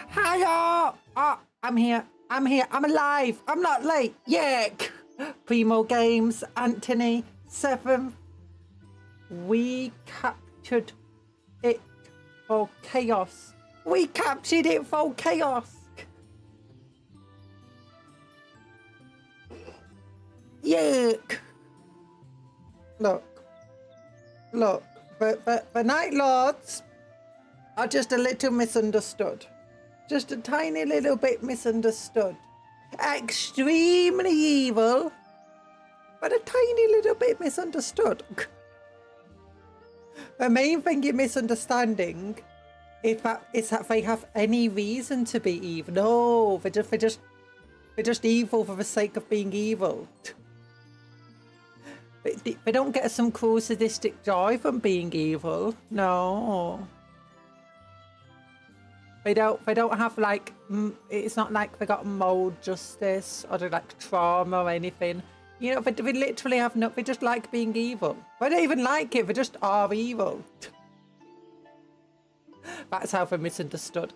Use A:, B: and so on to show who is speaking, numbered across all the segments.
A: Hello! Oh, I'm here. I'm here. I'm alive. I'm not late. Yuck! Primo Games, Anthony, 7th. We captured it for chaos. We captured it for chaos. Yuck! Look. The Night Lords are just a little misunderstood. Just a tiny little bit misunderstood. Extremely evil, but a tiny little bit misunderstood. The main thing you're misunderstanding is that they have any reason to be evil. No, they're just evil for the sake of being evil. They don't get some cool sadistic joy from being evil. No. They don't have like, it's not like they got moral justice or like trauma or anything. You know, they literally have no, they just like being evil. They don't even like it, they just are evil. That's how they're misunderstood.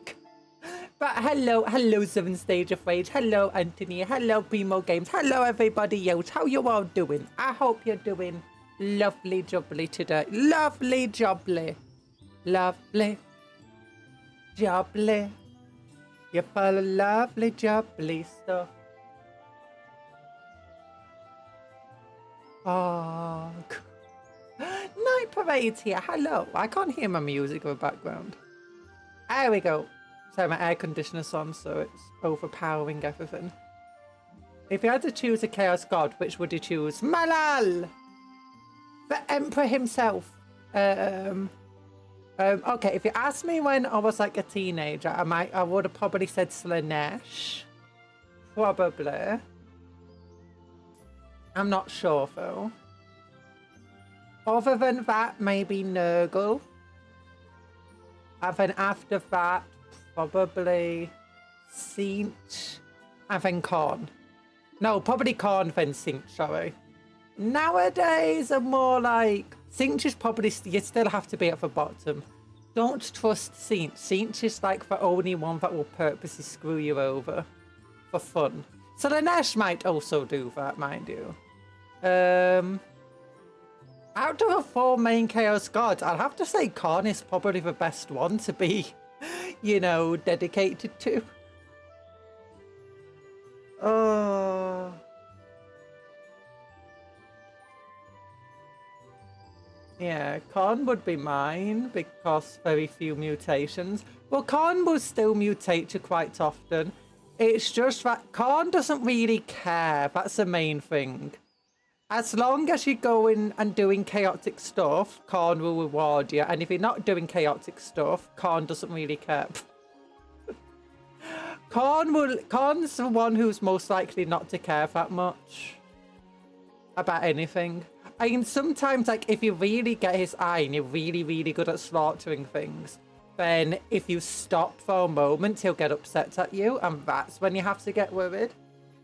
A: But hello 7th Stage of Rage, hello Anthony, hello Primo Games, hello everybody else, how you all doing? I hope you're doing lovely jubbly today. Lovely jubbly. Lovely jubbly. You're full of lovely jubbly stuff. Oh, Night Parade's here. Hello. I can't hear my music in the background. There we go. So my air conditioner's on, so it's overpowering everything. If you had to choose a Chaos God, which would you choose? Malal! The Emperor himself. Okay, if you asked me when I was like a teenager, I would have probably said Slaanesh. Probably. I'm not sure though. Other than that, maybe Nurgle. And then after that, probably Sinch. And then Khorne. No, probably Khorne, then Sinch, sorry. Nowadays, I'm more like... Sinch is probably... You still have to be at the bottom. Don't trust Sinch. Sinch is like the only one that will purposely screw you over. For fun. So Slaanesh might also do that, mind you. Out of the 4 main Chaos Gods, I'd have to say Khorne is probably the best one to be, you know, dedicated to. Oh. Yeah, Khorne would be mine because very few mutations. Well, Khorne will still mutate you quite often. It's just that Khorne doesn't really care. That's the main thing. As long as you're going and doing chaotic stuff, Khorne will reward you. And if you're not doing chaotic stuff, Khorne doesn't really care. Khorne's the one who's most likely not to care that much about anything. I mean, sometimes, like, if you really get his eye and you're really, really good at slaughtering things, then if you stop for a moment, he'll get upset at you, and that's when you have to get worried.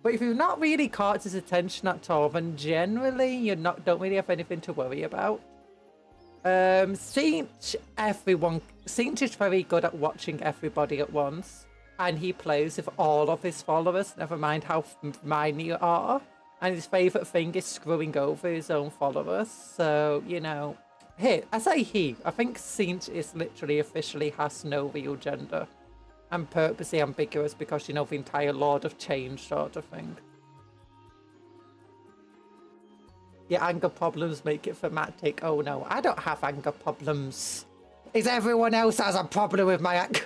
A: But if you've not really caught his attention at all, then generally you don't really have anything to worry about. Sinch is very good at watching everybody at once, and he plays with all of his followers, never mind how minor you are. And his favourite thing is screwing over his own followers. So, you know, I think Sinch is literally officially has no real gender. And purposely ambiguous because, you know, the entire Lord of Change sort of thing. Your anger problems make it thematic. Oh no, I don't have anger problems. Is everyone else has a problem with my anger?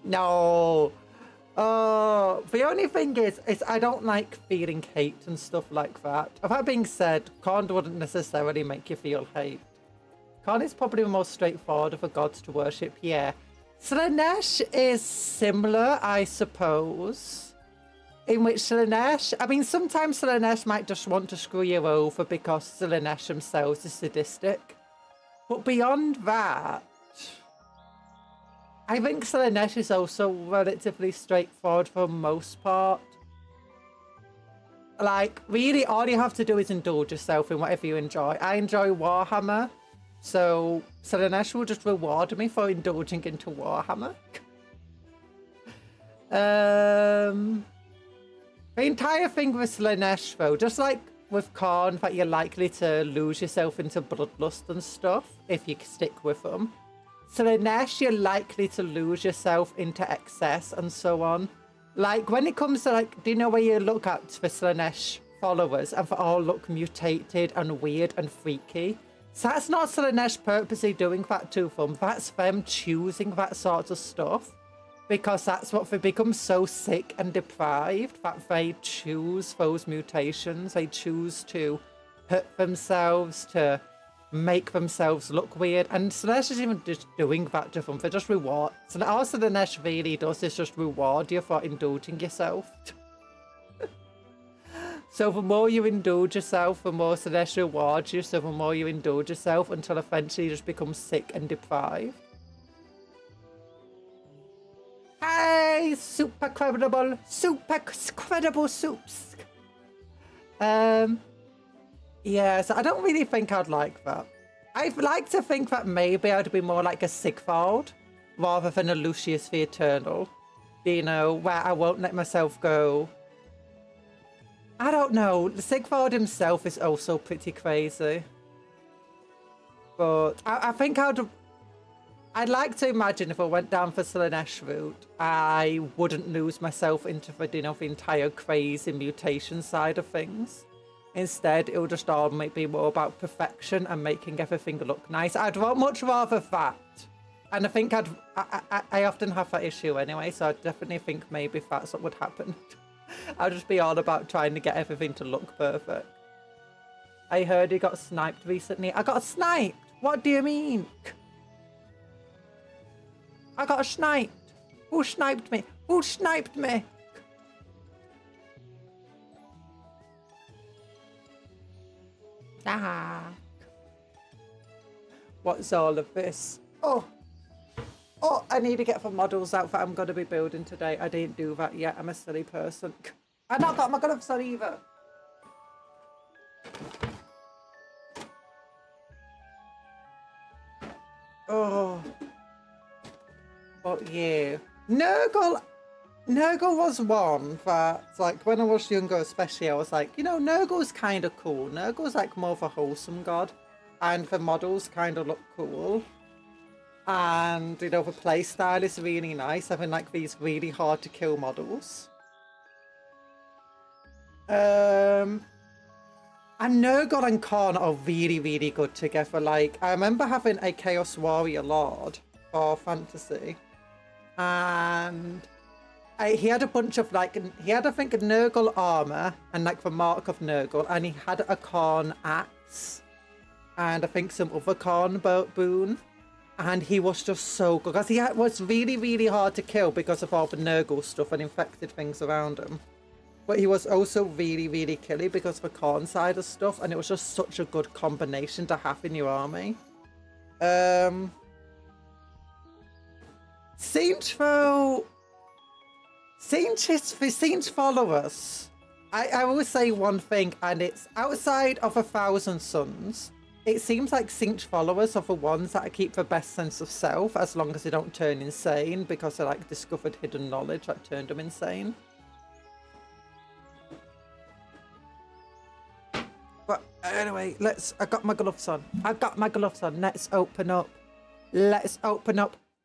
A: No. Oh, the only thing is I don't like feeling hate and stuff like that. That being said, Khorne wouldn't necessarily make you feel hate. Khorne is probably the most straightforward of the gods to worship, yeah. Slaanesh is similar, I suppose. In which Slaanesh, I mean, sometimes Slaanesh might just want to screw you over because Slaanesh themselves is sadistic. But beyond that, I think Slaanesh is also relatively straightforward for the most part. Like, really, all you have to do is indulge yourself in whatever you enjoy. I enjoy Warhammer. So Slanesh will just reward me for indulging into Warhammer. The entire thing with Slanesh though, just like with Khorne, that you're likely to lose yourself into bloodlust and stuff if you stick with them. Slanesh, you're likely to lose yourself into excess and so on. Like when it comes to like, do you know where you look at for Slanesh followers and for all look mutated and weird and freaky? So that's not Slanesh purposely doing that to them. That's them choosing that sort of stuff. Because that's what they become so sick and deprived that they choose those mutations. They choose to hurt themselves, to make themselves look weird. And Slanesh is even just doing that to them. They just reward. So all Slanesh really does is just reward you for indulging yourself. So the more you indulge yourself, the more Slanesh rewards you. So the more you indulge yourself until eventually you just become sick and deprived. Hey, super credible soups. Yeah, so I don't really think I'd like that. I'd like to think that maybe I'd be more like a Sigvald rather than a Lucius the Eternal. You know, where I won't let myself go. I don't know. Sigvald himself is also pretty crazy. But I think I'd like to imagine if I went down for Slanesh route, I wouldn't lose myself into the, you know, the entire crazy mutation side of things. Instead, it would just all be more about perfection and making everything look nice. I'd much rather that. And I think I often have that issue anyway, so I definitely think maybe that's what would happen. I'd just be all about trying to get everything to look perfect. I heard you got sniped recently. I got sniped? What do you mean? I got sniped. Who sniped me? Who sniped me? Ah. What's all of this? Oh, I need to get the models out that I'm going to be building today. I didn't do that yet. I'm a silly person. I've not got my gloves on either. Oh. But yeah. Nurgle was one that, like, when I was younger especially, I was like, you know, Nurgle's kind of cool. Nurgle's like more of a wholesome god. And the models kind of look cool. And, you know, the playstyle is really nice, having like these really hard to kill models. And Nurgle and Khorne are really, really good together. Like, I remember having a Chaos Warrior Lord for Fantasy. And he had a bunch of like, he had, I think, a Nurgle armor and like the mark of Nurgle. And he had a Khorne axe. And I think some other Khorne boon. And he was just so good. Because he was really, really hard to kill because of all the Nurgle stuff and infected things around him. But he was also really, really killy because of the Khorne side of stuff. And it was just such a good combination to have in your army. Saint followers. I will say one thing, and it's outside of 1,000 Suns. It seems like Saint followers are the ones that keep the best sense of self, as long as they don't turn insane, because they like discovered hidden knowledge that turned them insane. But anyway, I got my gloves on. Let's open up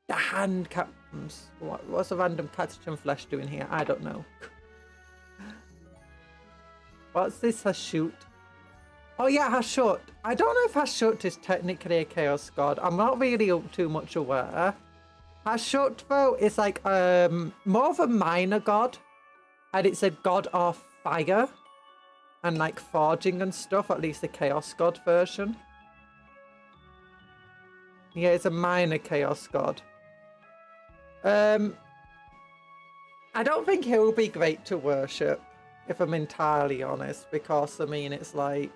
A: the handcams. What's a random pathogen flesh doing here? I don't know. What's this Hashut? Oh yeah, Hashut. I don't know if Hashut is technically a chaos god. I'm not really too much aware. Hashut though is like more of a minor god. And it's a god of fire. And like forging and stuff, at least the chaos god version. Yeah, it's a minor chaos god. I don't think he'll be great to worship, if I'm entirely honest, because I mean, it's like,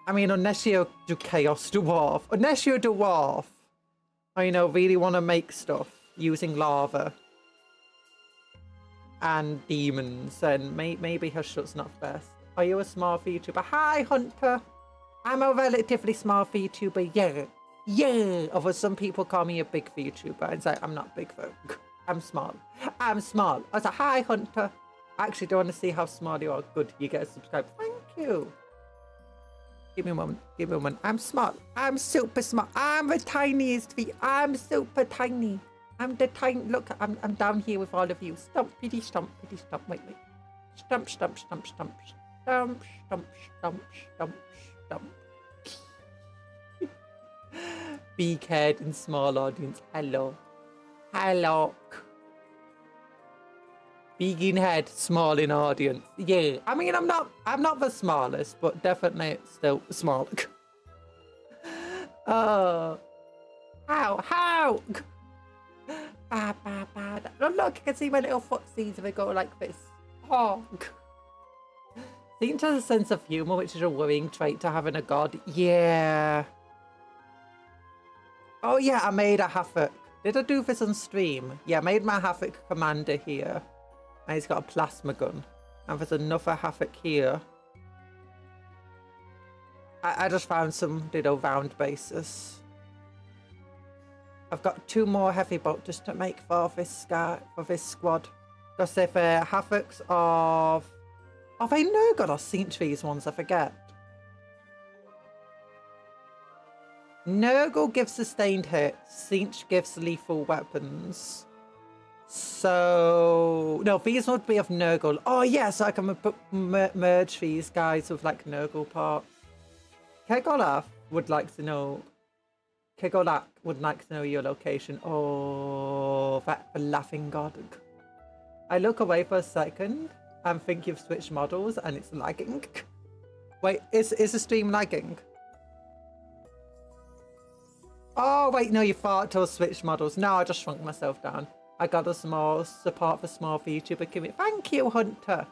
A: I mean, unless you do Chaos Dwarf, or, you know, really want to make stuff using lava and demons, then maybe Hashut's not best. Are you a small VTuber? Hi, Hunter. I'm a relatively small VTuber, yeah. Yeah. Although some people call me a big VTuber and say I'm not big though. I'm small. I'm small. I was like, hi, Hunter. I actually don't want to see how small you are. Good, you get a subscribe. Thank you. Give me a moment. Give me a moment. I'm small. I'm super small. I'm the tiniest V. I'm super tiny. I'm the tiny. Look, I'm down here with all of you. Stomp, pity, stomp, pity, stomp. Wait, wait. Stomp, stomp, stomp, stomp, stomp, stomp, stomp, stomp, stomp. Big head and small audience. Hello. Hello. Big in head, small in audience. Yeah. I mean, I'm not the smallest, but definitely still small. Oh. How? Ba, ba, ba. Look, I can see my little footsies if I go like this. Oh. Seems to have a sense of humor, which is a worrying trait to have in a god. Yeah. Oh yeah, I made a Havoc. Did I do this on stream? Yeah, I made my Havoc commander here. And he's got a plasma gun. And there's another Havoc here. I just found some little round bases. I've got 2 more heavy bolt just to make for this guy, for this squad. Because if Havocs of... Are they Nurgle or Centuries ones? I forget. Nurgle gives sustained hits. Cinch gives lethal weapons. So... No, these would be of Nurgle. Oh, yeah, so I can merge these guys with, like, Nurgle parts. Kegolaf would like to know... Kegolak would like to know your location. Oh, that laughing god. I look away for a second and think you've switched models and it's lagging. Wait, is the stream lagging? Oh, wait, no, you thought to switch models. No, I just shrunk myself down. I got a small support for small VTuber community. Thank you, Hunter.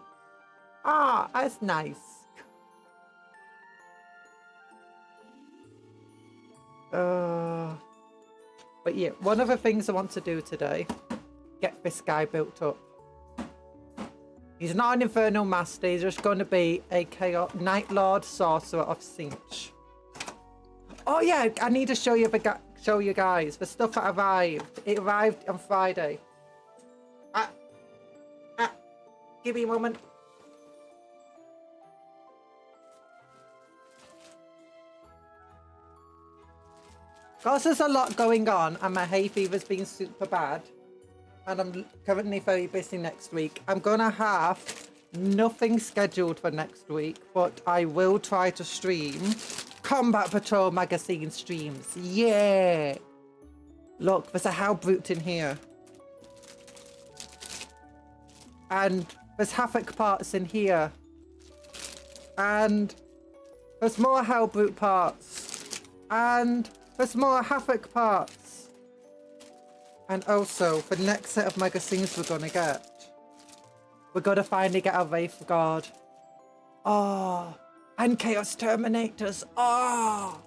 A: Ah, that's nice. But yeah, one of the things I want to do today, get this guy built up. He's not an Infernal Master, he's just going to be a Chaos Night Lord Sorcerer of Cinch. Oh yeah, I need to show you guys the stuff that arrived. It arrived on Friday. Give me a moment. Because there's a lot going on and my hay fever's been super bad and I'm currently very busy next week. I'm gonna have nothing scheduled for next week, but I will try to stream Combat Patrol magazine streams. Yeah! Look, there's a Hellbrute in here. And there's Havoc parts in here. And there's more Hellbrute parts. And there's more Havoc parts. And also, the next set of magazines we're gonna get, we're gonna finally get our Wraith Guard. Oh, and Chaos Terminators. Oh.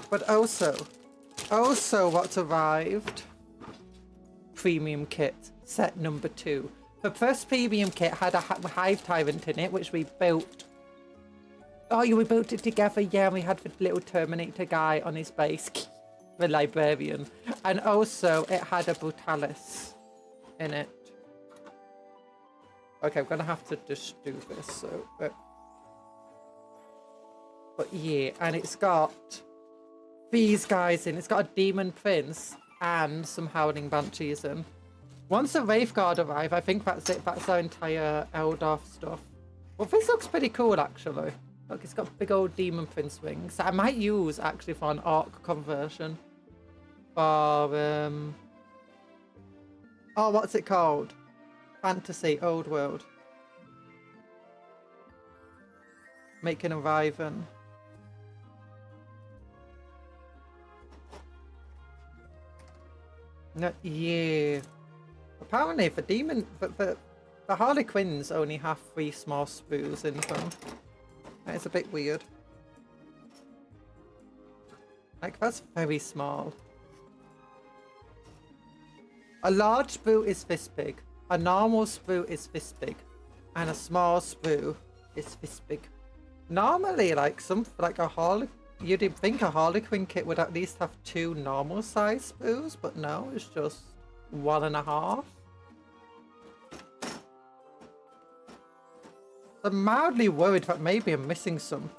A: But also what's arrived, premium kit, set number 2. The first premium kit had a Hive Tyrant in it, which we built. Oh, yeah, we built it together, yeah, and we had the little Terminator guy on his base, the Librarian. And also, it had a Brutalis in it. Okay, I'm gonna have to just do this, so... But yeah, and it's got these guys in. It's got a Demon Prince and some Howling Banshees in. Once the Wraith Guard arrive, I think that's it. That's our entire Eldorf stuff. Well, this looks pretty cool, actually. Look, it's got big old Demon Prince wings. I might use, actually, for an Orc conversion. For, oh, what's it called? Fantasy, Old World. Making a Riven. No, yeah. Apparently, for Demon... The Harlequins only have 3 small sprues in them. That is a bit weird. Like, that's very small. A large sprue is this big. A normal sprue is this big. And a small sprue It's this big. Normally, like a Harley, you'd think a Harlequin kit would at least have 2 normal size spoos, but no, it's just 1.5. I'm mildly worried that maybe I'm missing some.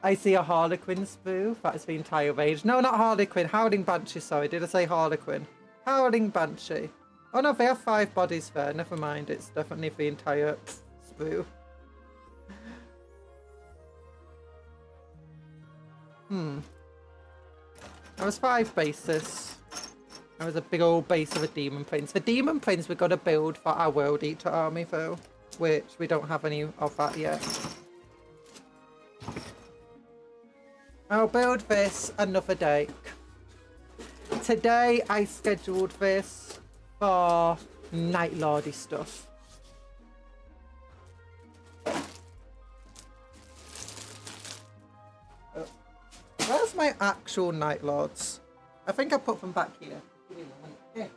A: I see a Harlequin spoof. That's the entire range. No, not Harlequin. Howling Banshee, sorry. Did I say Harlequin? Howling Banshee. Oh no, they have 5 bodies there. Never mind. It's definitely the entire spoof. There was 5 bases. There was a big old base of a Demon Prince. The Demon Prince we've got to build for our World Eater army though, which we don't have any of that yet. I'll build this another day. Today I scheduled this for Night Lordy stuff. Where's my actual Night Lords? I think I put them back here. Give me a moment. Here.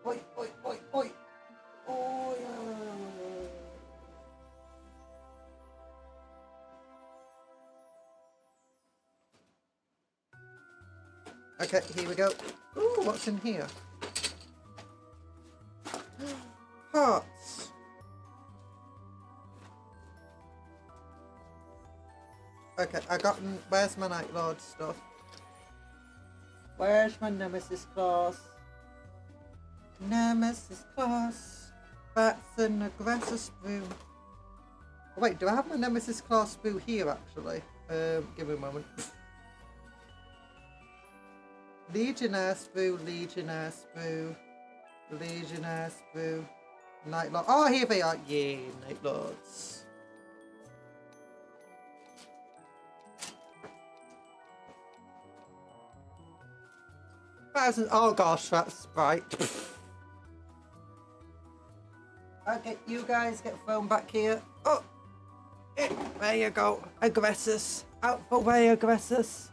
A: Oi, oi, oi, oi. Oi. Okay, here we go. Ooh, what's in here? Hearts. Okay, I got. Where's my Night Lord stuff? Where's my Nemesis class? Nemesis class. That's an aggressor sprue. Oh, wait, do I have my Nemesis class sprue here actually? Give me a moment. Legionnaire sprue, Legionnaire sprue, Legionnaire sprue, Night Lord. Oh, here they are. Yay, Night Lords. Oh gosh, that's right. Okay, you guys get thrown back here. Oh, there you go. Aggressors. Out the way, aggressors.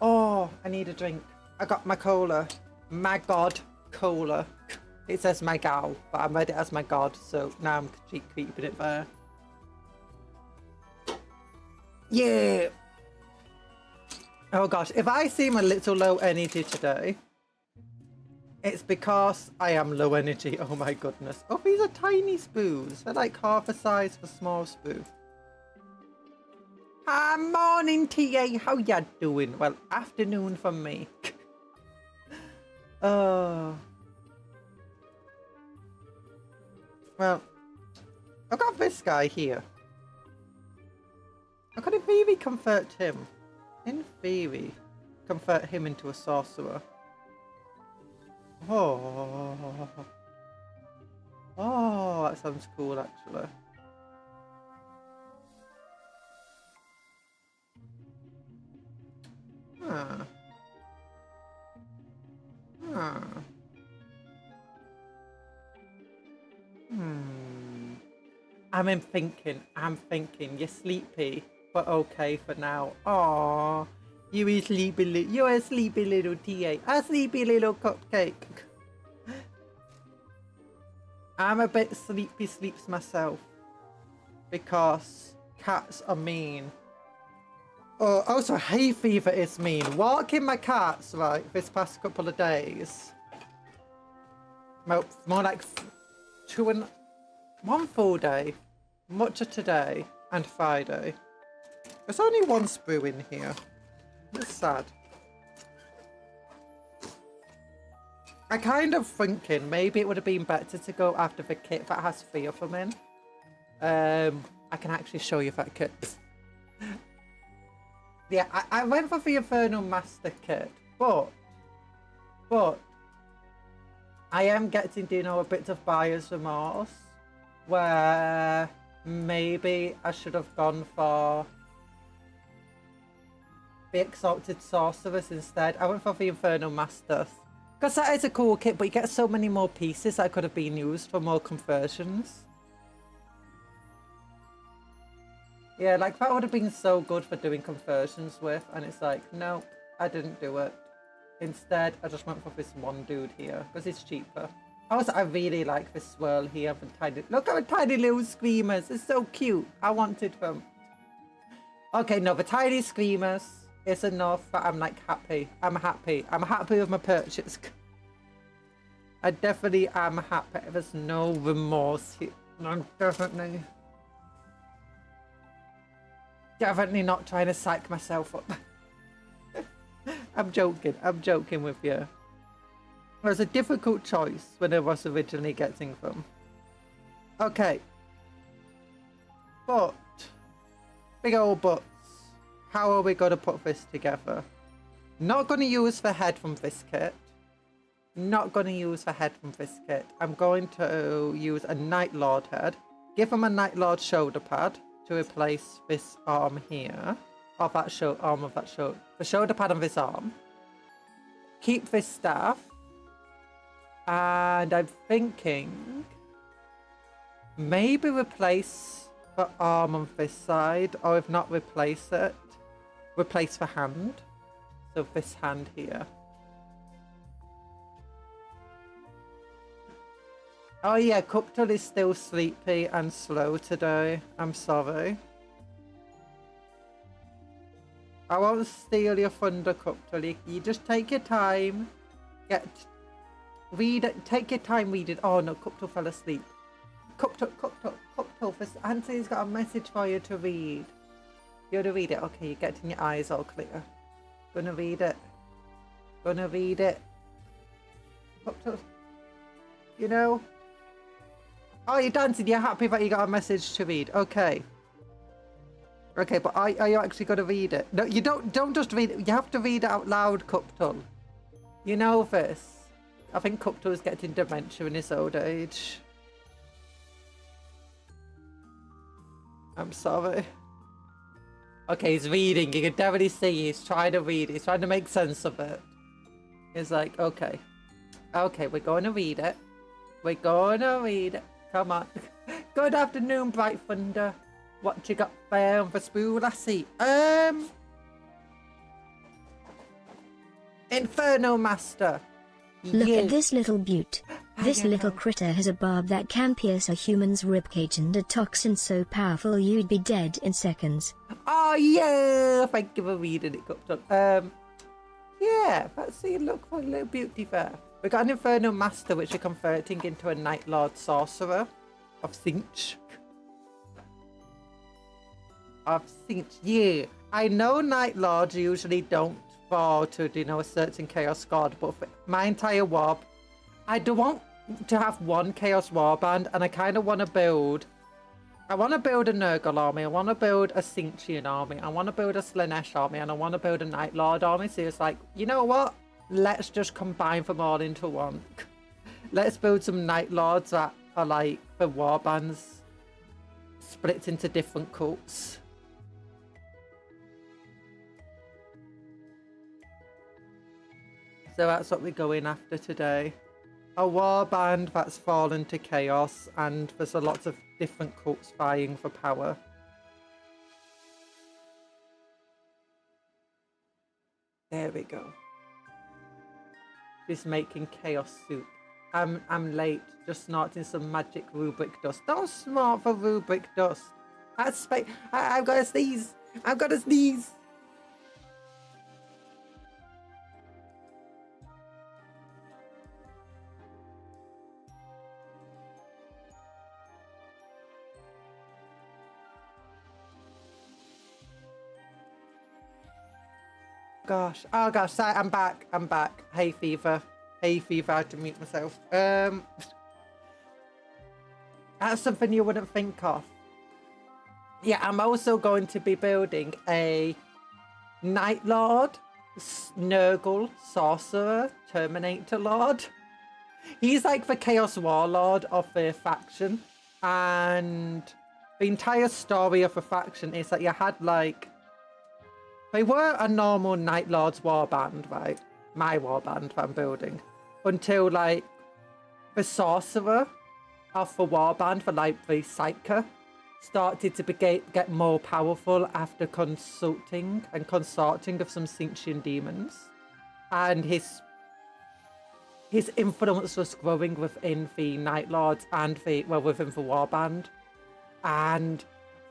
A: Oh, I need a drink. I got my cola. My god, cola. It says my gal, but I read it as my god, so now I'm keeping it there. Yeah. Oh gosh, if I seem a little low energy today, it's because I am low energy. Oh my goodness. Oh, these are tiny spoons. They're like half the size for small spoon. Hi, morning TA. How ya doing? Well, afternoon for me. Well, I've got this guy here. I could have maybe convert him. In theory, convert him into a sorcerer. Oh, that sounds cool actually. I'm thinking, you're sleepy, but okay for now. Aww, you're a sleepy little TA, a sleepy little cupcake. I'm a bit sleeps myself, because cats are mean. Oh, also hay fever is mean. Walking my cats, right, this past couple of days. Well, more like 1 full day. Much of today and Friday. There's only 1 sprue in here. It's sad. I kind of thinking maybe it would have been better to go after the kit that has 3 of them in. I can actually show you that kit. Yeah, I went for the Infernal Master kit, but I am getting, you know, a bit of buyer's remorse where maybe I should have gone for the Exalted Sorceress instead. I went for the Infernal Masters. Because that is a cool kit, but you get so many more pieces that could have been used for more conversions. Yeah, like that would have been so good for doing conversions with, and it's like, nope, I didn't do it. Instead, I just went for this one dude here because it's cheaper. Also, I really like this swirl here for tiny. Look at the tiny little screamers. It's so cute. I wanted them. Okay, no, the tiny screamers is enough, but I'm like happy. I'm happy. I'm happy with my purchase. I definitely am happy. There's no remorse here. I'm definitely not trying to psych myself up. I'm joking. I'm joking with you. It was a difficult choice when I was originally getting them. Okay. But, big old buts. How are we going to put this together? Not going to use the head from this kit. Not going to use the head from this kit. I'm going to use a Night Lord head. Give him a Night Lord shoulder pad to replace this arm here. Of that arm of that shoulder. The shoulder pad on this arm. Keep this staff. And I'm thinking maybe replace the arm on this side, or if not replace it, replace the hand. So this hand here. Oh yeah, Cuptle is still sleepy and slow today. I'm sorry. I won't steal your thunder, Cuptle. You just take your time. Read it. Take your time, read it. Oh no, Cuptle fell asleep. Cuptle, Anthony's got a message for you to read. You want to read it? Okay, you're getting your eyes all clear. Gonna read it. Gonna read it. Cuptle. You know? Oh, you're dancing. You're happy that you got a message to read. Okay. Okay, but are you actually going to read it? No, you don't just read it. You have to read it out loud, Cuptle. You know this. I think Cuptle is getting dementia in his old age. I'm sorry. Okay, he's reading. You can definitely see he's trying to read. He's trying to make sense of it. He's like, okay. Okay, we're going to read it. We're going to read it. Come on. Good afternoon, Bright Thunder. What you got there on the spool, lassie? Inferno Master.
B: Look at this little beaut. This little critter has a barb that can pierce a human's ribcage and a toxin so powerful you'd be dead in seconds.
A: Oh yeah! Thank you for reading it, Cuptle. Yeah, let's see. Look for a little beauty there. We got an Inferno Master, which we're converting into a Night Lord Sorcerer of Cinch. Yeah. I know Night Lords usually don't fall to, you know, a certain Chaos God, but for my entire warp, I do want to have one Chaos Warband, and I kind of want to build. I want to build a Nurgle army, I want to build a Cinchian army, I want to build a Slanesh army, and I want to build a Night Lord army. So it's like, you know what? Let's just combine them all into one. Let's build some Night Lords that are like the warbands split into different cults. So that's what we're going after today. A warband that's fallen to chaos, and there's a lot of different cults vying for power. There we go. Just making chaos soup. I'm late, just snorting some magic rubric dust. Don't snort for rubric dust. That's I've got to sneeze. I've got to sneeze. Gosh, oh gosh, sorry, I'm back. Hay fever, I had to mute myself. That's something you wouldn't think of. Yeah, I'm also going to be building a Night Lord, Nurgle, Sorcerer, Terminator Lord. He's like the Chaos Warlord of the faction, and the entire story of the faction is that you had like, they were a normal Night Lord's warband, right? My warband that I'm building. Until, like, the Sorcerer of the warband, for like the Psyker, started to get more powerful after consulting and consorting of some Cinchian demons. and his influence was growing within the Night Lords and within the Warband. And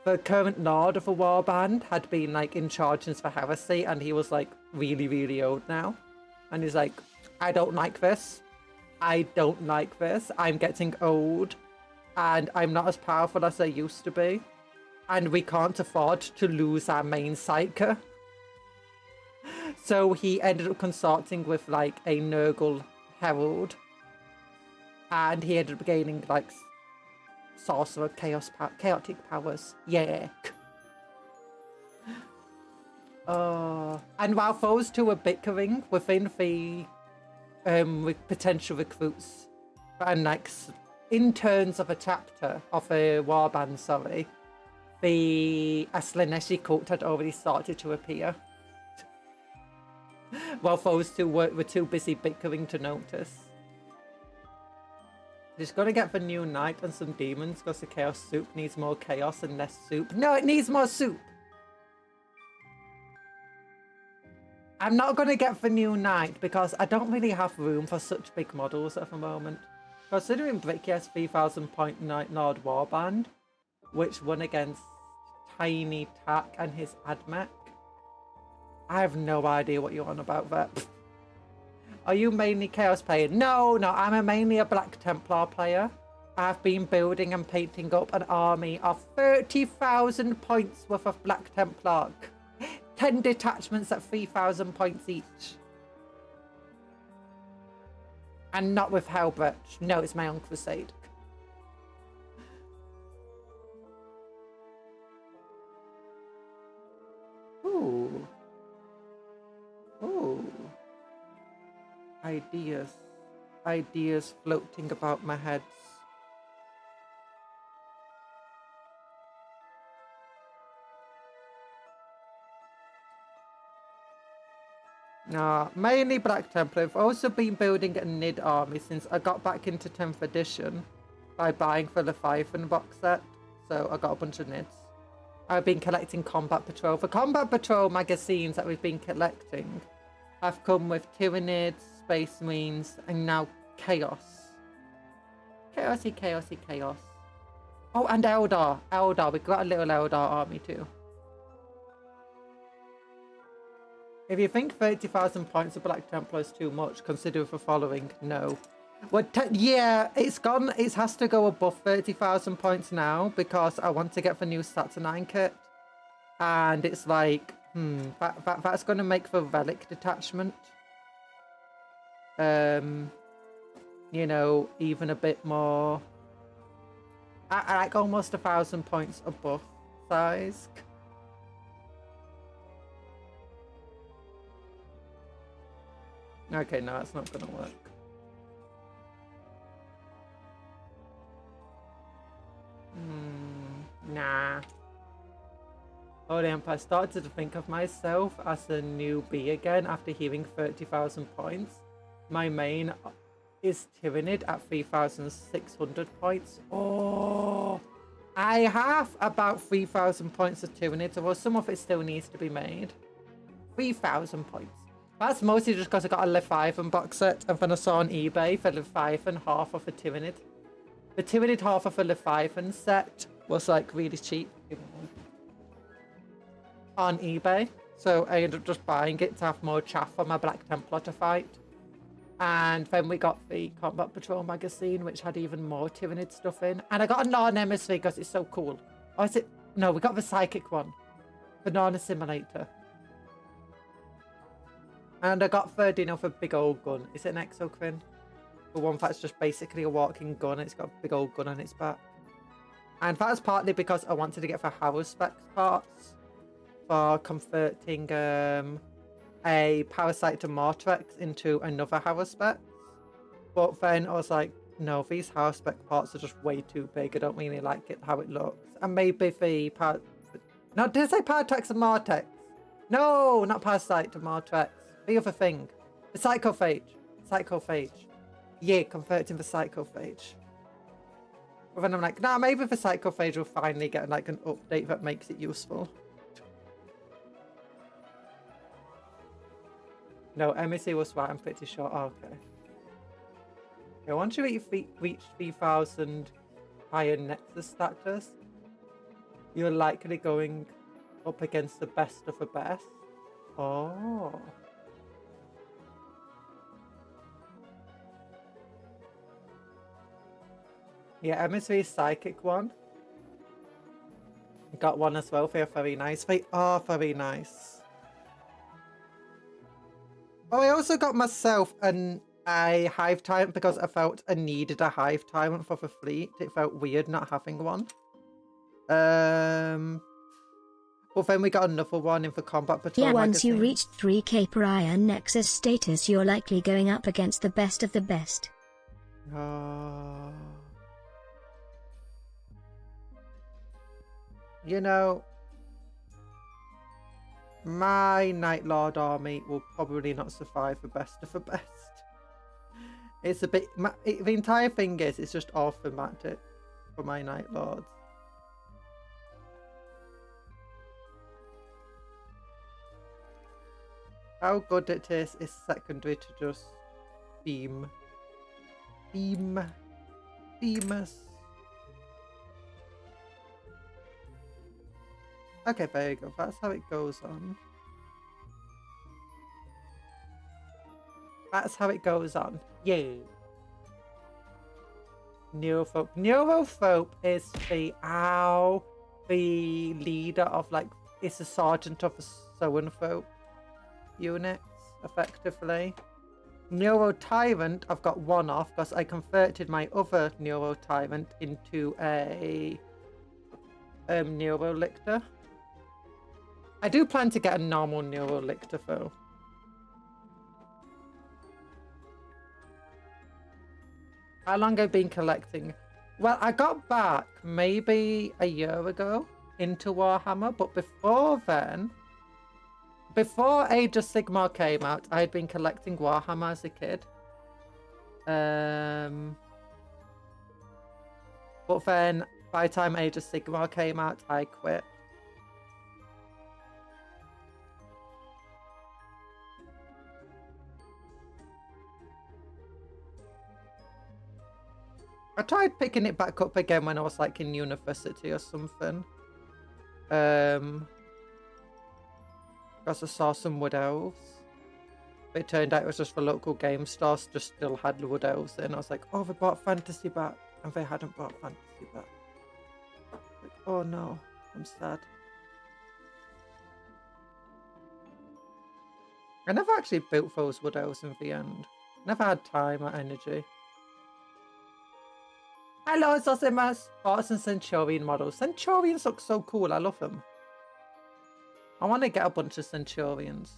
A: the current Lord of the Warband had been like in charge since the Heresy, and he was like really, really old now. And he's like, I don't like this. I don't like this. I'm getting old, and I'm not as powerful as I used to be. And we can't afford to lose our main Psyker. So he ended up consorting with like a Nurgle Herald, and he ended up gaining like sorcerer chaotic powers. Yeah. And while those two were bickering within the with potential recruits, and like in terms of a chapter of a warband, sorry, the Slaneshi cult had already started to appear. While those two were too busy bickering to notice. Just gotta get the new knight and some demons because the chaos soup needs more chaos and less soup. No, it needs more soup! I'm not gonna get the new knight because I don't really have room for such big models at the moment. Considering Bricky has 3,000 point Night Lord Warband, which won against Tiny Tack and his Admech, I have no idea what you're on about there. Are you mainly Chaos player? No, I'm mainly a Black Templar player. I've been building and painting up an army of 30,000 points worth of Black Templar. 10 detachments at 3,000 points each. And not with Hellbreach. No, it's my own crusade. Ooh. Ooh. Ideas floating about my head. Mainly Black Templar. I've also been building a Nid army since I got back into 10th edition by buying the Leviathan box set. So I got a bunch of Nids. I've been collecting Combat Patrol. The Combat Patrol magazines that we've been collecting have come with Tyranids, Space Marines, and now Chaos. Chaos. Oh, and Eldar. We got a little Eldar army too. If you think 30,000 points of Black Templar is too much, consider the following. No. Well, yeah, it's gone. It has to go above 30,000 points now because I want to get the new Stats 9 kit. And it's like, that's going to make the Relic detachment. You know, even a bit more. I like almost 1,000 points above size. Okay, no, that's not gonna work. Nah. Holy Empire, started to think of myself as a newbie again after hearing 30,000 points. My main is Tyranid at 3,600 points. Oh, I have about 3,000 points of Tyranid, although some of it still needs to be made. 3,000 points. That's mostly just because I got a Leviathan box set, and then I saw on eBay for Leviathan half of a Tyranid. The Tyranid half of a Leviathan set was like really cheap on eBay, so I ended up just buying it to have more chaff for my Black Templar to fight. And then we got the Combat Patrol magazine, which had even more Tyranid stuff in. And I got a non-Nemesis because it's so cool. Oh, is it? No, we got the Psychic one. The non-Assimilator. And I got third enough a big old gun. Is it an exocrine? The one that's just basically a walking gun. It's got a big old gun on its back. And that's partly because I wanted to get the Harrow specs parts for converting a Parasite to Mortrex into another Harrow specs. But then I was like, no, these Harrow spec parts are just way too big. I don't really like it how it looks. And maybe the no, did I say Paratex and Mortex? No, not Parasite to Mortrex. The other thing. The Psychophage. Yeah, converting the Psychophage. But then I'm like, nah, maybe the Psychophage will finally get like an update that makes it useful. No, MSC was right, I'm pretty sure. Oh, okay. Okay, once you reach 3,000 higher Nexus status, you're likely going up against the best of the best. Oh. Yeah, MSV's Psychic one. Got one as well. They are very nice. They are very nice. Oh, I also got myself a Hive Tyrant because I felt I needed a Hive Tyrant for the fleet. It felt weird not having one. But then we got another one in the Combat Patrol
B: Once
A: magazine.
B: you reach 3k Pariah Nexus status, you're likely going up against the best of the best.
A: You know, my Night Lord army will probably not survive the best of the best. It's a bit... the entire thing is, it's just automatic for my Night Lords. How good it is secondary to just beam. Beamers. Okay, there you go. That's how it goes on. That's how it goes on. Yeah. Neurophobe. Neurophobe is the leader of, like, it's a sergeant of the Zoanphobe units, effectively. Neuro Tyrant, I've got one off because I converted my other Neuro Tyrant into a Neuro Lictor. I do plan to get a normal Neuro Lictor though. How long have I been collecting? Well, I got back maybe a year ago into Warhammer, but before then, before Age of Sigmar came out, I had been collecting Warhammer as a kid. But then, by the time Age of Sigmar came out, I quit. I tried picking it back up again when I was like in university or something. Because I saw some Wood Elves. But it turned out it was just the local game stores just still had Wood Elves in. I was like, oh, they bought Fantasy back. And they hadn't bought Fantasy back. Like, oh no, I'm sad. I never actually built those Wood Elves in the end. Never had time or energy. Hello, Zosimas! Bossin Centurion models. Centurions look so cool. I love them. I want to get a bunch of Centurions.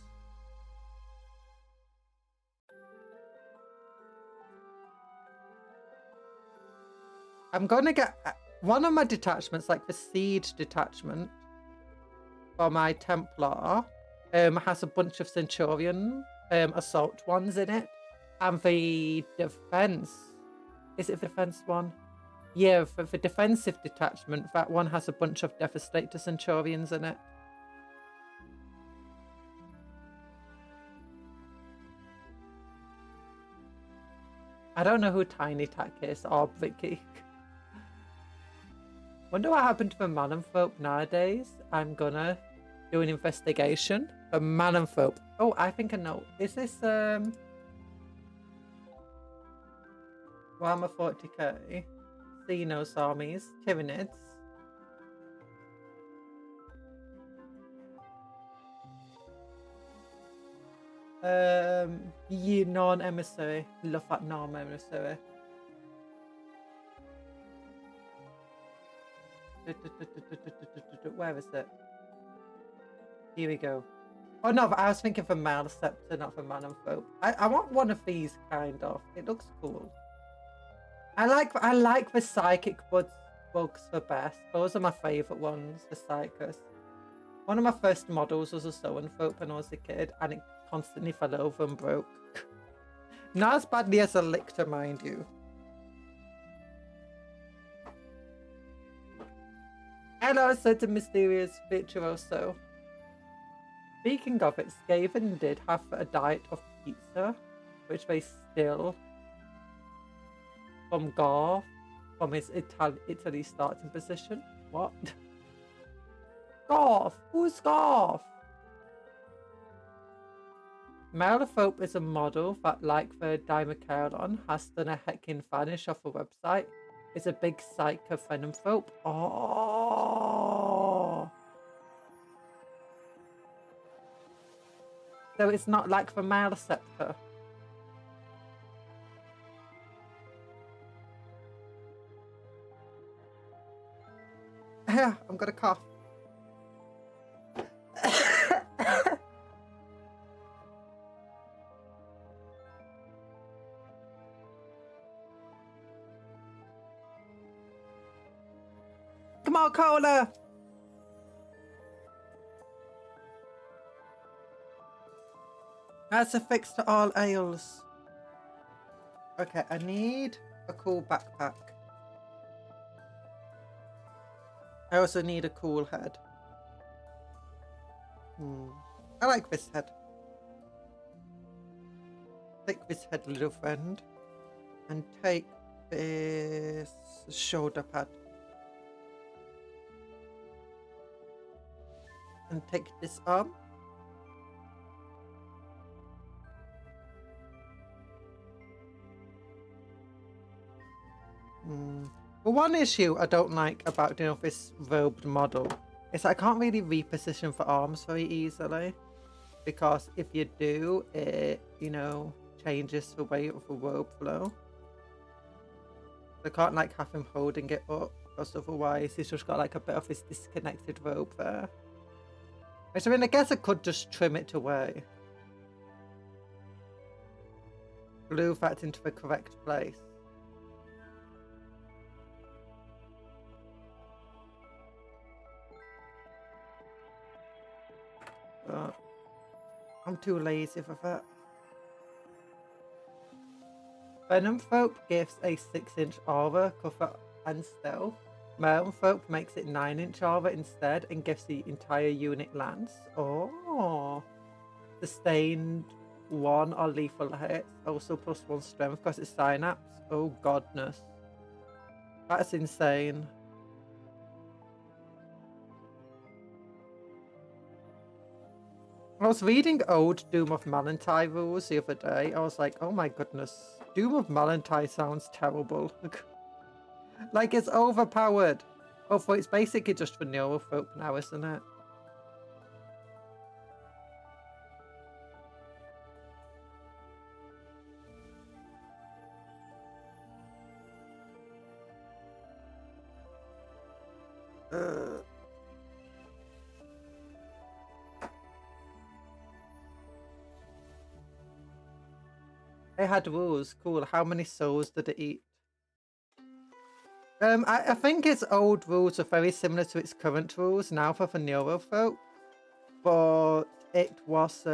A: I'm going to get one of my detachments, like the Siege detachment for my Templar, has a bunch of Centurion assault ones in it. And the defense, is it the defense one? Yeah, for the defensive detachment, that one has a bunch of Devastator Centurions in it. I don't know who Tiny Tack is or Vicky. Wonder what happened to the Manonfolk nowadays. I'm gonna do an investigation for Manonfolk. Oh, I think I know. Is this Warhammer 40k? Xenos armies, Tyranids. Yeah, non-emissary. Love that non-emissary. Where is it? Here we go. Oh no, but I was thinking for Malceptor, not for Manonfolk. I want one of these kind of. It looks cool. I like the psychic bugs the best. Those are my favourite ones, the Psychus. One of my first models was a Zoanphobe when I was a kid, and it constantly fell over and broke. Not as badly as a Lictor, mind you. Hello, certain mysterious virtuoso. Speaking of it, Skaven did have a diet of pizza, which they still from Garth, from his Italy starting position. What? Garth? Who's Garth? Melophope is a model that, like the Dimachelon, has done a heckin' vanish off a website. It's a big psycho Phenomphope. Oh! So it's not like the Maleceptor. I'm gonna cough. Come on, Cola! That's a fix to all ails. Okay, I need a cool backpack. I also need a cool head. I like this head. Take this head, little friend. And take this shoulder pad. And take this arm. But one issue I don't like about this robed model is I can't really reposition the arms very easily, because if you do, it changes the way of the robe flow. I can't like have him holding it up, because otherwise he's just got like a bit of this disconnected robe there. Which, I mean, I guess I could just trim it away. Glue that into the correct place. But I'm too lazy for that. Phenomphope gives a 6-inch aura, cover and stealth. Melophope makes it 9-inch aura instead and gives the entire unit lance. Oh, sustained 1 or lethal hits. Also +1 strength because it's synapse. Oh godness, that's insane. I was reading old Doom of Malantai rules the other day. I was like, oh my goodness, Doom of Malantai sounds terrible. Like, it's overpowered. Although it's basically just for Neurophobe now, isn't it? They had rules. Cool. How many souls did it eat? I think its old rules are very similar to its current rules now for the Neurophobe, but it was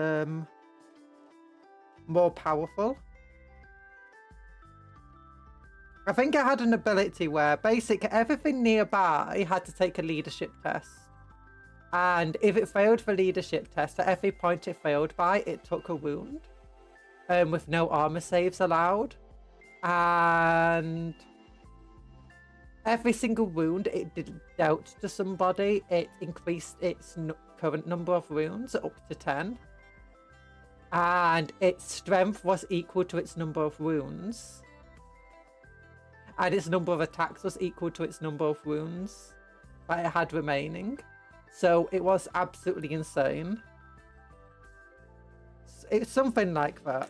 A: more powerful. I think it had an ability where basically everything nearby had to take a leadership test. And if it failed the leadership test, at every point it failed by, it took a wound. With no armor saves allowed. And every single wound it dealt to somebody, it increased its current number of wounds up to 10. And its strength was equal to its number of wounds. And its number of attacks was equal to its number of wounds that it had remaining. So it was absolutely insane. It's something like that.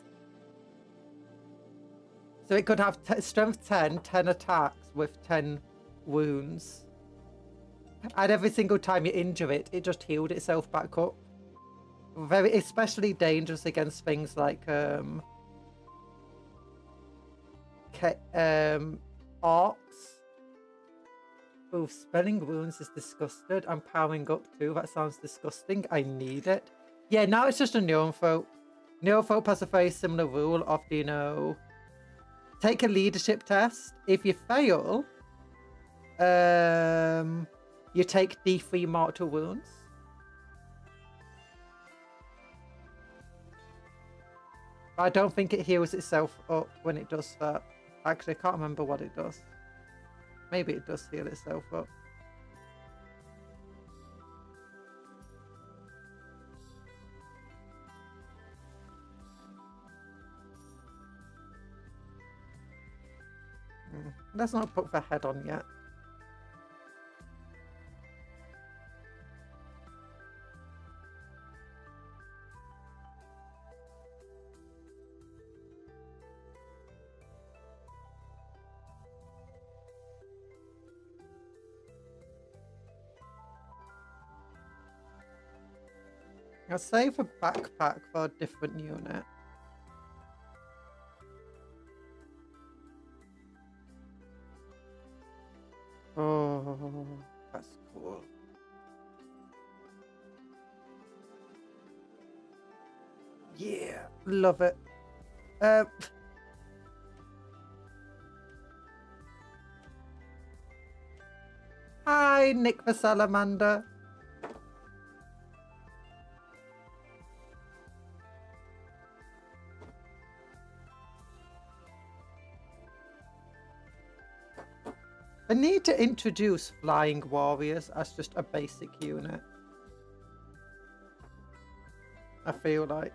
A: So it could have strength 10 attacks with 10 wounds. And every single time you injure it, it just healed itself back up. Very, especially dangerous against things like orcs. Ooh, spelling wounds is disgusted. I'm powering up too. That sounds disgusting. I need it. Yeah, now it's just a Neurophobe. Neurophobe has a very similar rule of, take a leadership test. If you fail, you take D3 mortal wounds. But I don't think it heals itself up when it does that. Actually, I can't remember what it does. Maybe it does heal itself up. Let's not put the head on yet. I'll save a backpack for a different unit. Oh, that's cool. Yeah, love it. Hi, Nick the Salamander. I need to introduce flying warriors as just a basic unit. I feel like.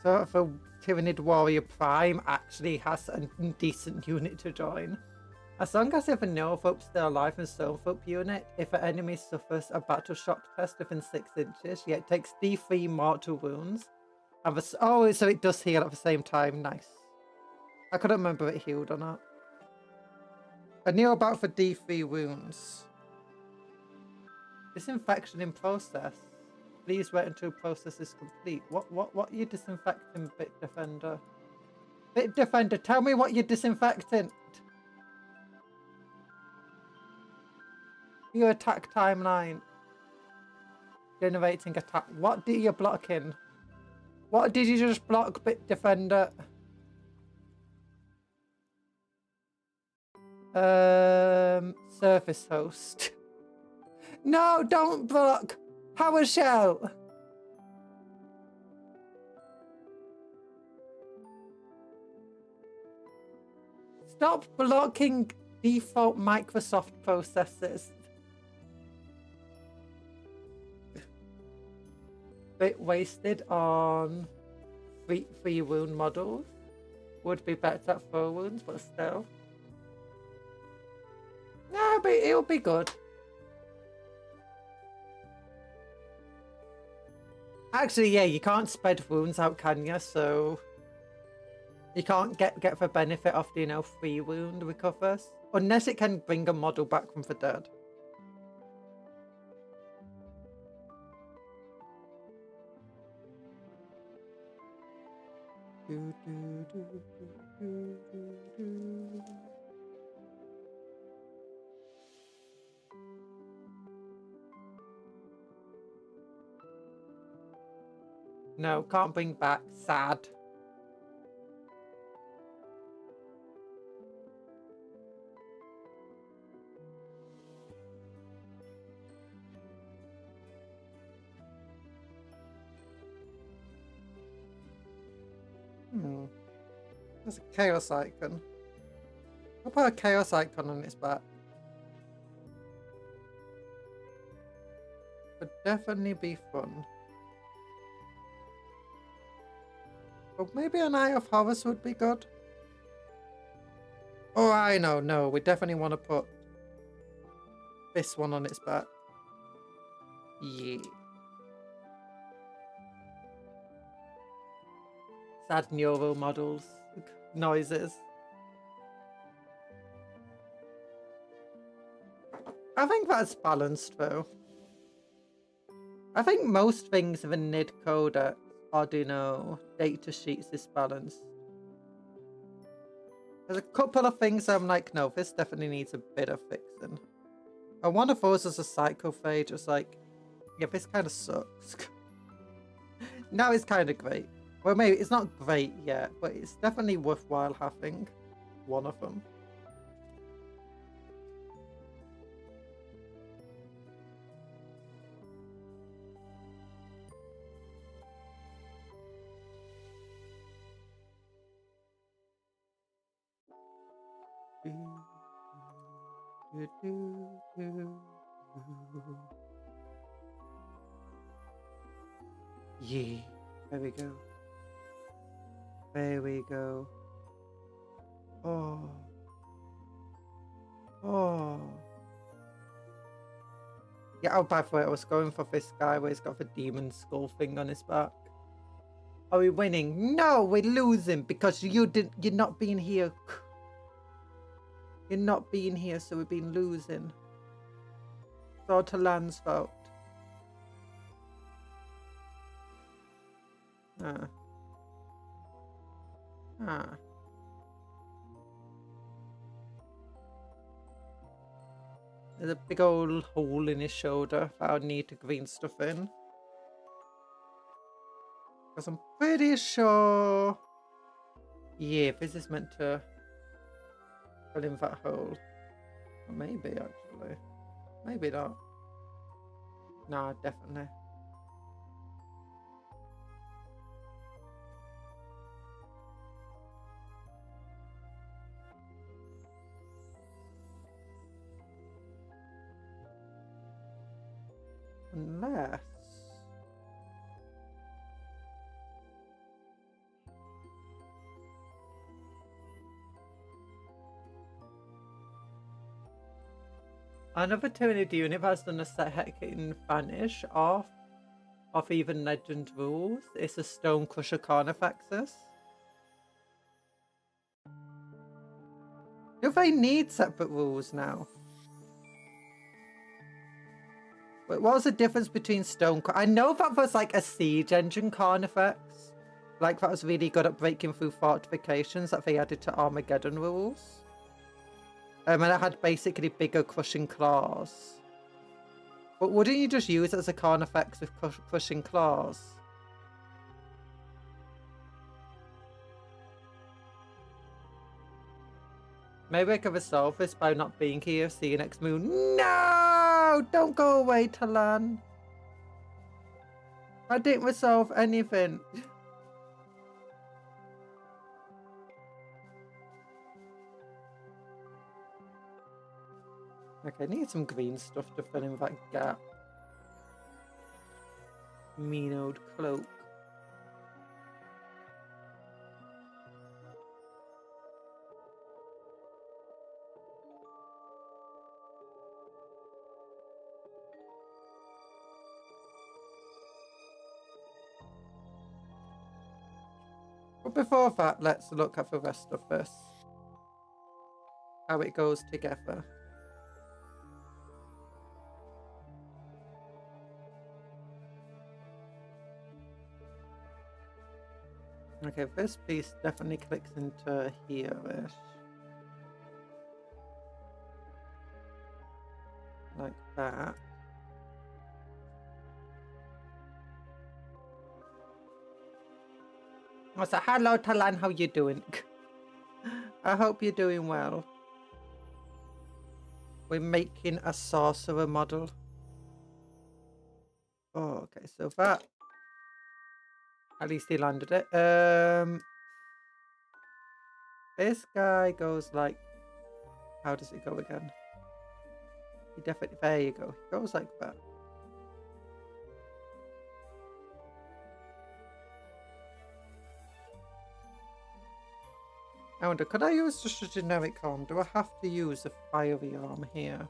A: So if a Tyranid Warrior Prime actually has a decent unit to join. As long as if a Neophobe still alive and Soulphobe unit, if an enemy suffers a battle shock test within 6 inches, yeah, it takes D3 mortal wounds. And oh, so it does heal at the same time. Nice. I couldn't remember if it healed or not. I knew about for D3 wounds. Disinfection in process. Please wait until process is complete. What are you disinfecting, Bit Defender? Bit Defender, tell me what you're disinfecting. Your attack timeline. Generating attack. What did you block in? What did you just block, Bit Defender? Surface host. No, don't block. PowerShell. Stop blocking default Microsoft processes. Bit wasted on three wound models. Would be better at 4 wounds, but still. No, but it'll be good. Actually, yeah, you can't spread wounds out, can you? So you can't get the benefit of the, 3 wound recovers. Unless it can bring a model back from the dead. No, can't bring back. Sad. There's a chaos icon. I'll put a chaos icon on its back. Would definitely be fun. But maybe an Eye of Horus would be good. Oh, I know. No, we definitely want to put this one on its back. Yeah. Sad neural models. Noises. I think that's balanced though. I think most things in the NID codex, Arduino, data sheets is balanced. There's a couple of things I'm like, no, this definitely needs a bit of fixing. And one of those is a psychophage. It's like, yeah, this kind of sucks. Now it's kind of great. Well, maybe it's not great yet, but it's definitely worthwhile having one of them. Yeah, there we go. There we go. Oh. Oh. Yeah, oh, by the way, I was going for this guy where he's got the demon skull thing on his back. Are we winning? No, we're losing because you're not being here. You're not being here, so we've been losing. So to Land's vote. There's a big old hole in his shoulder that I'll need to green stuff in. Because I'm pretty sure... Yeah, this is meant to fill in that hole. Or maybe, actually. Maybe not. Nah, definitely. Unless... Another Tyranid unit has done a second vanish off even legend rules. It's a Stone Crusher Carnifexus. Do they need separate rules now? Wait, what was the difference between Stone Crusher? I know that was like a siege engine Carnifex. Like that was really good at breaking through fortifications that they added to Armageddon rules. And it had basically bigger crushing claws. But wouldn't you just use it as a Carnifex with crushing claws? Maybe I can resolve this by not being here. See you next moon. No! Don't go away, Talan. I didn't resolve anything. Okay, I need some green stuff to fill in that gap. Mean old cloak. But before that, let's look at the rest of this. How it goes together. Okay, this piece definitely clicks into here-ish. Like that. Oh, so hello Talan, how you doing? I hope you're doing well. We're making a sorcerer model. Oh, okay, so that... At least he landed it. This guy goes like... How does it go again? He definitely... There you go. He goes like that. I wonder, could I use just a generic arm? Do I have to use a fiery arm here?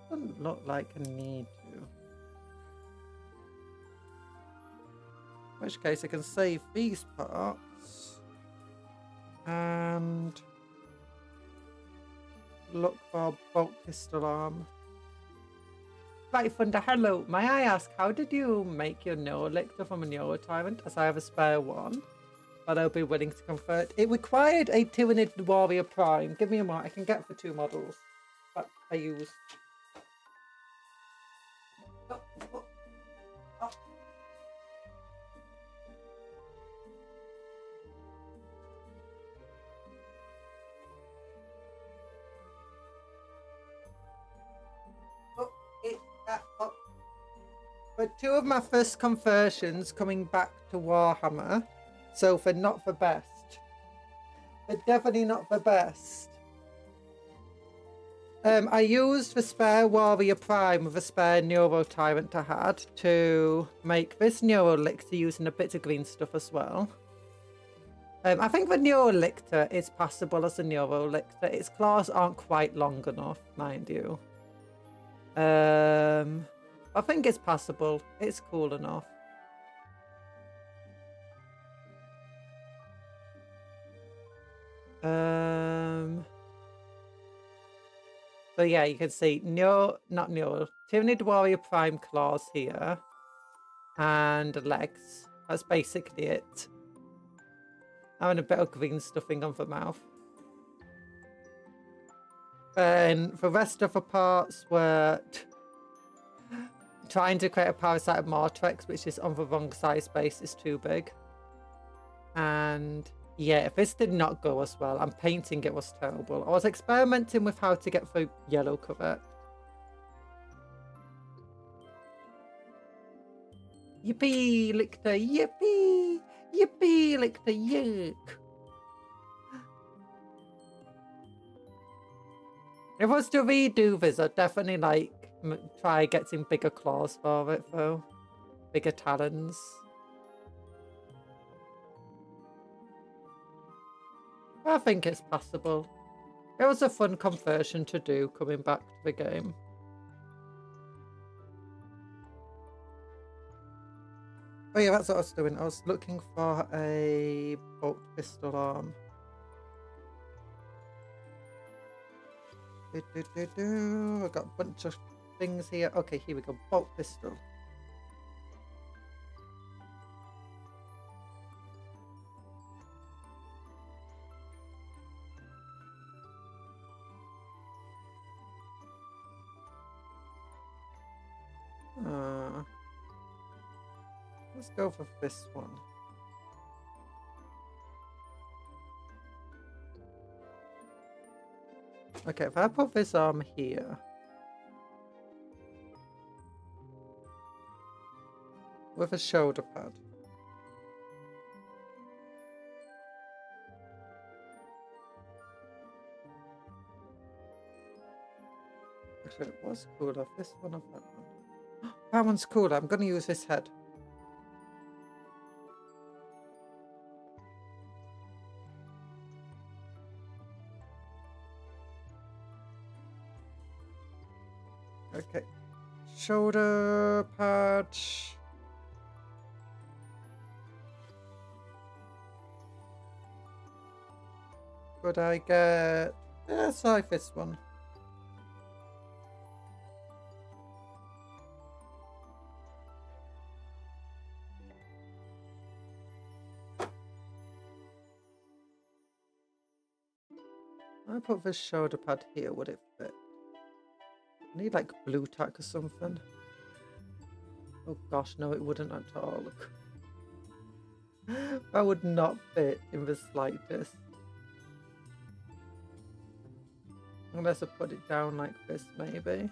A: Doesn't look like I need to. In which case I can save these parts. And look for a bolt pistol arm. Right, Thunder, hello. May I ask, how did you make your Neolictor from a Neotyrant? As I have a spare one, but I'll be willing to convert. It required a Tyranid Warrior Prime. Give me a moment, I can get the two models that I used. Oh, oh, oh. But 2 of my first conversions coming back to Warhammer, so for not for best. But definitely not for best. I used the spare Warrior Prime with a spare Neuro Tyrant I had to make this Neuro Lictor using a bit of green stuff as well. I think the Neuro Lictor is passable as a Neuro Lictor. Its claws aren't quite long enough, mind you. I think it's passable. It's cool enough. So yeah, you can see not Tyranid Warrior Prime claws here. And legs. That's basically it. And a bit of green stuffing on the mouth. And the rest of the parts were trying to create a parasite of Mortrex, which is on the wrong size base, is too big. And yeah, this did not go as well. And painting it was terrible. I was experimenting with how to get the yellow correct. Yippee, Lictor, yippee! Yippee, Lictor, yuck! If I was to redo this, I'd definitely like try getting bigger claws for it though. Bigger talons. I think it's possible. It was a fun conversion to do coming back to the game. Oh yeah, that's what I was doing. I was looking for a bolt pistol arm. I got a bunch of things here. Okay, here we go. Bolt pistol. Let's go for this one. Okay, if I put this arm here. With a shoulder pad. Actually, it was cooler. This one or that one? That one's cooler. I'm going to use this head. Okay. Shoulder patch. Could I get... Yeah, sorry, this one. I put this shoulder pad here, would it fit? I need like blue tack or something. Oh gosh, no, it wouldn't at all. That would not fit in the slightest. Unless I put it down like this, maybe.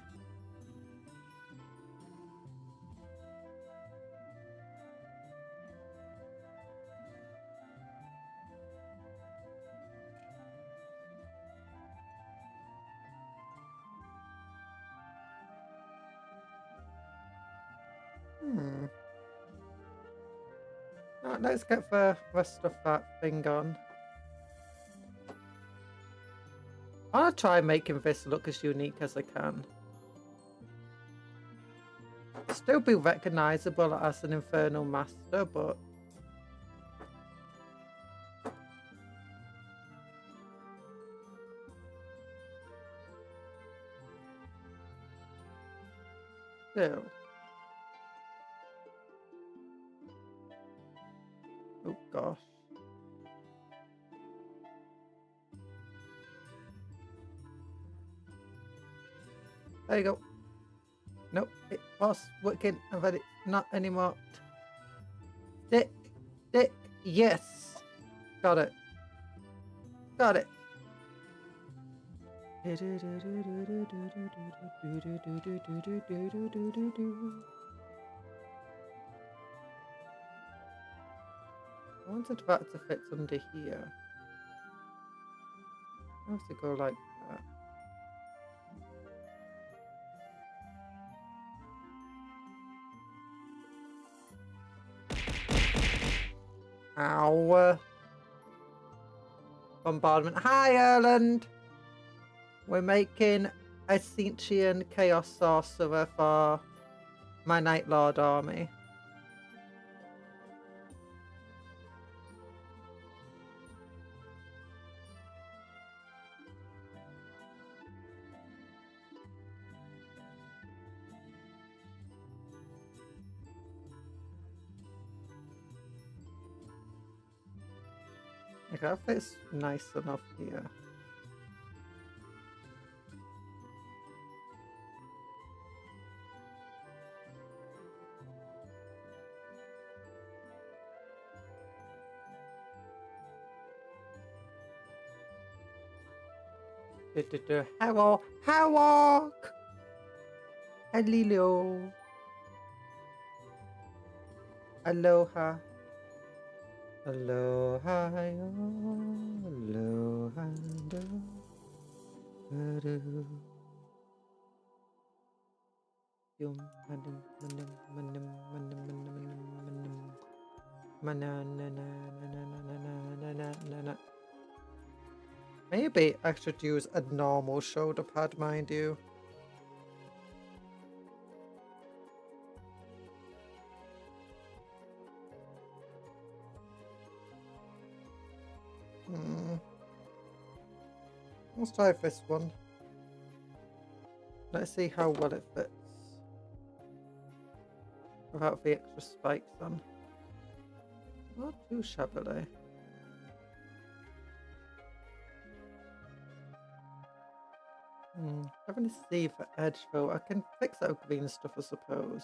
A: Right, let's get the rest of that thing on. I want to try making this look as unique as I can. Still be recognizable as an Infernal Master, but... still. Oh gosh. There you go. Nope, it was working, but it's not anymore. Stick, stick, yes. Got it. Got it. I wanted that to fit under here. I have to go like that. Ow. Bombardment. Hi, Erland. We're making a sentient chaos sorcerer for my Night Lord army. Okay, that fits nice enough here. Hello, Hawk. Hello. Aloha. Aloha. Aloha. Maybe I should use a normal shoulder pad, mind you. Let's try this one. Let's see how well it fits without the extra spikes on. Not too shabbily. Having to see the edge though. I can fix that with green stuff, I suppose.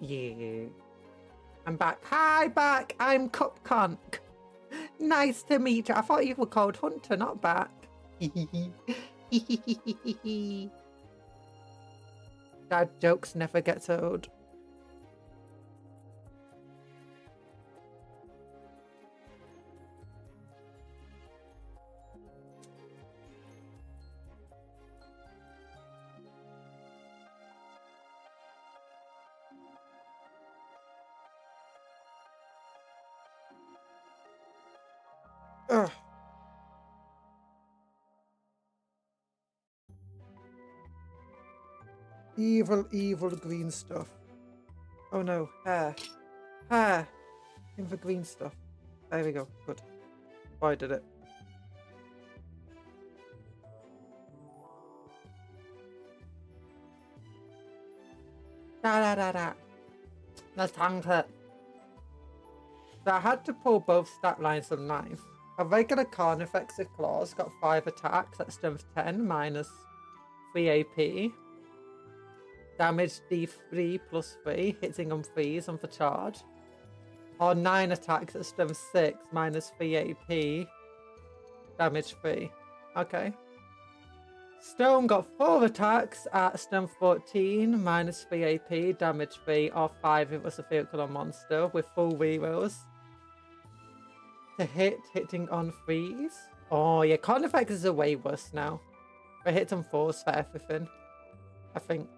A: Yeah. I'm back. Hi, back. I'm Cupcake. Nice to meet you. I thought you were called Hunter, not back. Dad jokes never get old. Ugh. Evil, evil green stuff. Oh no, hair. Hair. In the green stuff. There we go. Good. I did it. Da. Let's tank it. So I had to pull both stat lines of knife. A regular Carnifex with claws got 5 attacks at strength 10 minus 3 AP. Damage D3 plus 3, hitting on 3s and for charge. Or 9 attacks at strength 6 minus 3 AP. Damage 3. Okay. Stone got 4 attacks at strength 14 minus 3 AP. Damage 3 or 5 if it was a vehicle or monster with full rerolls. To hitting on 3s. Oh yeah, Carnifexes are way worse now. They hit on 4s for everything. I think.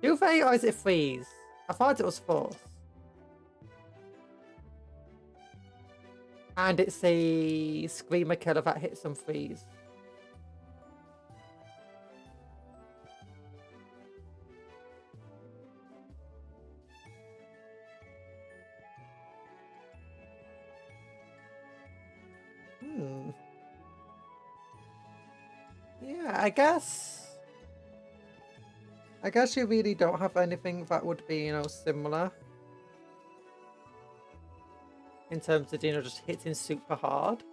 A: Do they or is it 3s? I thought it was 4s. And it's a Screamer Killer that hits on 3s. Yeah, I guess you really don't have anything that would be, you know, similar. In terms of, you know, just hitting super hard.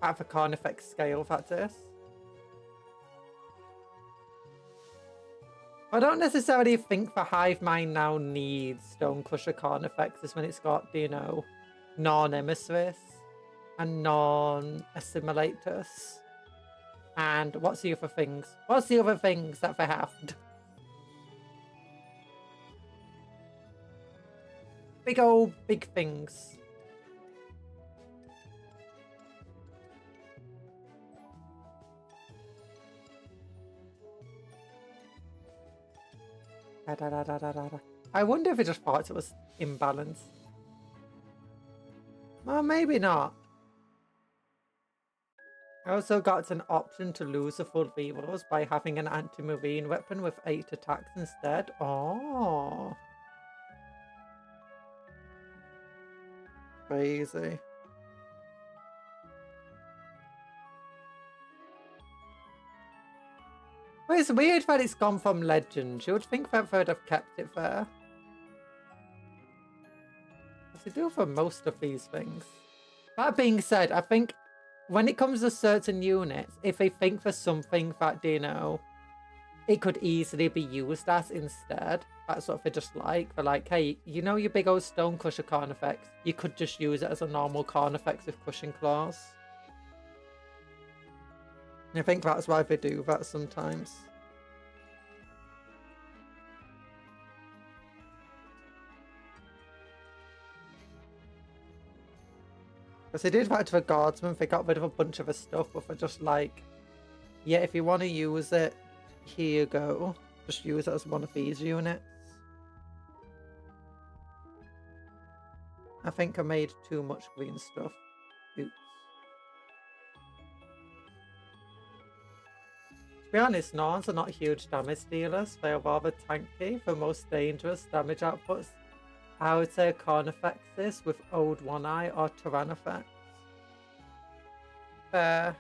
A: At the Carnifex scale, that is. I don't necessarily think the hive mind now needs Stonecrusher Carnifexes when it's got, you know, non-emissaries and non-assimilators. And what's the other things? What's the other things that they have? Big old big things. I wonder if it just thought it was imbalanced. Well, maybe not. I also got an option to lose a full rerolls by having an anti-marine weapon with 8 attacks instead. Oh. Crazy. Well, it's weird that it's gone from Legends. You would think that they'd have kept it there. As they do for most of these things. That being said, I think when it comes to certain units, if they think there's something that, you know, it could easily be used as instead, that's what they just like. They're like, hey, you know your big old Stonecrusher Carnifex? You could just use it as a normal Carnifex with Crushing Claws. I think that's why they do that sometimes. Because they did that to the Guardsmen, they got rid of a bunch of the stuff, but they're just like, yeah, if you want to use it, here you go. Just use it as one of these units. I think I made too much green stuff. Oops. To be honest, Norns are not huge damage dealers. They are rather tanky. The most dangerous damage outputs, I would say, Carnifexes with Old One Eye or Tyrannofex. Fair.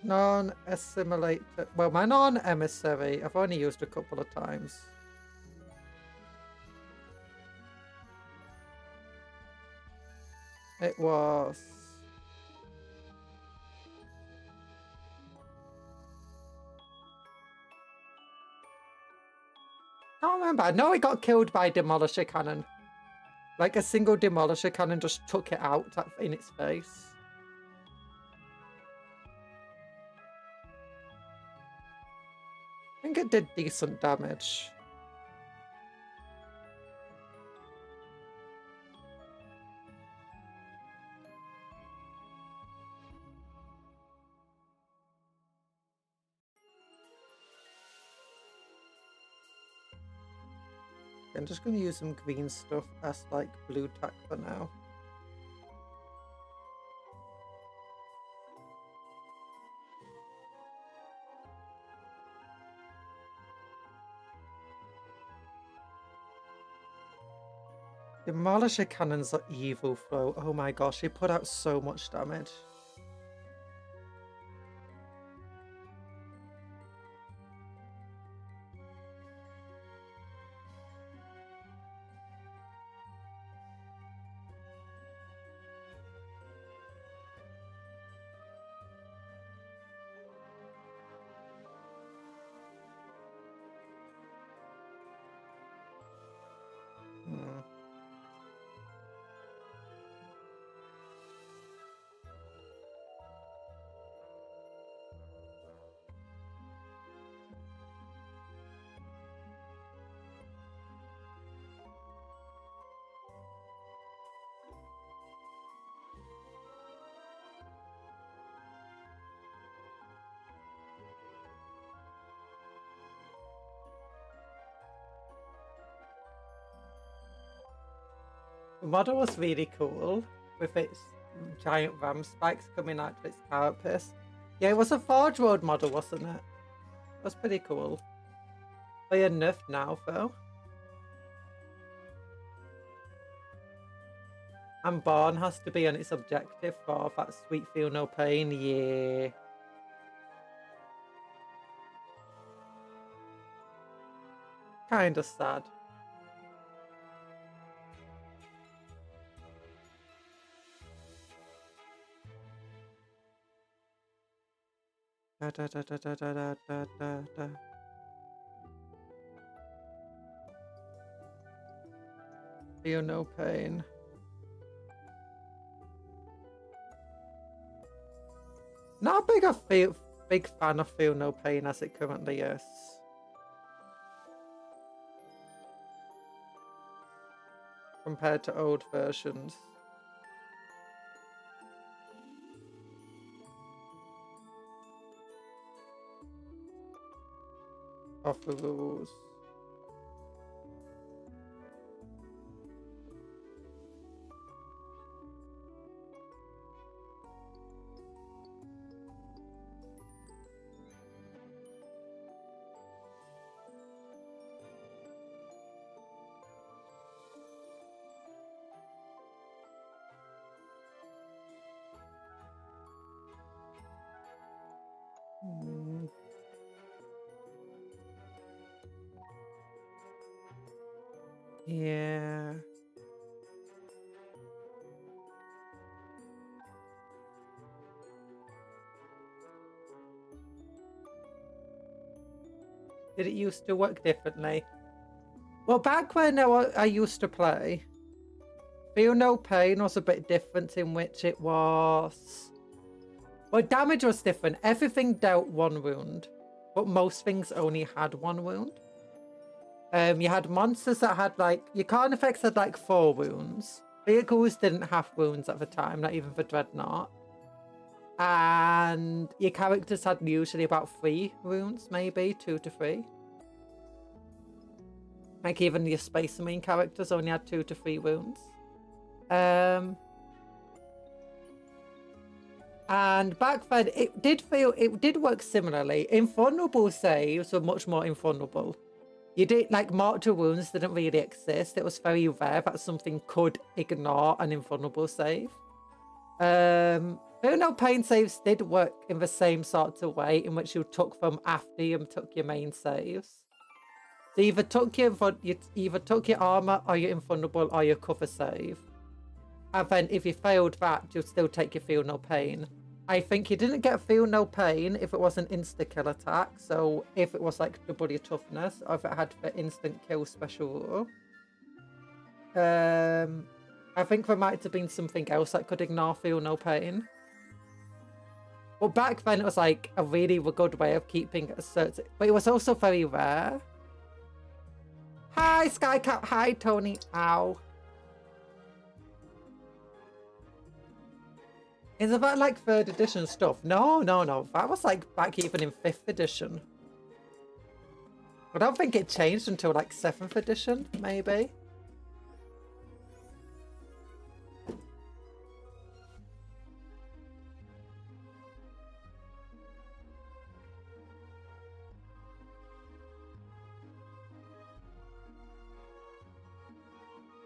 A: Non-assimilator. Well, my non-emissary, I've only used a couple of times. It was... I can't remember. I know it got killed by Demolisher Cannon. Like a single Demolisher Cannon just took it out in its face. I think it did decent damage. I'm just going to use some green stuff as like blue tack for now. Demolisher cannons are evil, though. Oh my gosh, they put out so much damage. The model was really cool with its giant ram spikes coming out of its carapace. Yeah, it was a Forge World model, wasn't it? It was pretty cool. They are nerfed now, though. And Born has to be on its objective for that sweet feel no pain. Yeah. Kinda sad. Da, da, da, da, da, da, da, da, da. Feel no pain. Not big fan of Feel No Pain as it currently is. Compared to old versions. Of the rules. Yeah. Did it used to work differently? Well, back when I used to play, Feel No Pain was a bit different in which it was... Well, damage was different. Everything dealt 1 wound, but most things only had 1 wound. You had monsters that had like... Your Carnifex had like 4 wounds. Vehicles didn't have wounds at the time, not even for Dreadnought. And your characters had usually about 3 wounds, maybe 2 to 3. Like even your Space Marine characters only had 2 to 3 wounds. And back then it did work similarly. Invulnerable saves were much more invulnerable. You did like mortal wounds didn't really exist. It was very rare that something could ignore an invulnerable save. Feel No Pain saves did work in the same sort of way in which you took them after you took your main saves. So you either took your armor or your invulnerable or your cover save. And then if you failed that, you'll still take your Feel No Pain. I think you didn't get Feel No Pain if it was an insta-kill attack. So if it was like double your toughness, or if it had the instant kill special rule. I think there might have been something else that could ignore Feel No Pain. But back then it was like a really good way of keeping a certain... But it was also very rare. Hi, Skycap. Hi, Tony. Ow. Is that like 3rd edition stuff? No. That was like back even in 5th edition. I don't think it changed until like 7th edition, maybe.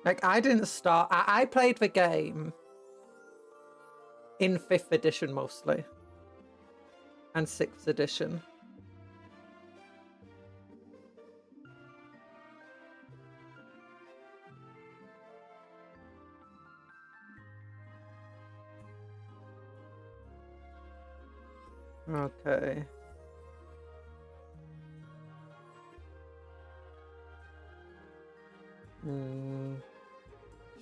A: Like, I didn't start... I played the game in 5th edition mostly. And 6th edition. Okay.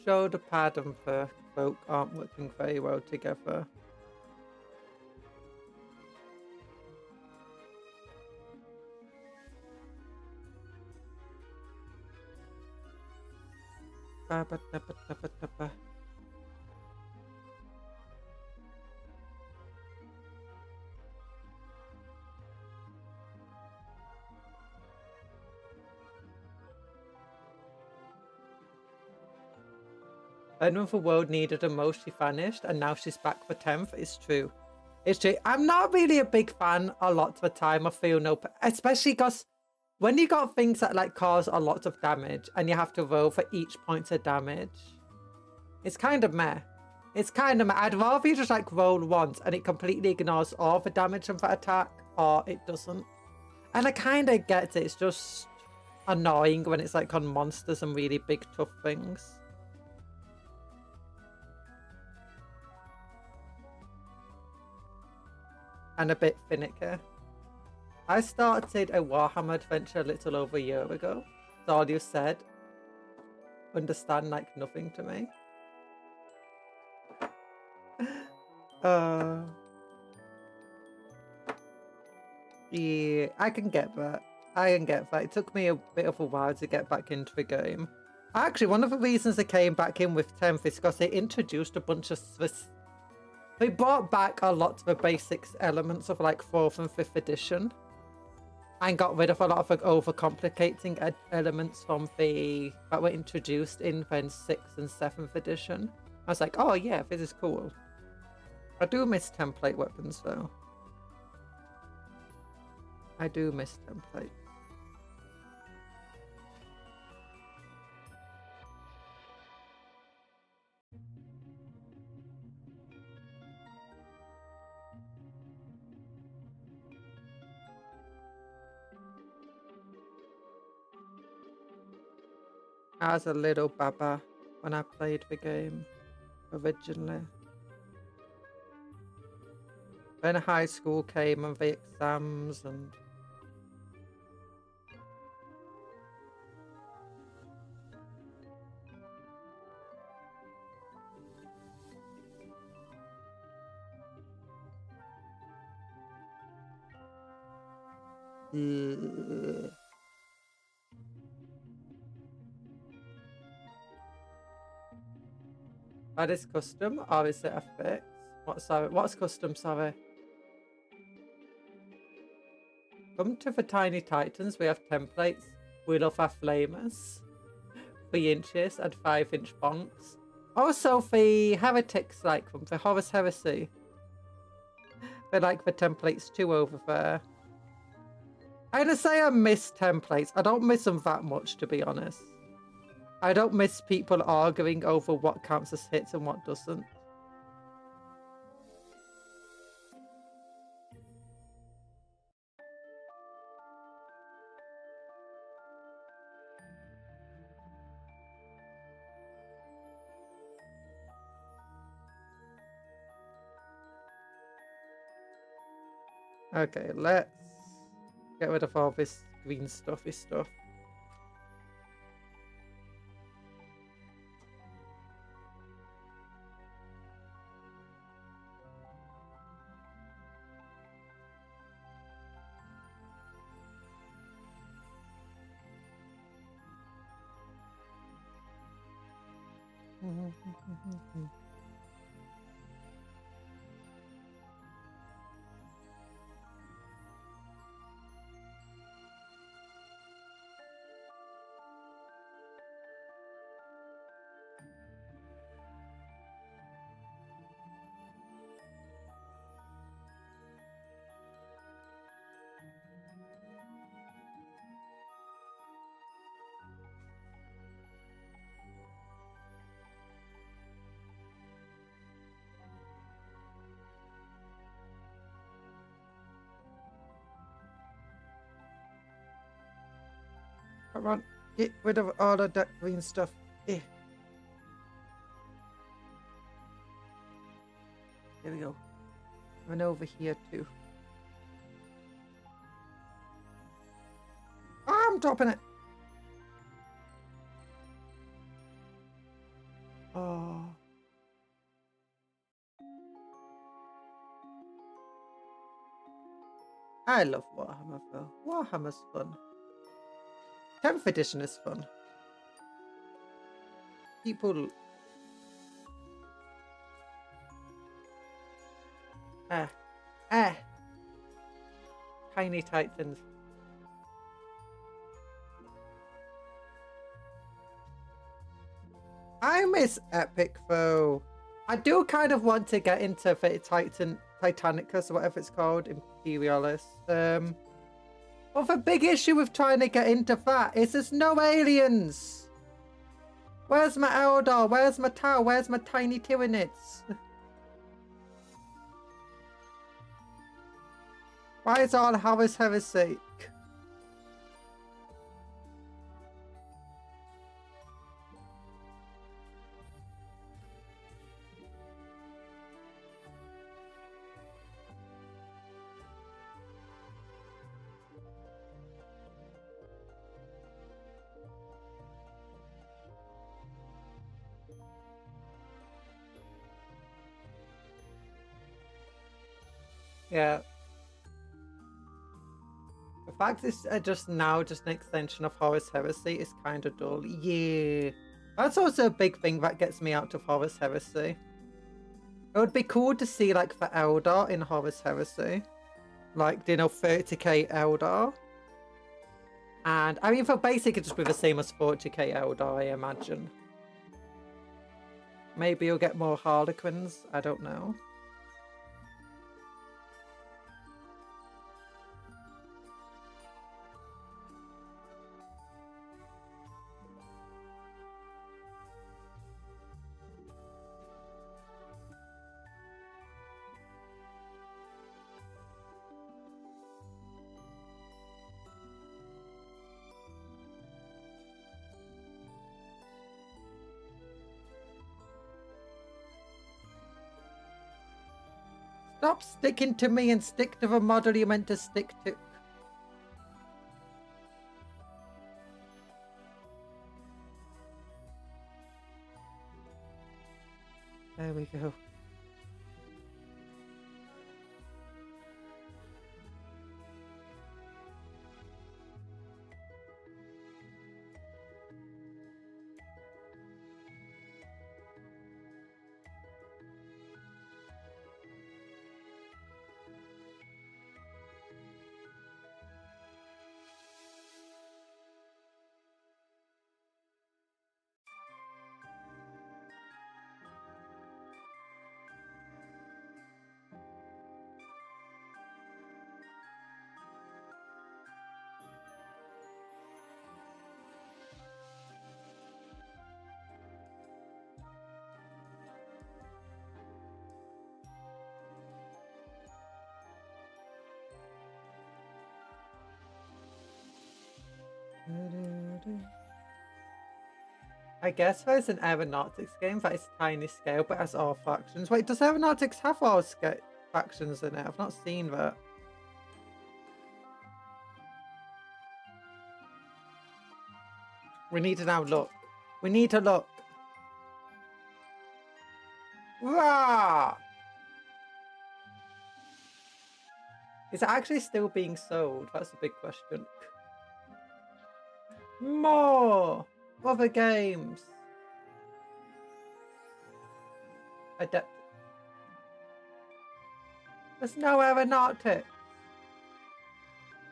A: Shoulder pad and the cloak aren't working very well together. And when the world needed her most, she vanished, and now she's back for 10th. It's true. It's true. I'm not really a big fan a lot of the time of Feel No Pain, especially because when you got things that like cause a lot of damage and you have to roll for each point of damage, it's kind of meh. It's kind of meh. I'd rather you just like roll once and it completely ignores all the damage from that attack, or it doesn't. And I kind of get it. It's just annoying when it's like on monsters and really big tough things. and a bit finicky. I started a Warhammer adventure a little over a year ago. So all you said, understand like nothing to me. Yeah, I can get that. It took me a bit of a while to get back into the game. Actually, one of the reasons I came back in with 10th is because they introduced a bunch of they brought back a lot of the basics elements of like 4th and 5th edition. And got rid of a lot of the overcomplicating elements from that were introduced in then 6th and 7th edition. I was like, oh yeah, this is cool. I do miss template weapons though. I do miss templates. I was a little baba when I played the game originally. Then high school came and the exams and... That is custom, or is it a fix? What's custom, sorry? Come to the Tiny Titans, we have templates. We love our flamers. 3 inches and 5-inch bonks. Also the heretics like them, the Horus Heresy. They like the templates too over there. I'm gonna say I miss templates. I don't miss them that much, to be honest. I don't miss people arguing over what counts as hits and what doesn't. Okay, let's get rid of all this green stuffy stuff. Come on, get rid of all of that green stuff. Here we go. Run over here too. Oh, I'm dropping it. Oh. I love Warhammer though. Warhammer's fun. 10th edition is fun. People... Tiny Titans. I miss Epic though. I do kind of want to get into the Titanicus or whatever it's called, Imperialis. But the big issue with trying to get into that is there's no aliens. Where's my Eldar? Where's my Tau? Where's my tiny Tyranids? Why is all Horus Heresy? Yeah. The fact it's just now just an extension of Horus Heresy is kind of dull. Yeah. That's also a big thing that gets me out of Horus Heresy. It would be cool to see like the Eldar in Horus Heresy. Like, you know, 30k Eldar. And I mean, for basic, it'd just be the same as 40k Eldar, I imagine. Maybe you'll get more Harlequins. I don't know. Stop sticking to me and stick to the model you meant to stick to. There we go. I guess there's an Aeronautics game that is tiny scale but has all factions. Wait, does Aeronautics have all factions in it? I've not seen that. We need to now look. We need to look. Rah! Is it actually still being sold? That's a big question. More! Other games. Adept. There's no Aeronautics.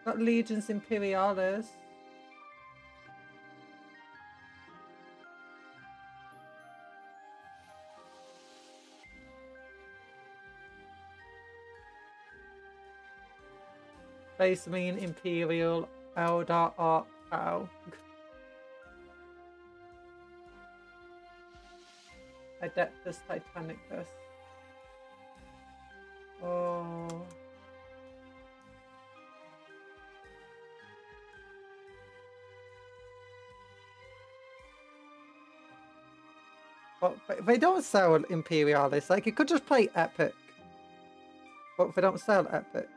A: Got Legions Imperialis. Space Marine Imperial Eldar Art Cow. Adeptus Titanicus. Oh. But they don't sell Imperialis. Like, you could just play Epic. But they don't sell Epic.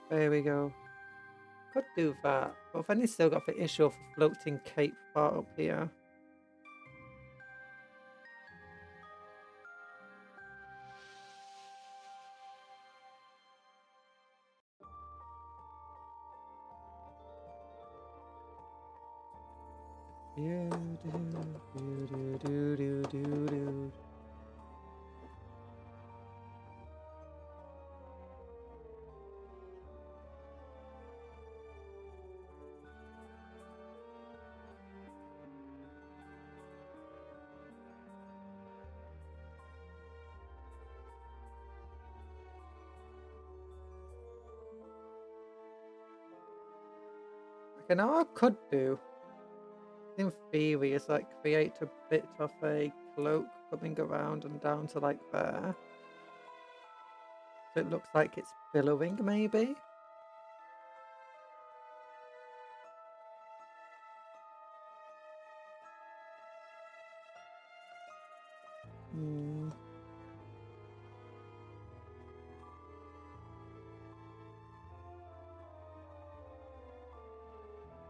A: There we go. Could do that, but then you still got the issue of a floating cape bar up here. Okay, now I could do, in theory, is like create a bit of a cloak coming around and down to like there. So it looks like it's billowing, maybe? Hmm.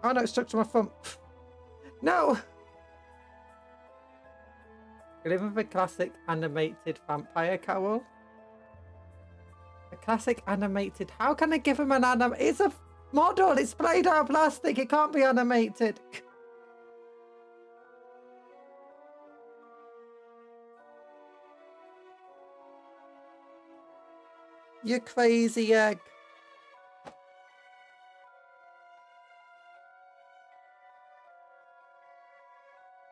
A: Oh no, it's stuck to my thumb. No! Give him a classic animated vampire cowl. A classic animated. How can I give him an anim? It's a model. It's played out of plastic. It can't be animated. You crazy egg.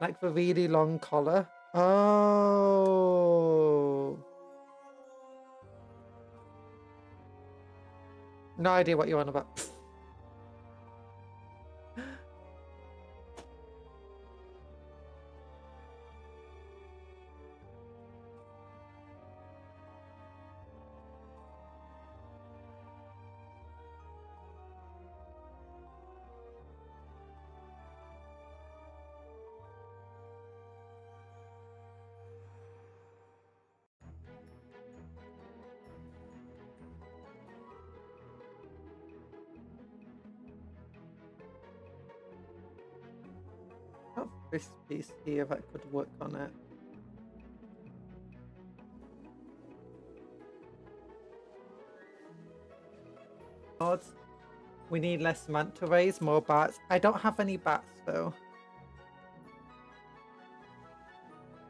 A: Like the really long collar. Oh. No idea what you're on about. Not this piece here that could work on it. Odds. We need less manta rays, more bats. I don't have any bats though.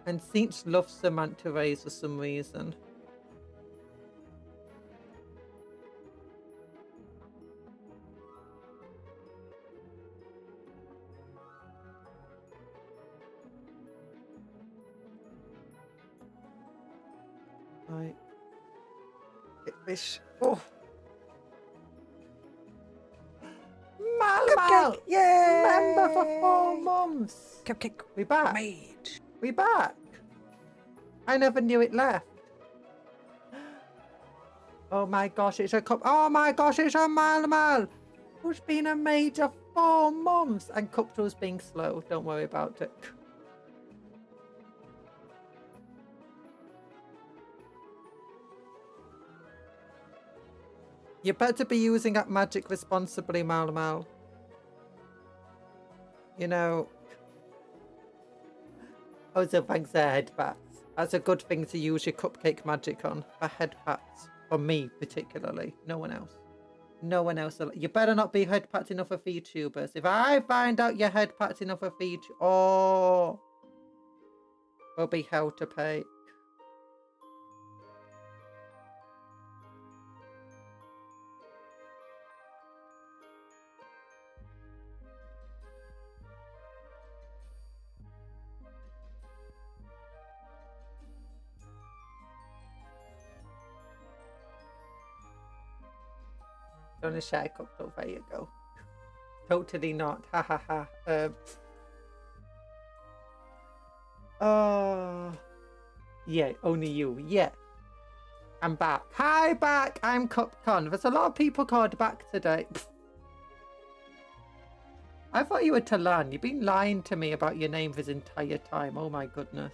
A: And Sinch loves the manta rays for some reason. Right. Get this. Oh. Cupcake! Yay! Member for 4 months.
C: Cupcake
A: We back.
C: made.
A: We back. I never knew it left. Oh my gosh, it's a cup. Oh my gosh, it's a Mal who's been a major 4 months. And Cuptle's being slow. Don't worry about it. You better be using that magic responsibly, Mal. You know. Oh, so thanks for headbats. That's a good thing to use your cupcake magic on. For headbats. For me, particularly. No one else. No one else. You better not be headpats enough for VTubers. If I find out you're headpats enough for VTubers, oh, will be hell to pay. Don't share Cuptle. There you go. Totally not. Ha ha ha. Yeah, only you. Yeah. I'm back. Hi, back. I'm Cupcon. There's a lot of people called back today. I thought you were Talan. You've been lying to me about your name this entire time. Oh my goodness.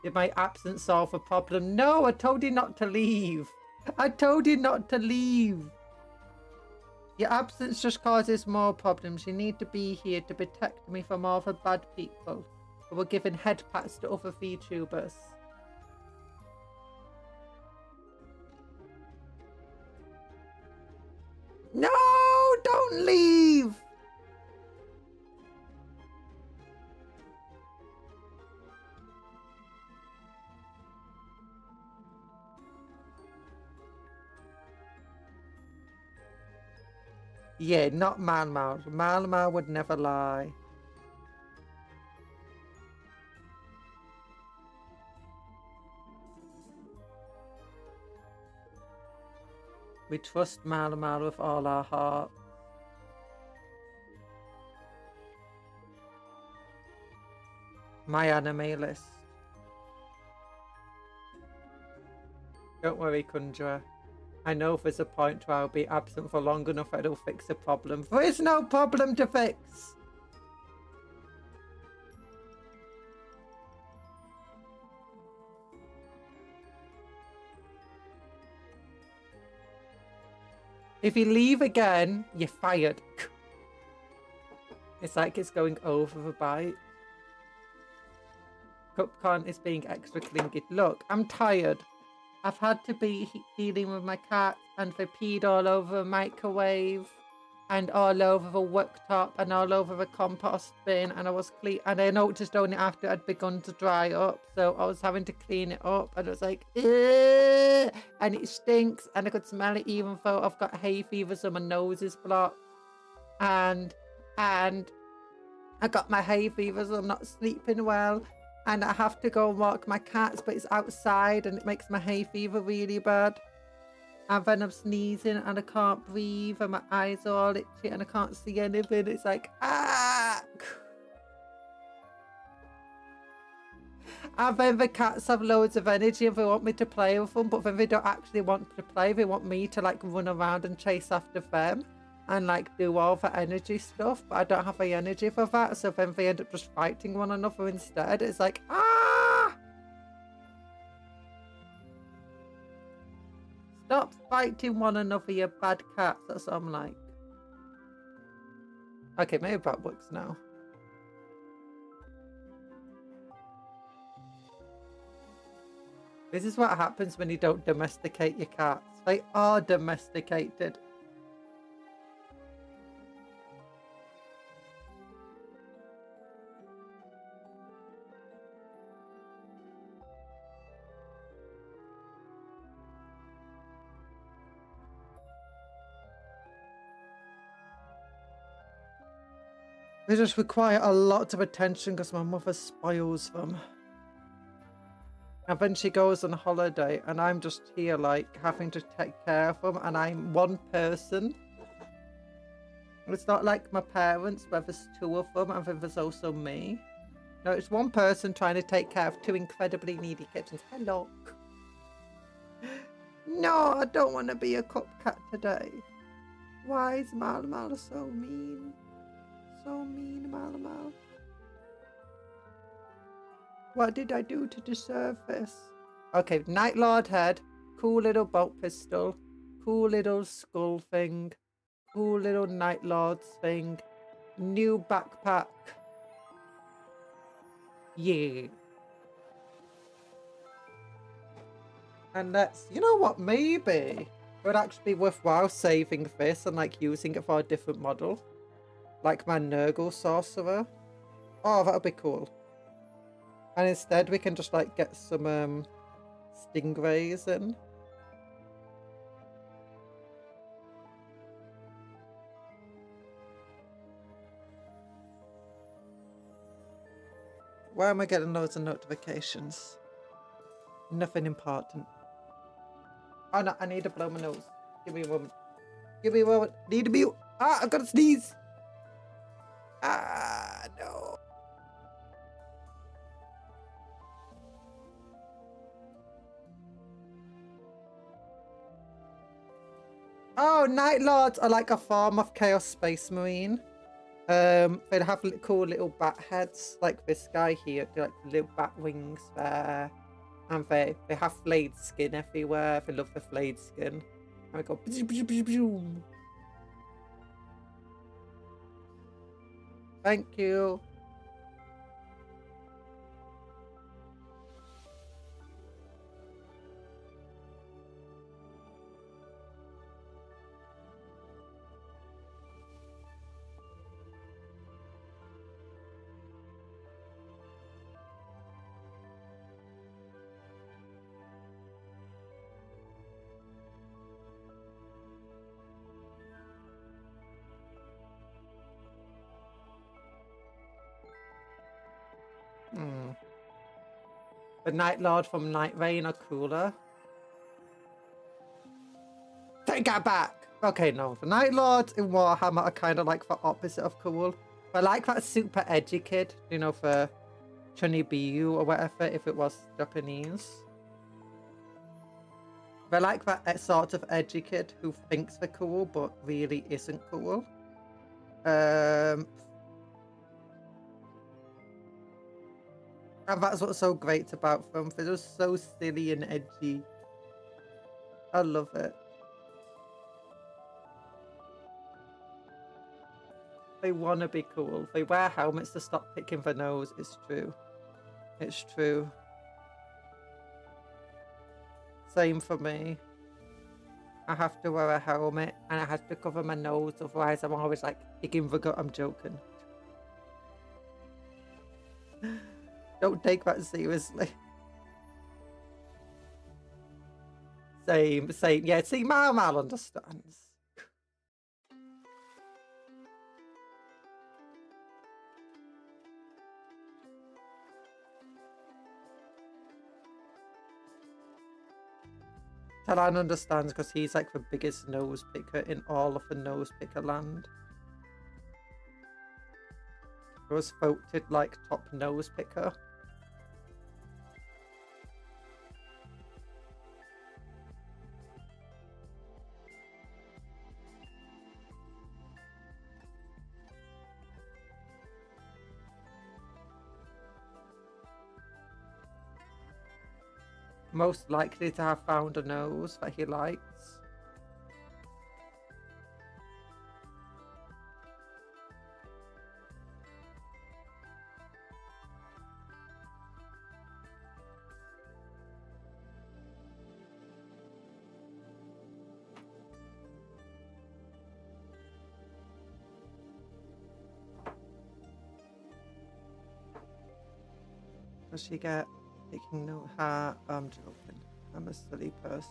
A: Did my absence solve a problem? No, I told you not to leave. I told you not to leave. Your absence just causes more problems. You need to be here to protect me from all the bad people who are giving head pats to other VTubers. No, don't leave. Yeah, not Malmal. Malmal would never lie. We trust Malmal with all our heart. My anime list. Don't worry, Conjuror. I know there's a point where I'll be absent for long enough it'll fix the problem. There is no problem to fix! If you leave again, you're fired. It's like it's going over the bite. Cupcake is being extra clingy. Look, I'm tired. I've had to be dealing with my cat, and they peed all over the microwave and all over the worktop and all over the compost bin, and I was clean, and I noticed only after it had begun to dry up, so I was having to clean it up, and it was like, ugh! And it stinks, and I could smell it even though I've got hay fever, so my nose is blocked, and I got my hay fever, so I'm not sleeping well. And I have to go and walk my cats, but it's outside and it makes my hay fever really bad. And then I'm sneezing and I can't breathe and my eyes are all itchy and I can't see anything. It's like, ah! And then the cats have loads of energy and they want me to play with them, but then they don't actually want to play. They want me to like run around and chase after them and like do all the energy stuff, but I don't have the energy for that, so then they end up just fighting one another instead. It's like, ah! Stop fighting one another, you bad cats. That's what I'm like. Okay, maybe that works now. This is what happens when you don't domesticate your cats. They are domesticated. They just require a lot of attention because my mother spoils them. And then she goes on holiday and I'm just here like having to take care of them, and I'm one person. It's not like my parents where there's two of them and then there's also me. No, it's one person trying to take care of two incredibly needy kittens. Hello. No, I don't want to be a cupcat today. Why is Mal so mean? So mean, Mal. What did I do to deserve this? Okay, Night Lord head, cool little bolt pistol, cool little skull thing, cool little Night Lords thing, new backpack. Yeah. And let's, you know what, maybe it would actually be worthwhile saving this and like using it for a different model. Like my Nurgle Sorcerer. Oh, that would be cool. And instead we can just like get some stingrays in. Why am I getting loads of notifications? Nothing important. Oh no, I need to blow my nose. Give me a moment. Give me a moment. Need to be... Ah, I've got to sneeze. Ah, no. Oh, Night Lords are like a form of Chaos Space Marine. They have cool little bat heads, like this guy here. They like little bat wings there. And they have flayed skin everywhere. They love the flayed skin. And we go... Thank you. The Night Lord from Night Rain are cooler. Take that back! Okay, no. The Night Lords in Warhammer are kind of like the opposite of cool. But I like that super edgy kid, you know, for Chunibiyu or whatever, if it was Japanese. They're like that sort of edgy kid who thinks they're cool but really isn't cool. And that's what's so great about them. They're just so silly and edgy. I love it. They want to be cool. They wear helmets to stop picking their nose. It's true. It's true. Same for me. I have to wear a helmet and I have to cover my nose, otherwise I'm always like picking the gut. I'm joking. Don't take that seriously. Same. Yeah, see, Mal understands. Talan understands because he's like the biggest nose picker in all of the nose picker land. He was voted like top nose picker. Most likely to have found a nose that he likes. Does she get taking note? I'm joking. I'm a silly person.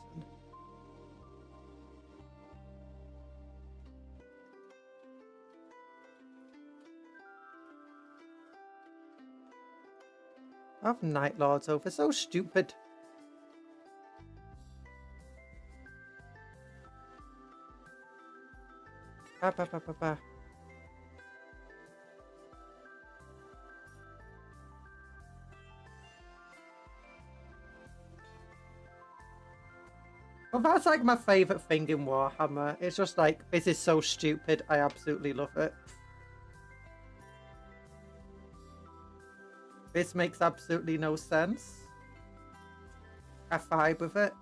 A: I have Night Lords over. So stupid. Ba, ba, ba, ba, ba. Well, that's like my favourite thing in Warhammer. It's just like, this is so stupid. I absolutely love it. This makes absolutely no sense. I vibe with it.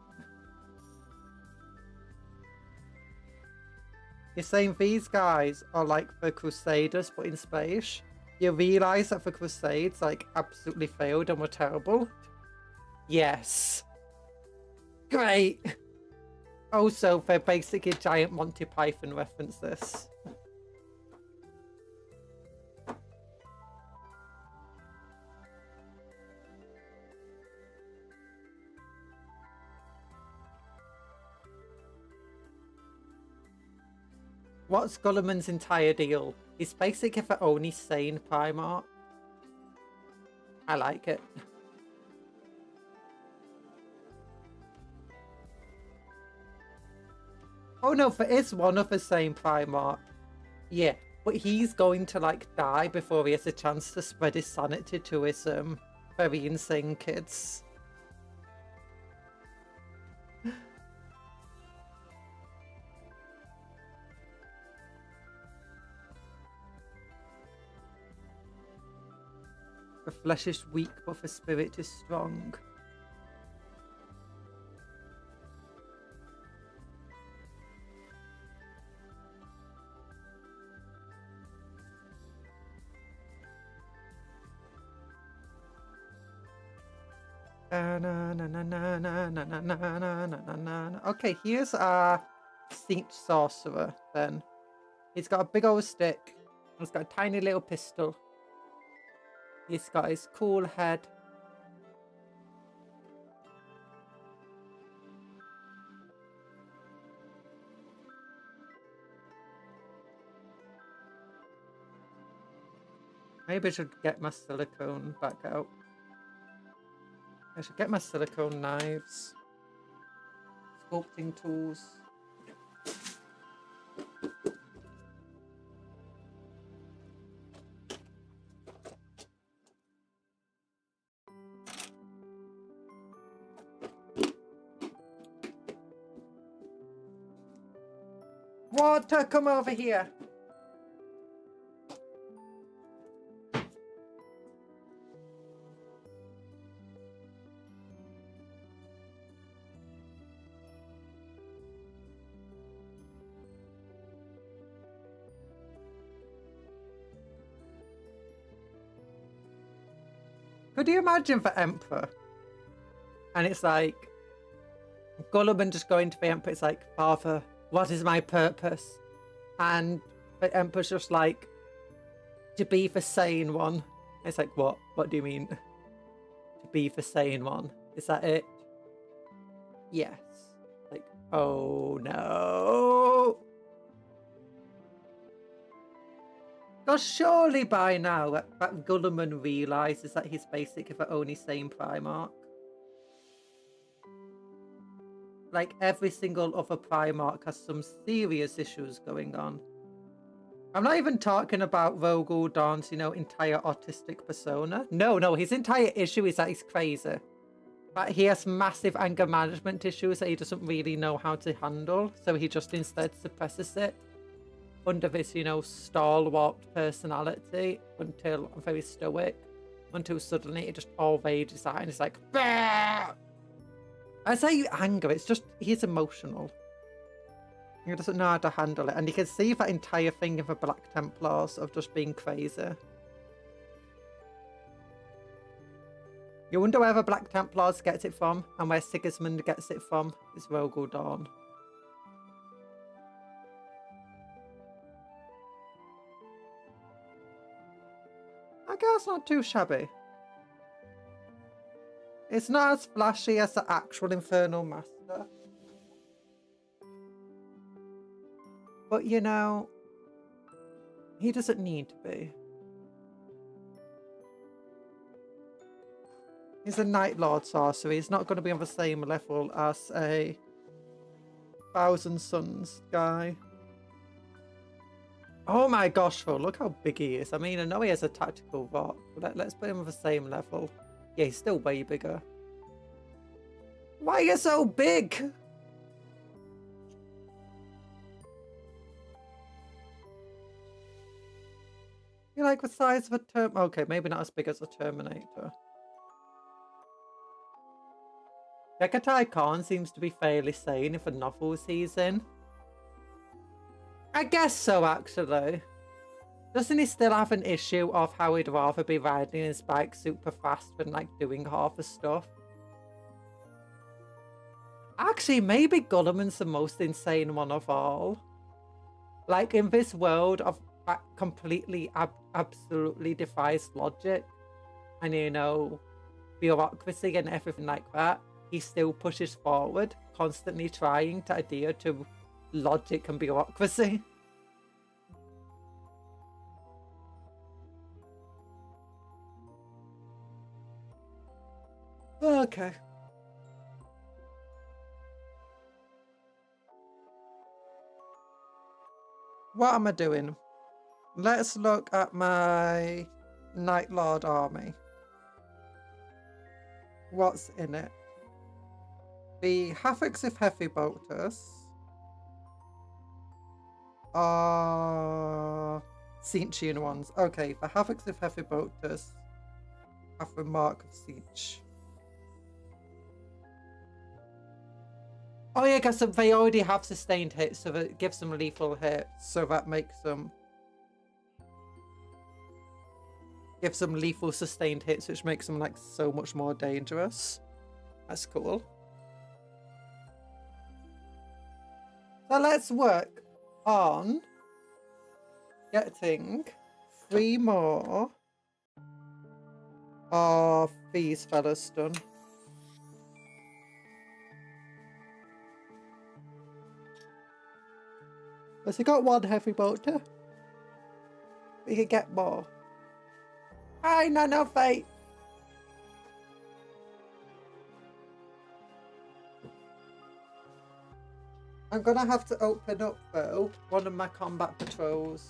A: You're saying these guys are like the Crusaders, but in space. You realise that the Crusades like absolutely failed and were terrible? Yes. Great. Also, they're basically giant Monty Python references. What's Gulliman's entire deal? He's basically the only sane Primarch. I like it. Oh no, there is one of the same Primarch. Yeah, but he's going to like die before he has a chance to spread his sanity to his very insane kids. The flesh is weak, but the spirit is strong. Okay, here's our Saint Sorcerer then. He's got a big old stick. He's got a tiny little pistol. He's got his cool head. Maybe I should get my silicone back out. I should get my silicone knives. Sculpting tools. Water, come over here. Could you imagine for Emperor? And it's like, Gulliman just going to the Emperor, it's like, Father, what is my purpose? And the Emperor's just like, to be the sane one. It's like, what? What do you mean? To be the sane one. Is that it? Yes. Like, oh no. Because surely by now that Gulliman realises that he's basically the only sane Primarch. Like every single other Primarch has some serious issues going on. I'm not even talking about Rogel Dawn's, you know, entire autistic persona. No, his entire issue is that he's crazy. But he has massive anger management issues that he doesn't really know how to handle, so he just instead suppresses it under this, you know, stalwart personality until I'm very stoic, until suddenly it just all rages out and it's like, bah! I say anger, it's just, he's emotional. He doesn't know how to handle it. And you can see that entire thing of the Black Templars of just being crazy. You wonder where the Black Templars gets it from and where Sigismund gets it from is Rogel Dawn. I guess not too shabby. It's not as flashy as the actual Infernal Master. But you know, he doesn't need to be. He's a Night Lord sorcerer. He's not going to be on the same level as a Thousand Suns guy. Oh my gosh, though, look how big he is. I mean, I know he has a tactical rock, but let's put him on the same level. Yeah, he's still way bigger. Why are you so big? You're like the size of a Okay, maybe not as big as a Terminator. Gekatai Khan seems to be fairly sane in the novels he's in. I guess so, actually. Doesn't he still have an issue of how he'd rather be riding his bike super fast than like doing half the stuff? Actually, maybe Gulliman's the most insane one of all. Like in this world of completely, absolutely defies logic and, you know, bureaucracy and everything like that, he still pushes forward, constantly trying to adhere to logic and bureaucracy. Okay. What am I doing? Let's look at my Night Lord army. What's in it? The half-exif heavy bolters are Siege ones. Okay, the half-exif heavy bolters have the mark of siege. Oh yeah, because they already have sustained hits, so that gives them lethal hits, so that makes them... gives them lethal sustained hits, which makes them like so much more dangerous. That's cool. So let's work on getting 3 more of these fellas done. Has he got 1 heavy bolter? We could get more. Hi, Nano Fate! I'm gonna have to open up, though, one of my combat patrols.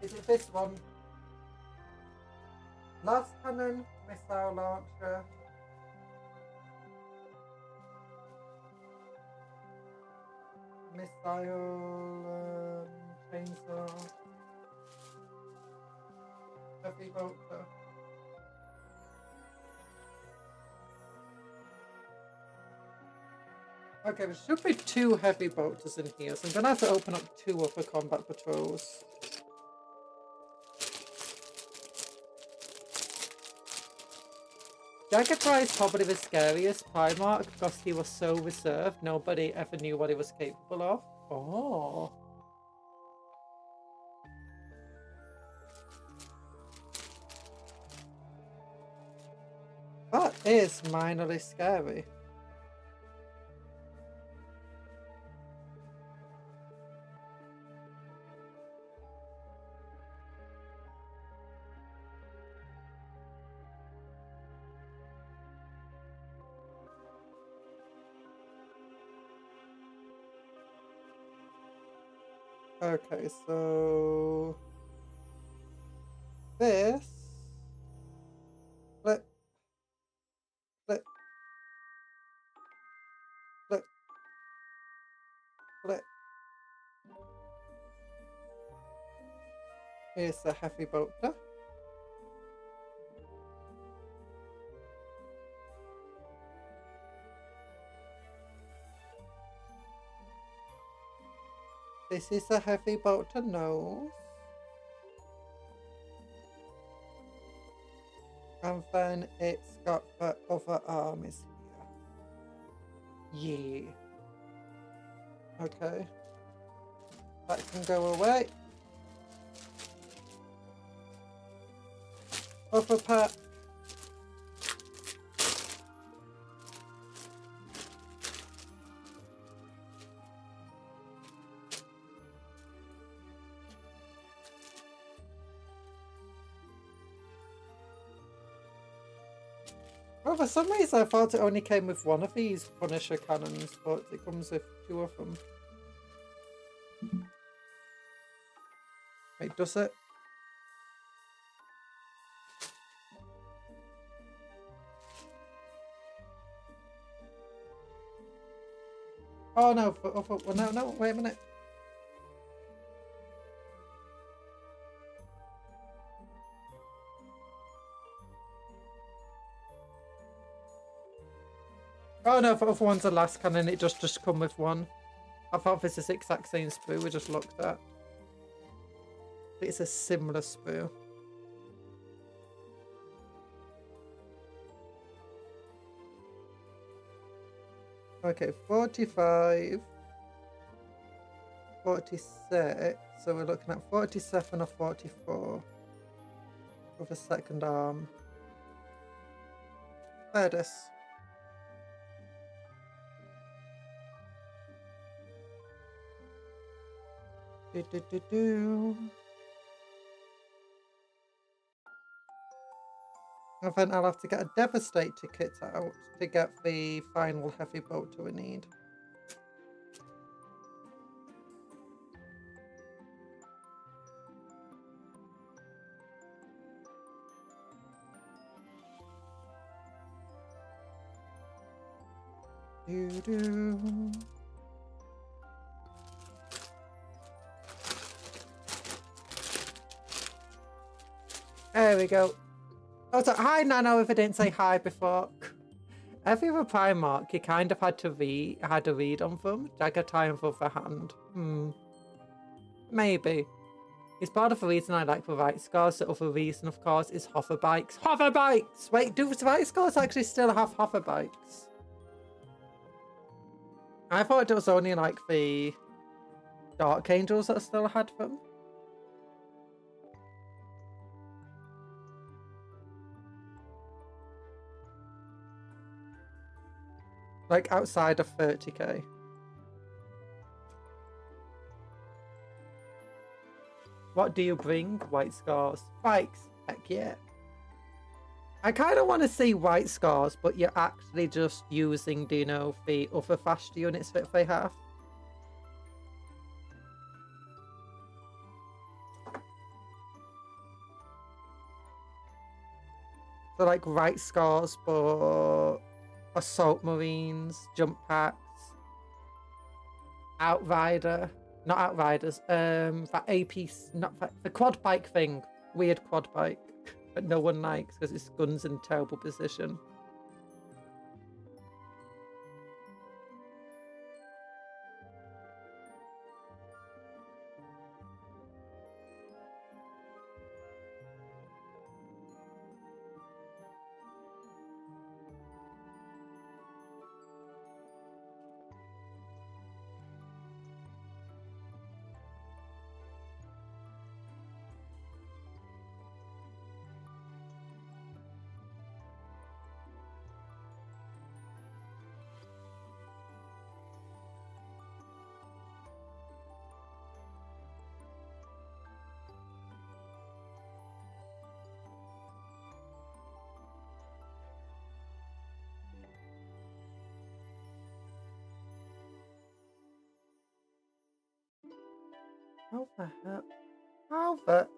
A: Is it this one? Last cannon, missile launcher. style, chainsaw, heavy bolter. Okay, there should be 2 heavy bolters in here, so I'm gonna have to open up 2 other combat patrols. Jagatai is probably the scariest Primarch because he was so reserved, nobody ever knew what he was capable of. Oh. That is minorly scary. Okay, so this flip, flip, flip, flip is a heavy bolter. This is a heavy bolter nose. And then it's got the other arm is here. Yeah. Okay. That can go away. Other pack. Well, for some reason I thought it only came with 1 of these Punisher cannons, but it comes with 2 of them. Wait, does it? Oh no, no, wait a minute. Oh no, for other one's the last cannon, it just come with 1. I thought this is the exact same sprue we just looked at. It's a similar sprue. Okay, 45, 46, so we're looking at 47 or 44 with a second arm. There it is. And then I'll have to get a Devastator kit out to get the final heavy bolter we need. Doo-doo. There we go. Oh, so hi Nano, if I didn't say hi before. Every other Primarch, you kind of had a read on them. Jagatai on the other hand. Maybe. It's part of the reason I like the Right Scars. The other reason, of course, is hover bikes. Hover bikes! Wait, do the Right Scars actually still have hover bikes? I thought it was only like the Dark Angels that still had them. Like outside of 30k. What do you bring? White Scars. Bikes. Heck yeah. I kind of want to see White Scars, but you're actually just using, do you know, the other fast units that they have. So like White Scars, but Assault Marines, Jump Packs. Outrider. Not Outriders. That AP, not that, the quad bike thing. Weird quad bike. But no one likes because its gun's in terrible position. How the heck? How the...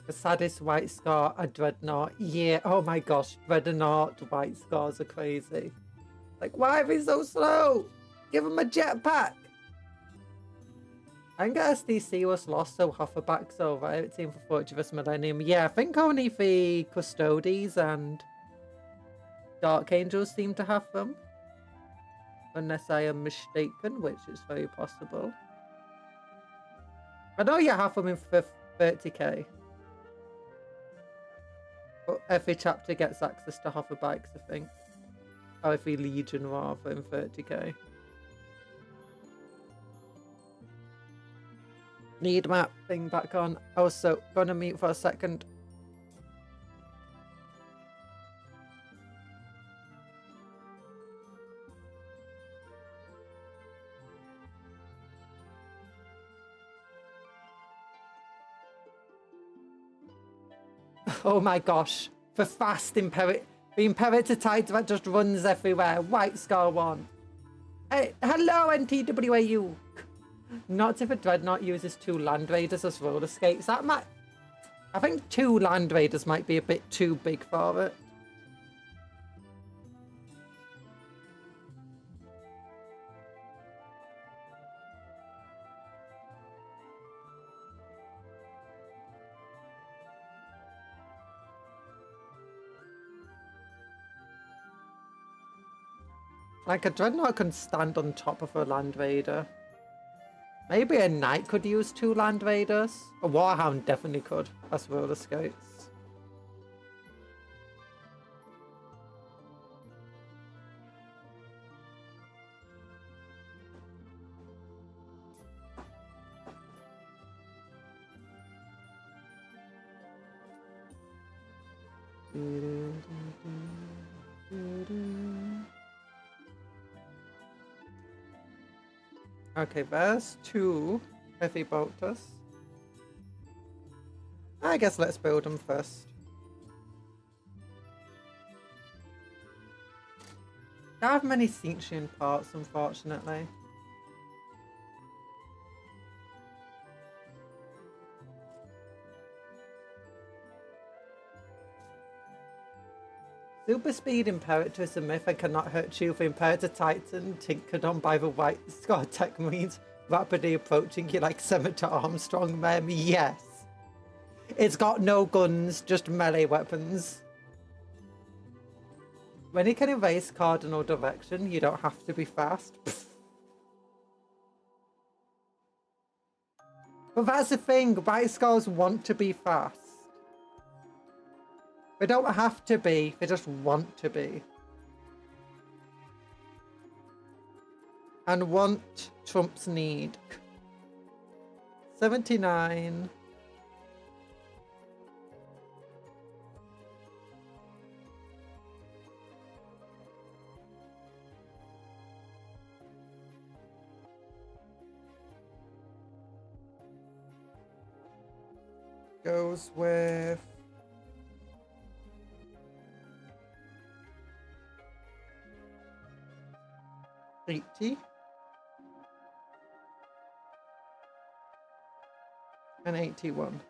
A: The saddest white scar, a dreadnought. Yeah, oh my gosh, dreadnought white scars are crazy. Like, why are they so slow? Give him a jetpack. I think SDC was lost, so Hoverback's over. It's in for 40th millennium. Yeah, I think only the Custodes and Dark Angels seem to have them. Unless I am mistaken, which is very possible. I know you have them in 30k. But every chapter gets access to hoverbikes, I think. Or every legion rather in 30k. Need map thing back on. Also, gonna mute for a second. Oh my gosh. For fast the Imperator Tide that just runs everywhere. White Scar 1. Hey, hello NTWAU. Not if a Dreadnought uses 2 Land Raiders as roller skates. That might... I think 2 Land Raiders might be a bit too big for it. Like, a Dreadnought can stand on top of a Land Raider. Maybe a Knight could use 2 Land Raiders. A Warhound definitely could, as roller skates. Okay, there's 2 heavy bolters. I guess let's build them first. Don't have many Cinchian parts, unfortunately. Super Speed Imperator is a myth and cannot hurt you. The Imperator Titan, tinkered on by the White Scar Tech Marines, rapidly approaching you like Senator Armstrong meme. Yes. It's got no guns, just melee weapons. When you can erase cardinal direction, you don't have to be fast. But that's the thing, White Scars want to be fast. They don't have to be, they just want to be. And want trumps need. 79. Goes with... $80 and 81.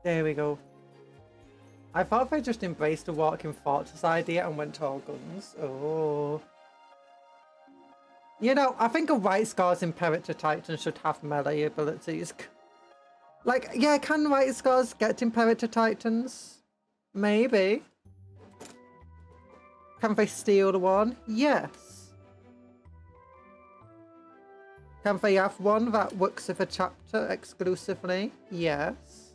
A: There we go. I thought they just embraced the walking fortress idea and went to all guns. Oh. You know, I think a White Scars Imperator Titan should have melee abilities. Like, yeah, can White Scars get Imperator Titans? Maybe. Can they steal one? Yes. Can they have one that works with a chapter exclusively? Yes.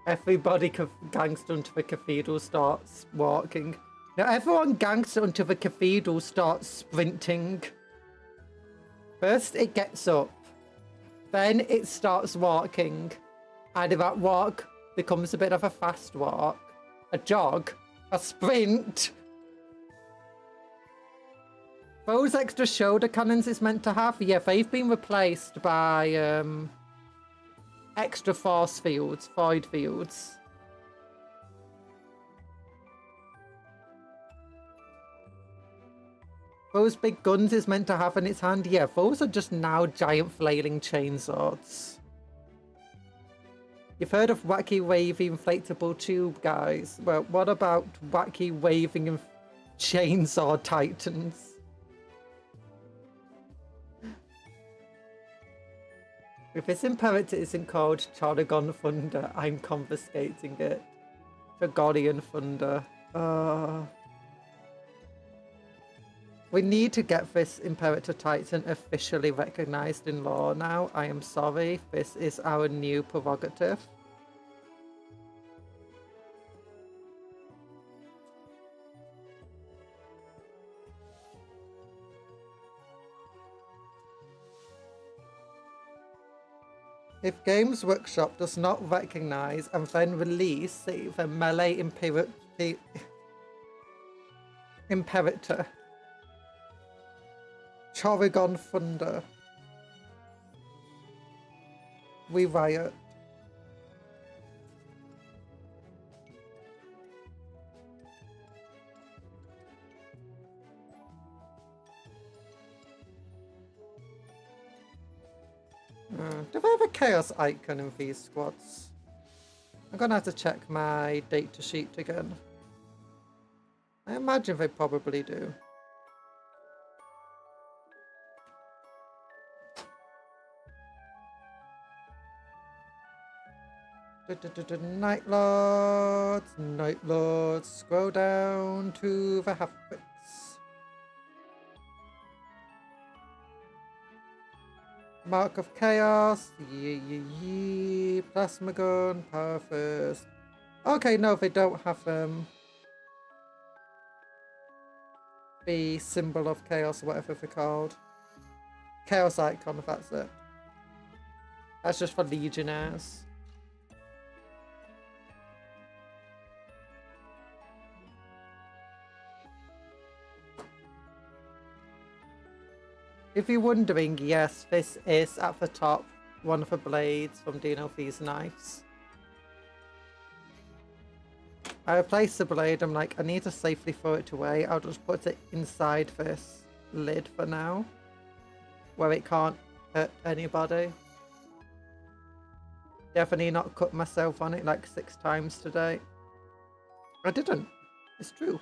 A: Everybody gangster until the cathedral starts walking. Now everyone gangster until the cathedral starts sprinting. First it gets up, then it starts walking, and if that walk becomes a bit of a fast walk, a jog, a sprint. Those extra shoulder cannons it's meant to have, yeah, they've been replaced by extra force fields, void fields. Those big guns it's meant to have in its hand, yeah, those are just now giant flailing chainswords. You've heard of wacky wavy inflatable tube guys? Well, what about wacky waving chainsaw titans? If this imperator isn't called Charagon Thunder, I'm confiscating it. Chagorian Thunder. We need to get this Imperator Titan officially recognized in law now. I am sorry. This is our new prerogative. If Games Workshop does not recognize and then release the melee Imperator Charagon Thunder, we riot. Do they have a chaos icon in these squads? I'm gonna have to check my data sheet again. I imagine they probably do. Night Lords, Night Lords, scroll down to the half-wits. Mark of Chaos, Plasma Gun, Power First. Okay, no, they don't have the symbol of chaos or whatever they're called. Chaos icon, if that's it. That's just for Legionnaires. If you're wondering, yes, this is at the top one of the blades from Dino These Knives. I replaced the blade, I'm like, I need to safely throw it away. I'll just put it inside this lid for now, where it can't hurt anybody. Definitely not cut myself on it like 6 times today. I didn't. It's true.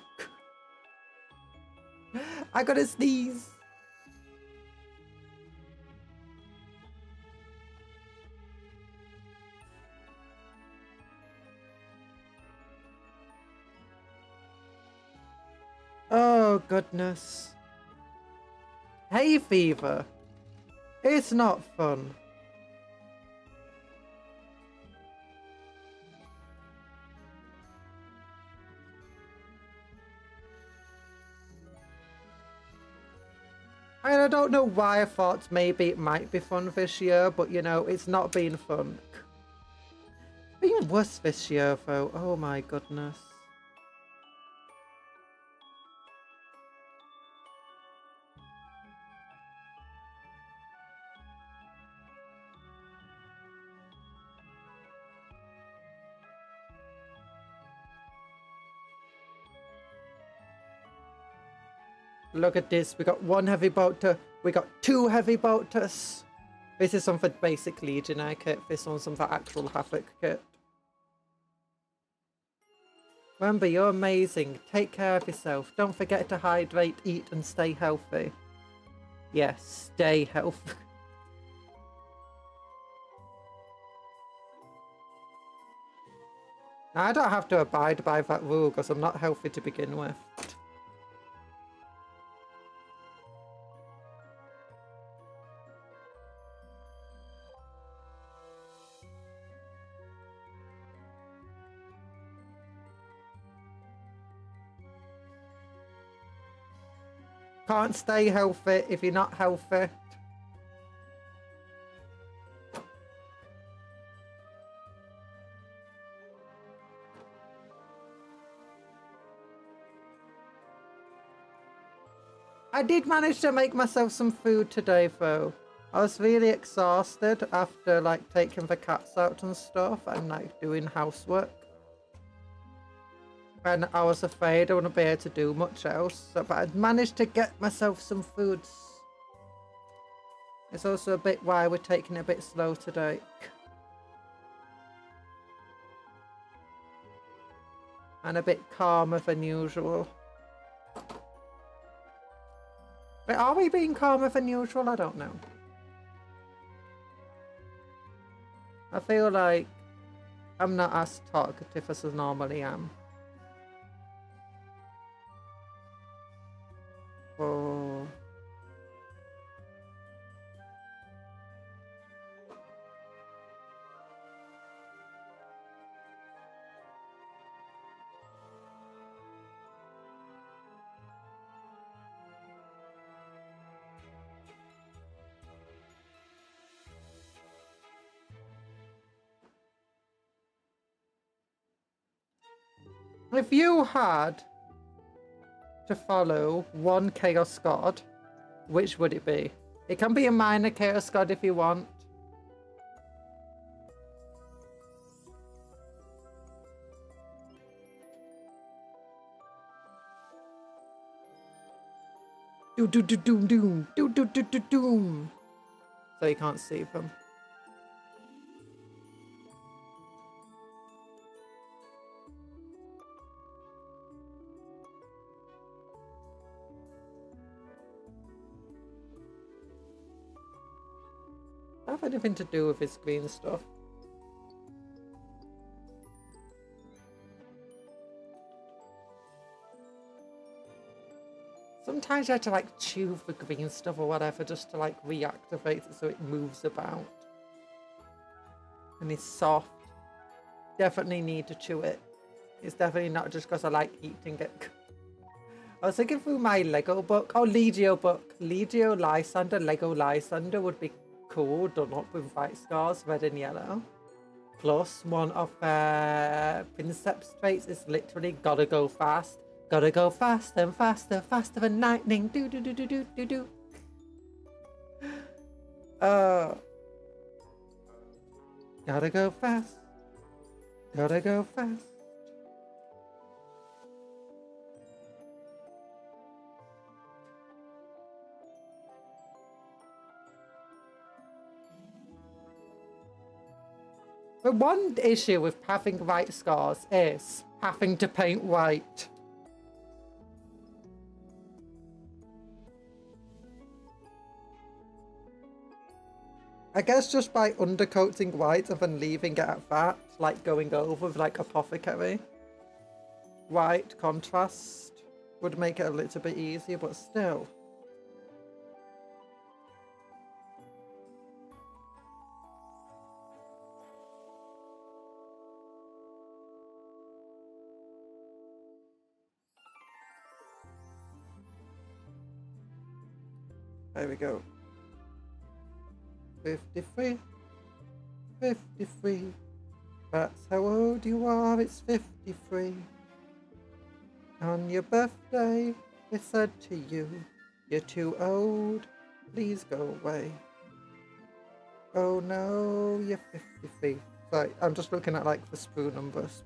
A: I gotta sneeze. Oh, goodness. Hay fever. It's not fun. I don't know why I thought maybe it might be fun this year, but you know, it's not been fun. It's been worse this year though. Oh my goodness. Look at this. We got 1 heavy bolter. We got 2 heavy bolters. This is some for basic Legionnaire kit. This one's some for actual Havoc kit. Remember, you're amazing. Take care of yourself. Don't forget to hydrate, eat, and stay healthy. Yes, stay healthy. Now, I don't have to abide by that rule because I'm not healthy to begin with. Can't stay healthy if you're not healthy. I did manage to make myself some food today though. I was really exhausted after like taking the cats out and stuff and like doing housework. And I was afraid I wouldn't be able to do much else. But I managed to get myself some foods. It's also a bit why we're taking it a bit slow today. And a bit calmer than usual. But are we being calmer than usual? I don't know. I feel like I'm not as talkative as I normally am. Oh. If you had to follow one Chaos God, which would it be? It can be a minor Chaos God if you want. Do do do doom doom do do do do doom. So you can't see them. Have anything to do with his green stuff. Sometimes you have to like chew the green stuff or whatever just to like reactivate it so it moves about. And it's soft. Definitely need to chew it. It's definitely not just because I like eating it. I was looking through my Lego book. Oh, Legio book. Legio Lysander, Lego Lysander would be cool, done up with white scars, red and yellow. Plus, one of Princeps traits is literally gotta go fast. Gotta go faster and faster, faster than lightning. Do do do do do do do. Gotta go fast. Gotta go fast. But one issue with having white scars is having to paint white. I guess just by undercoating white and then leaving it at that, like going over with like apothecary. White contrast would make it a little bit easier, but still. There we go. 53. 53. That's how old you are, it's 53. On your birthday, they said to you, you're too old, please go away. Oh no, you're 53. Sorry, I'm just looking at like the sprue numbers.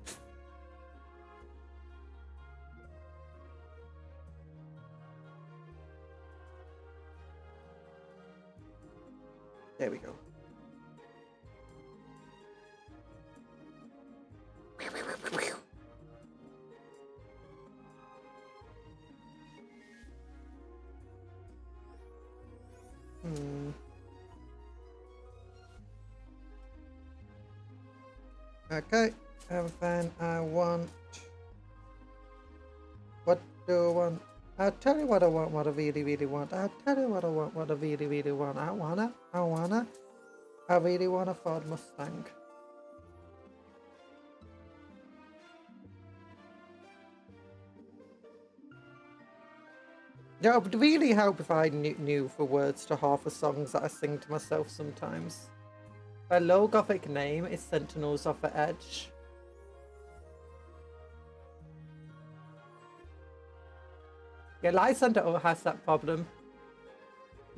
A: There we go. Okay, and then I want... What do I want? I'll tell you what I want, what I really, really want. I'll tell you what I want, what I really, really want. I really want a Ford Mustang. Yeah, it would really help if I knew the words to half the songs that I sing to myself sometimes. Their low Gothic name is Sentinels of the Edge. Yeah, Lysander has that problem.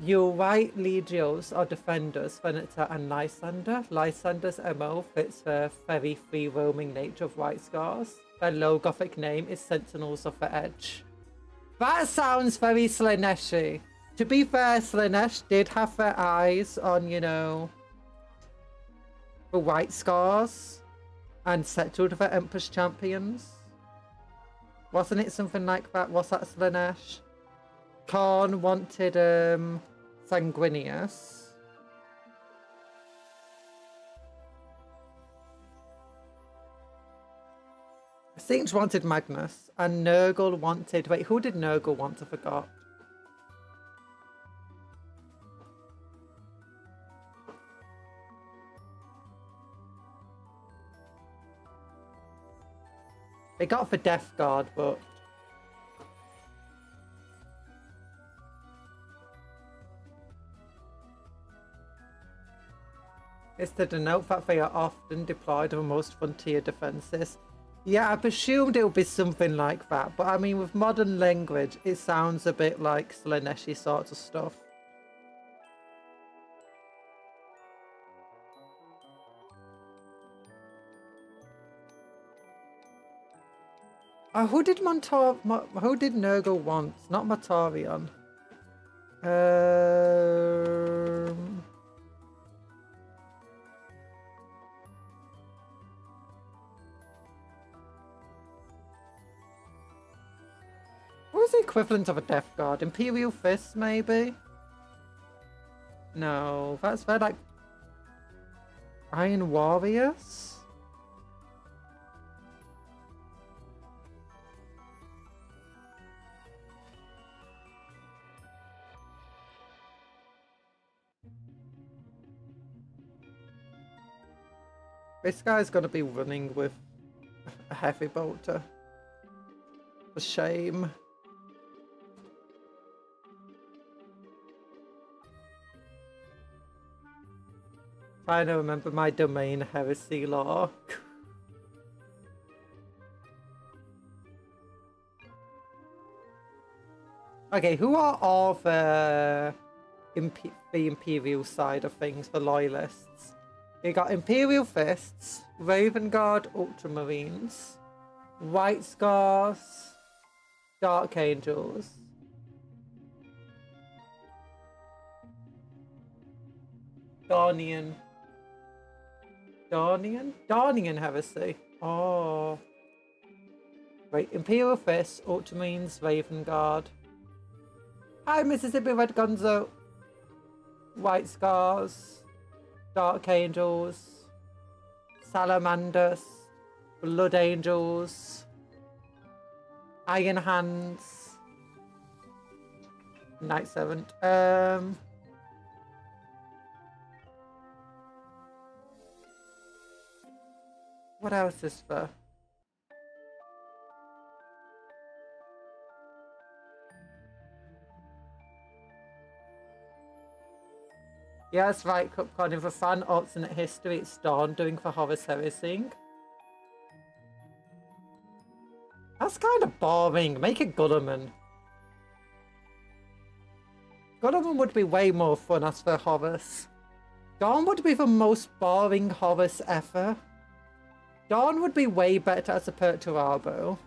A: You write Legios or Defenders, Venator and Lysander. Lysander's MO fits the very free-roaming nature of White Scars. Their low Gothic name is Sentinels of the Edge. That sounds very Slaanesh-y. To be fair, Slaanesh did have their eyes on, you know, the White Scars and settled the Emperor's Champions. Wasn't it something like that? Was that Slaanesh? Khan wanted Sanguinius. Sinch wanted Magnus, and Nurgle wanted... Wait, who did Nurgle want? I forgot. They got for Death Guard, but... It's to denote that they are often deployed on most frontier defences. Yeah, I presumed it would be something like that, but I mean, with modern language, it sounds a bit like Slaanesh-y sorts of stuff. Who did Nurgle want? Not Mortarion. What was the equivalent of a Death Guard? Imperial Fist, maybe? No, that's very like Iron Warriors. This guy's gonna be running with a heavy bolter. A shame. Trying to remember my domain heresy law. Okay, who are all the Imperial side of things, the Loyalists? You got Imperial Fists, Raven Guard Ultramarines, White Scars, Dark Angels. Darnian Heresy. Oh. Wait, Imperial Fists, Ultramarines, Raven Guard. Hi, Mississippi Red Gonzo. White Scars. Dark Angels, Salamanders, Blood Angels, Iron Hands, Night Servant. What else is there? Yeah, that's right, Cupcake. If a fan alternate history, it's Dawn doing for Horus Heresy. That's kind of boring. Make it Gulliman. Gulliman would be way more fun as for Horus. Dawn would be the most boring Horus ever. Dawn would be way better as a Perturabo.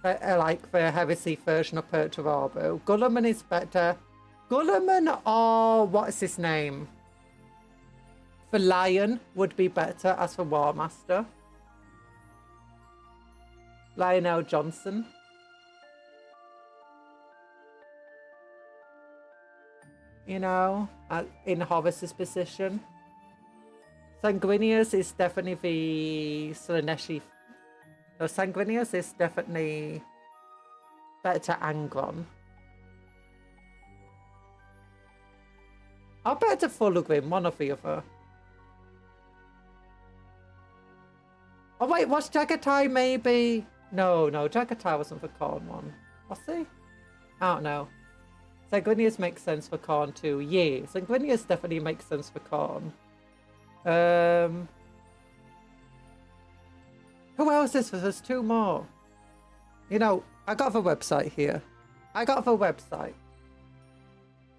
A: Like the Heresy version of Perturabo. Gulliman is better. Gulliman or what's his name? For Lion would be better as for War Master. Lionel Johnson. You know, in Horace's position. Sanguinius is definitely the Slaneshi. No, Sanguinius is definitely better Angron. I'll bet to Fulgrim, one or the other. Oh wait, was Jagatai maybe? No, Jagatai wasn't for Khorne one. Was he? I don't know. Sanguinius makes sense for Khorne too. Yeah, Sanguinius definitely makes sense for Khorne. Who else is there? There's two more. You know, I got the website here. We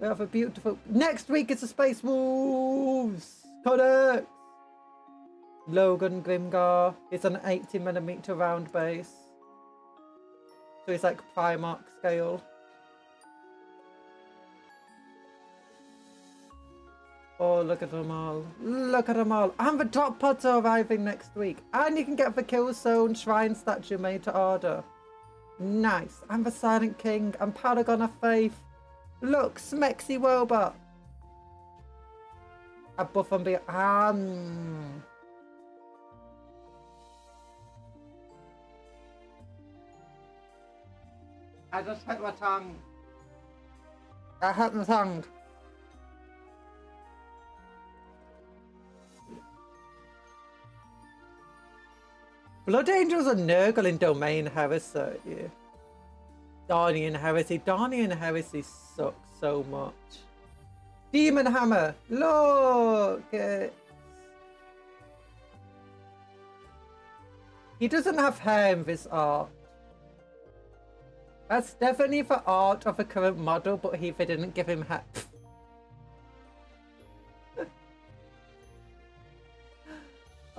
A: have a beautiful... Next week it's a Space Wolves! Codex! Logan Grimgar. It's an 80mm round base. So it's like Primarch scale. Oh, look at them all. Look at them all. And the drop pods are arriving next week. And you can get the Killzone Shrine statue made to order. Nice. And the Silent King and Paragon of Faith. Look, Smexy Robot. Above and beyond. I just hit my tongue. Blood Angels are Nurgle in Domain Heresy. Darnian Heresy sucks so much. Demon Hammer, look! He doesn't have hair in this art. That's definitely the art of the current model, but they didn't give him hair.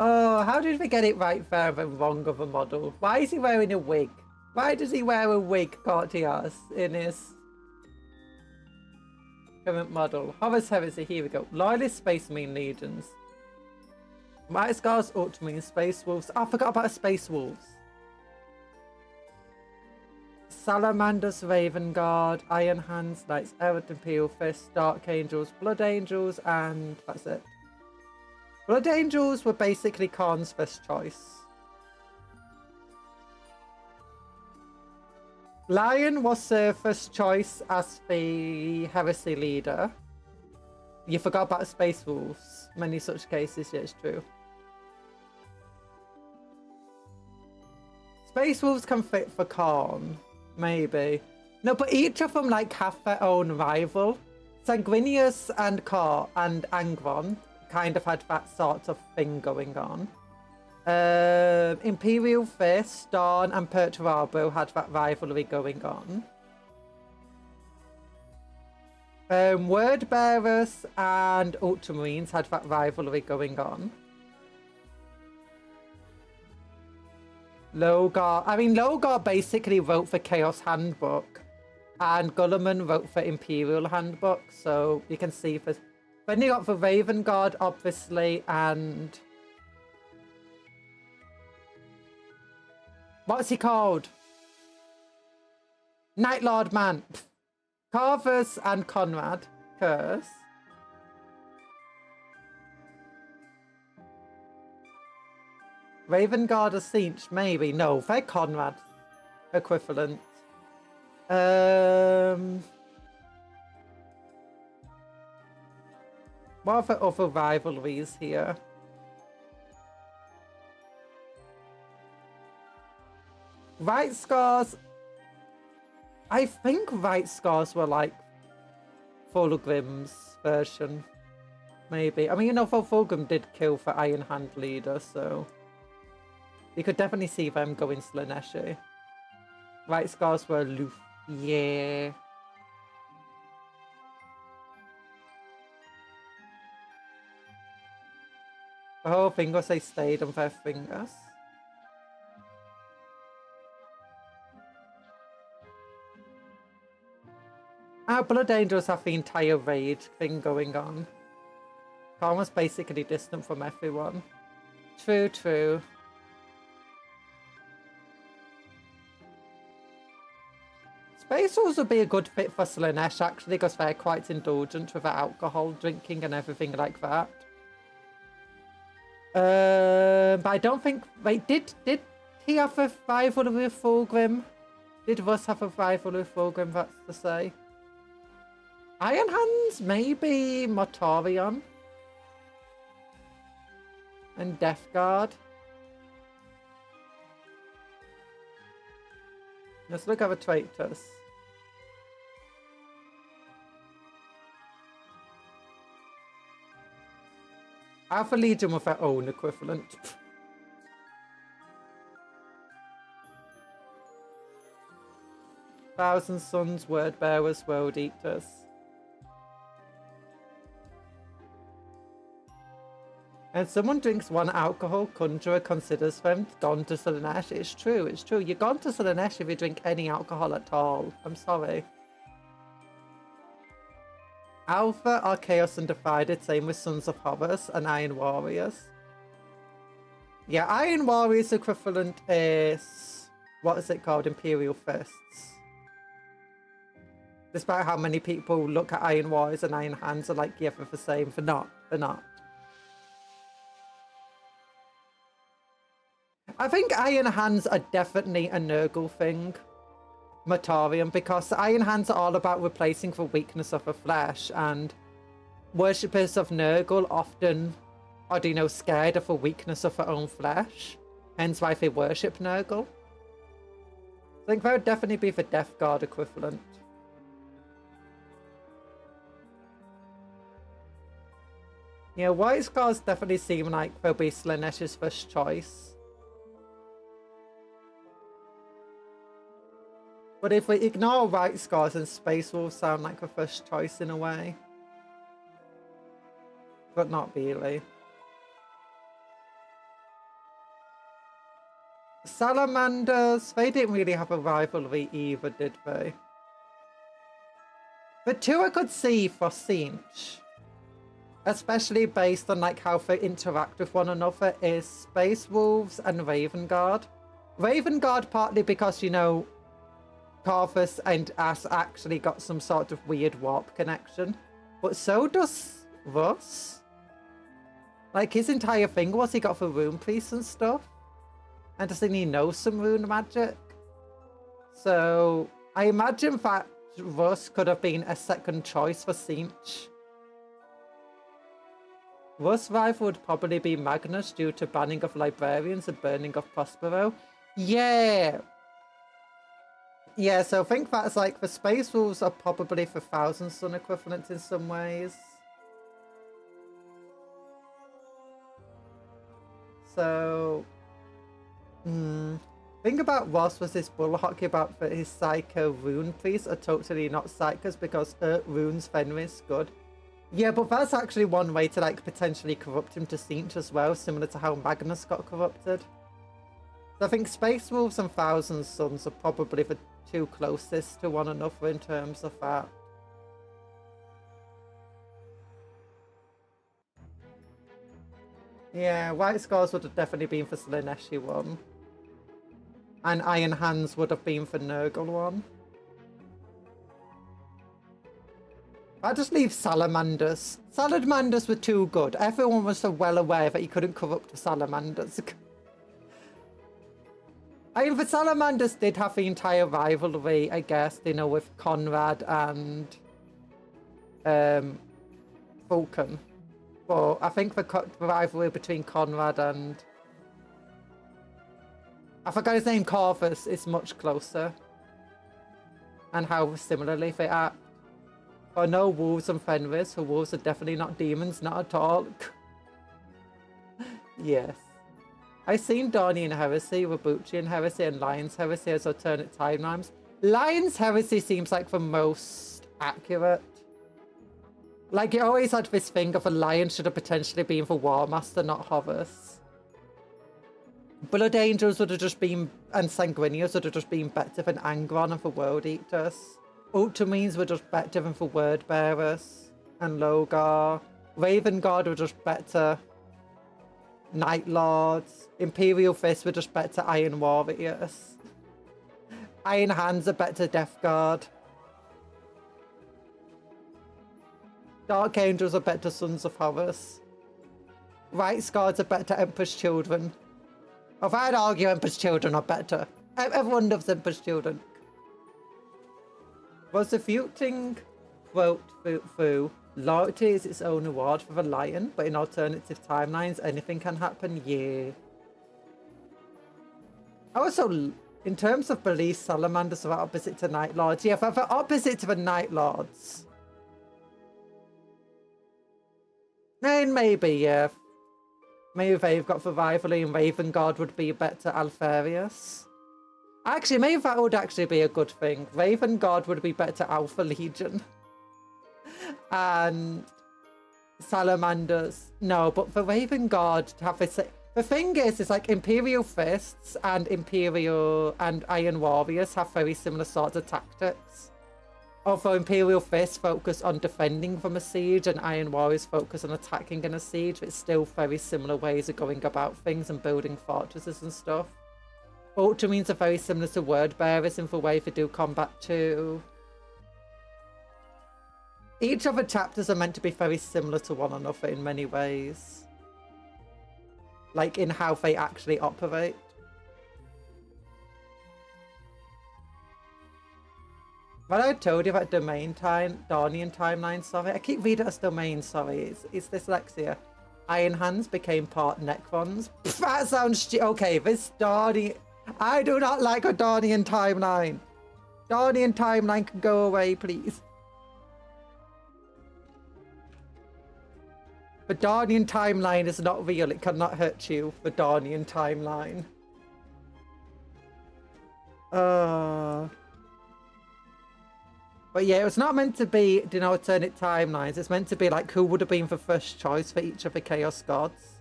A: Oh, how did we get it right there and wrong of a model? Why is he wearing a wig? Why does he wear a wig, Cortias, in his current model? Horus Heresy, here we go. Loyalist Space Marine Legions. Might Scars, Ultramarine, Space Wolves. Oh, I forgot about Space Wolves. Salamanders, Raven Guard, Iron Hands, Knights, Errant Imperial Fist, Dark Angels, Blood Angels, and that's it. Blood Angels were basically Khorne's first choice. Lion was first choice as the Heresy leader. You forgot about Space Wolves. Many such cases, yeah, it's true. Space Wolves can fit for Khorne, maybe. No, but each of them like have their own rival. Sanguinius and Khorne and Angron kind of had that sort of thing going on. Imperial Fist, Dawn and Perturabo had that rivalry going on. Word Bearers and Ultramarines had that rivalry going on. Logar basically wrote for Chaos Handbook and Gulliman wrote for Imperial Handbook, so you can see for... Then you got the Raven Guard, obviously, and... What's he called? Night Lord Man. Carvers and Conrad. Curse. Raven Guard or Siege, maybe. No, they're Conrad equivalent. What are the other rivalries here? Right Scars. I think Right Scars were like Fulgrim's version. Maybe. I mean, you know, Fulgrim did kill for Iron Hand leader, so you could definitely see them going Slaneshi. Right Scars were aloof. Yeah. The whole thing was they stayed on their fingers. Our Blood Angels have the entire raid thing going on. Khan was basically distant from everyone. True, true. Space Wolves would be a good fit for Slaanesh actually, because they're quite indulgent with their alcohol drinking and everything like that. But I don't think... Wait, did he have a rival with Fulgrim? Did Russ have a rival with Fulgrim, that's to say? Iron Hands, maybe Mortarion. And Death Guard. Let's look at the traitors. Alpha Legion with their own equivalent. Thousand Sons, Word Bearers, World Eaters. And someone drinks one alcohol, Conjurer considers them gone to Slaanesh. It's true, it's true. You're gone to Slaanesh if you drink any alcohol at all. I'm sorry. Alpha are Chaos Undivided, same with Sons of Horus and Iron Warriors. Yeah, Iron Warriors equivalent is... What is it called? Imperial Fists. Despite how many people look at Iron Warriors and Iron Hands are like, yeah, they're the same. They're not. They're not. I think Iron Hands are definitely a Nurgle thing. Mortarion, because Iron Hands are all about replacing the weakness of the flesh, and worshippers of Nurgle often are, you know, scared of the weakness of their own flesh, hence why they worship Nurgle. I think that would definitely be the Death Guard equivalent. Yeah, White Scars definitely seem like they'll be Slaanesh's first choice. But if we ignore White Scars, and Space Wolves sound like the first choice in a way. But not really. Salamanders, they didn't really have a rivalry either, did they? The two I could see for Tzeentch, especially based on like how they interact with one another, is Space Wolves and Raven Guard. Raven Guard partly because, you know, Corvus and Ass actually got some sort of weird warp connection, but so does Russ. Like, his entire thing was he got for rune priests and stuff, and doesn't he know some rune magic? So I imagine that Russ could have been a second choice for Tzeentch. Russ' rival would probably be Magnus due to banning of librarians and burning of Prospero. Yeah. Yeah, so I think that's like the Space Wolves are probably the Thousand Sun equivalent in some ways. So, thing about Ross was this bull hockey about that his Psycho rune priests are totally not Psychos because runes Fenris good. Yeah, but that's actually one way to like potentially corrupt him to Tzeentch as well, similar to how Magnus got corrupted. So I think Space Wolves and Thousand Suns are probably the two closest to one another in terms of that. Yeah, White Scars would have definitely been for Slaaneshi one. And Iron Hands would have been for Nurgle one. That just leaves Salamanders. Salamanders were too good. Everyone was so well aware that you couldn't corrupt the Salamanders. I mean, the Salamanders did have the entire rivalry, I guess, you know, with Conrad and Vulcan. But I think the rivalry between Conrad and... I forgot his name, Corvus, is much closer. And how similarly they act. But no wolves and Fenris, for wolves are definitely not demons, not at all. Yes. I've seen Darnian Heresy, Rabuchian Heresy, and Lion's Heresy as alternate timelines. Lion's Heresy seems like the most accurate. Like, you always had this thing of a lion should have potentially been for War Master, not Horus. Blood Angels would have just been, and Sanguinius would have just been better than Angron and for World Eaters. Ultramarines were just better than for Word Bearers and Logar. Raven Guard were just better Night Lords. Imperial Fists were just better Iron Warriors. Iron Hands are better Death Guard. Dark Angels are better Sons of Horus. Right Guards are better Emperor's Children. If I'd argue Emperor's Children are better. Everyone loves Emperor's Children. Was the Futing quote Fu? Loyalty is its own reward for the lion, but in alternative timelines, anything can happen. Yeah. Also, in terms of belief, salamanders are opposite to Night Lords. Yeah, if they're opposite to the Night Lords. Then maybe, yeah. Maybe they've got Survivally and Raven Guard would be better Alpharius. Actually, maybe that would actually be a good thing. Raven Guard would be better Alpha Legion. And Salamanders. No, but for Raven Guard to have this... The thing is, it's like Imperial Fists and Imperial and Iron Warriors have very similar sorts of tactics. Although Imperial Fists focus on defending from a siege and Iron Warriors focus on attacking in a siege, it's still very similar ways of going about things and building fortresses and stuff. Ultramarines are very similar to Word Bearers in the way they do combat too. Each of the chapters are meant to be very similar to one another in many ways. Like in how they actually operate. But I told you about Daunian timeline, sorry. I keep reading it as domain, sorry. It's dyslexia. Iron Hands became part Necrons. Pff, that sounds okay, this Daunian... I do not like a Daunian timeline. Daunian timeline can go away, please. The Daunian timeline is not real. It cannot hurt you. The Daunian timeline. But yeah, it was not meant to be, you know, alternate timelines. It's meant to be like who would have been the first choice for each of the Chaos Gods.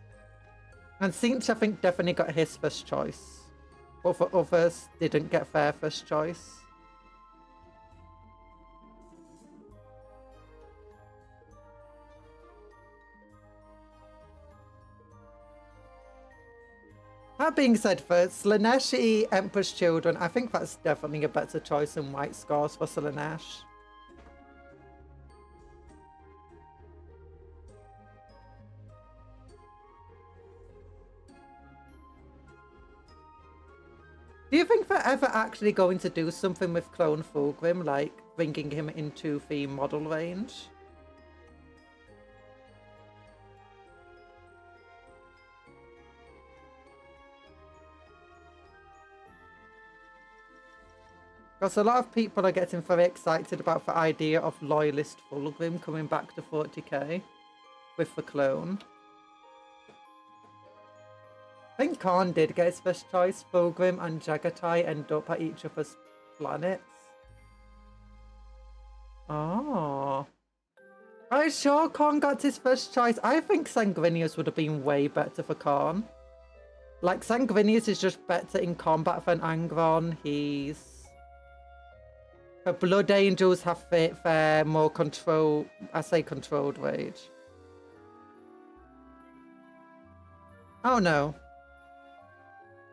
A: And Sinch, I think, definitely got his first choice. But for others, didn't get their first choice. That being said, for Slaanesh Emperor's Children, I think that's definitely a better choice than White Scars for Slaanesh. Do you think they're ever actually going to do something with Clone Fulgrim, like bringing him into the model range? Because a lot of people are getting very excited about the idea of Loyalist Fulgrim coming back to 40k with the clone. I think Khan did get his first choice. Fulgrim and Jagatai end up at each other's planets. Oh. Are you sure Khan got his first choice? I think Sanguinius would have been way better for Khan. Like, Sanguinius is just better in combat than Angron. The Blood Angels have their more control... I say controlled rage. Oh no.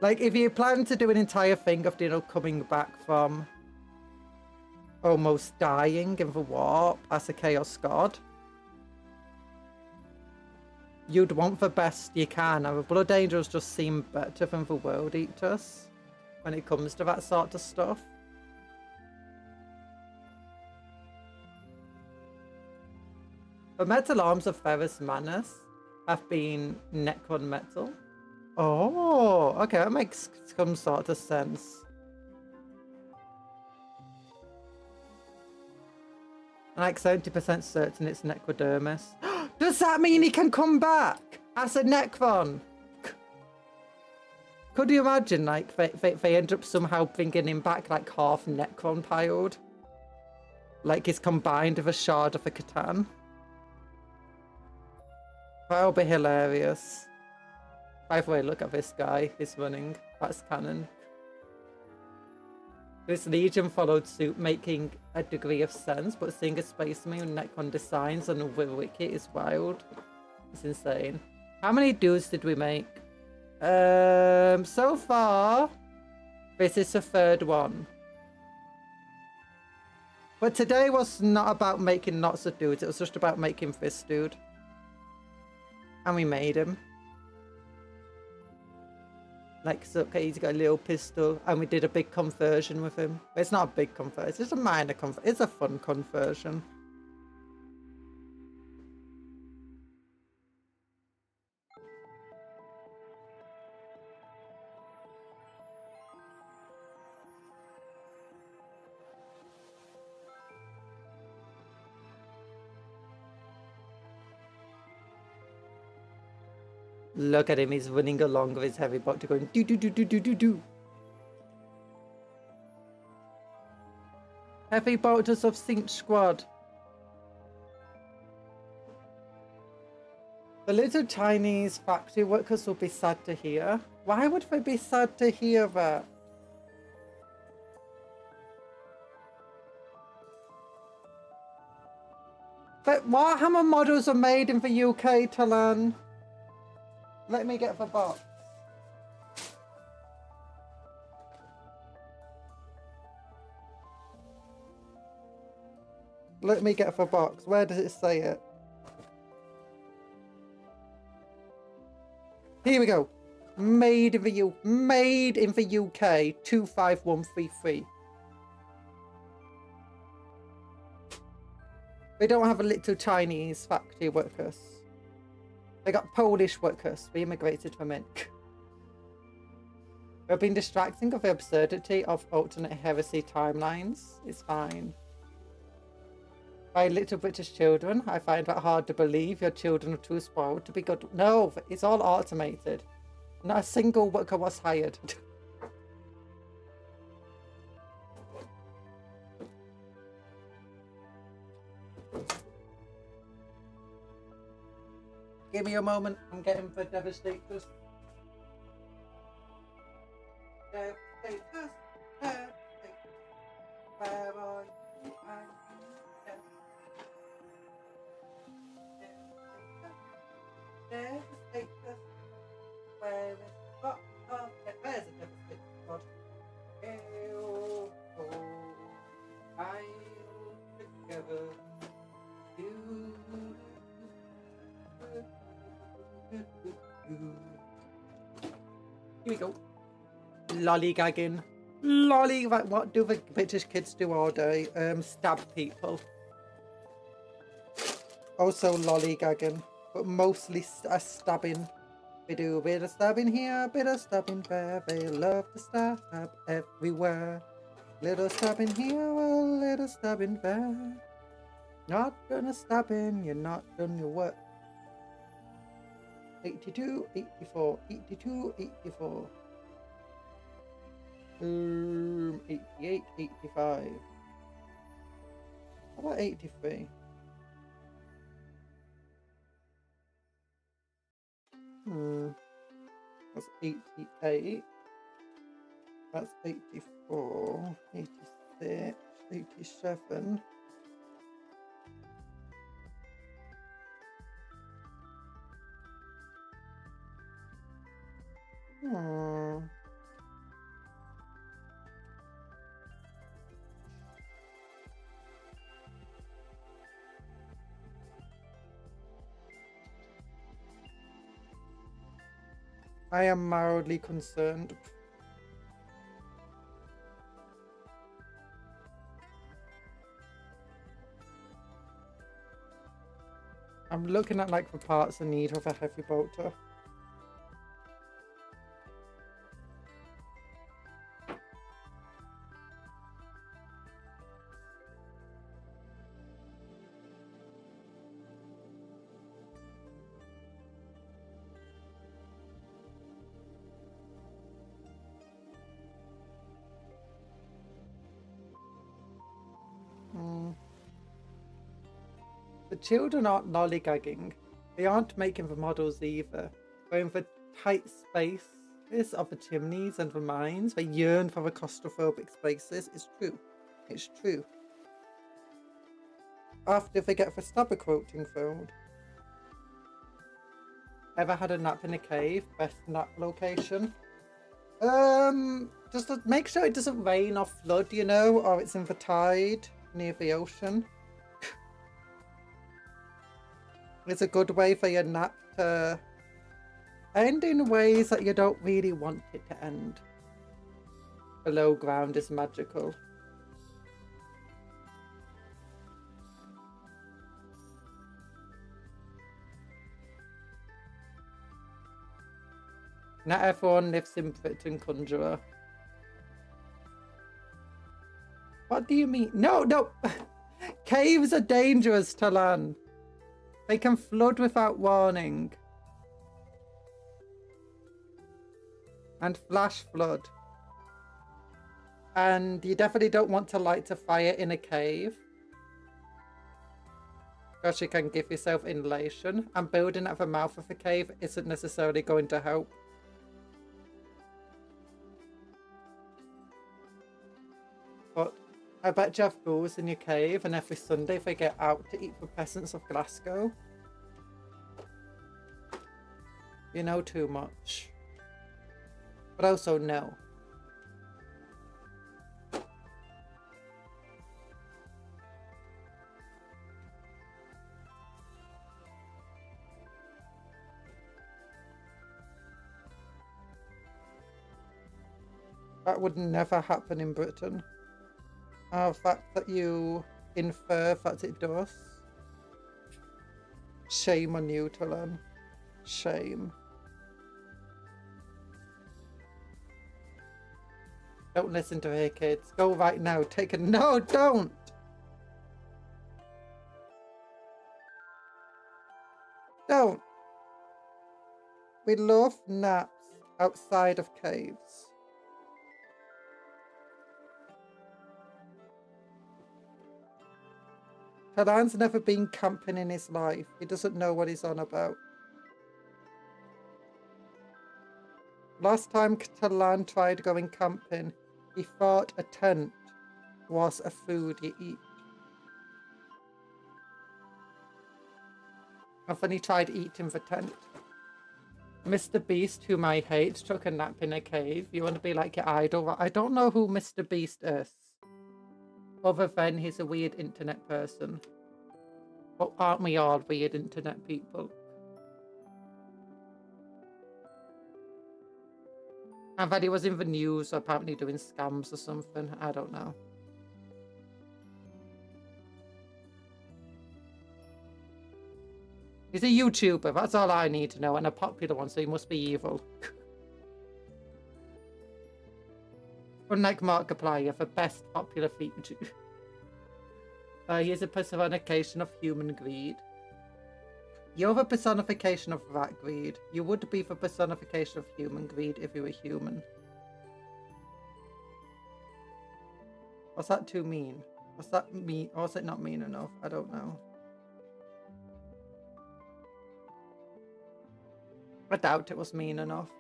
A: Like, if you plan to do an entire thing of, you know, coming back from almost dying in the warp as a Chaos God, you'd want the best you can, and the Blood Angels just seem better than the World Eaters when it comes to that sort of stuff. The metal arms of Ferrus Manus have been Necron metal. Oh, okay, that makes some sort of sense. I'm like 70% certain it's Necrodermis. Does that mean he can come back as a Necron? Could you imagine, like, they end up somehow bringing him back, like, half Necron piled? Like, he's combined with a Shard of a Catan? That'll be hilarious. By the way, look at this guy. He's running. That's canon. This Legion followed suit, making a degree of sense, but seeing a Space Marine Necron designs on a wiki is wild. It's insane. How many dudes did we make? So far, this is the third one. But today was not about making lots of dudes, it was just about making this dude. And we made him. Like, so, okay, he's got a little pistol, and we did a big conversion with him. It's not a big conversion, it's just a minor conversion. It's a fun conversion. Look at him, he's running along with his heavy box going do do do do do do do. Heavy bolters of Sync Squad. The little Chinese factory workers will be sad to hear. Why would they be sad to hear that? But Warhammer models are made in the UK, Talan. Let me get the box. Let me get the box. Where does it say it? Here we go. Made in the UK 25133. They don't have a little Chinese factory workers. They got Polish workers. We immigrated from it. We've been distracting of the absurdity of alternate heresy timelines. It's fine. By little British children, I find that hard to believe. Your children are too spoiled to be good. No, it's all automated. Not a single worker was hired. Give me a moment, I'm getting the Devastators. Devastators, Devastators, where are you? Devastators, where is the box of it? Where's the Devastator squad? Oh, I'm together. Here we go. Lollygagging. What do the British kids do all day? Stab people. Also lollygagging, but mostly stabbing. We do a bit of stabbing here, a bit of stabbing there. They love to stab everywhere. Little stabbing here, a little stabbing there. Not done a stabbing, you're not done your work. 82, 84, 82, 84. 88, 85. How about 83? That's 88. That's 84, 86, 87. I am mildly concerned. I'm looking at like the parts I need of a heavy bolter. The children aren't lollygagging. They aren't making the models either. They're in the tight space. surface of the chimneys and the mines. They yearn for the claustrophobic spaces. It's true. It's true. After they get the stabber quoting food. Ever had a nap in a cave? Best nap location? Just to make sure it doesn't rain or flood, you know, or it's in the tide near the ocean. It's a good way for your nap to end in ways that you don't really want it to end. Below ground is magical. Not everyone lives in Cupcake Conjuror. What do you mean? No! Caves are dangerous to land. They can flood without warning. And flash flood. And you definitely don't want to light a fire in a cave. Because you can give yourself inhalation. And building at the mouth of a cave isn't necessarily going to help. But I bet you have ghouls in your cave, and every Sunday they get out to eat the peasants of Glasgow. You know too much. But also no. That would never happen in Britain. The fact that you infer that it does. Shame on you, Talan. Shame. Don't listen to her, kids. Go right now. Take a... No, don't! Don't. We love naps outside of caves. Talan's never been camping in his life. He doesn't know what he's on about. Last time Talan tried going camping, he thought a tent was a food you eat. And then he tried eating the tent. Mr. Beast, whom I hate, took a nap in a cave. You want to be like your idol? I don't know who Mr. Beast is. Other than he's a weird internet person. But aren't we all weird internet people? And that he was in the news, apparently doing scams or something. I don't know. He's a YouTuber, that's all I need to know, and a popular one, so he must be evil. Unlike Markiplier, the best popular feature. He is a personification of human greed. You're the personification of that greed. You would be the personification of human greed if you were human. Was that too mean? Was that mean? Or was it not mean enough? I don't know. I doubt it was mean enough.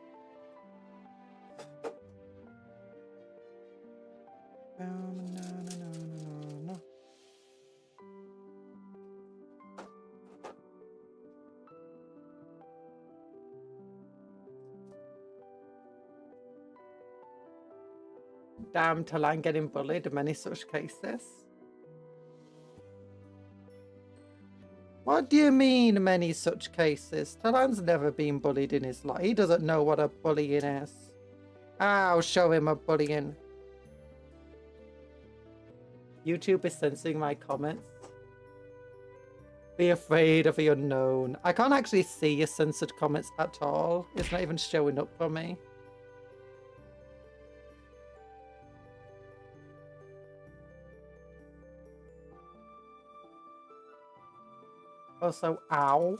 A: No. Damn, Talan getting bullied in many such cases. What do you mean, many such cases? Talan's never been bullied in his life. He doesn't know what a bullying is. I'll show him a bullying. YouTube is censoring my comments. Be afraid of the unknown. I can't actually see your censored comments at all. It's not even showing up for me. Also, ow.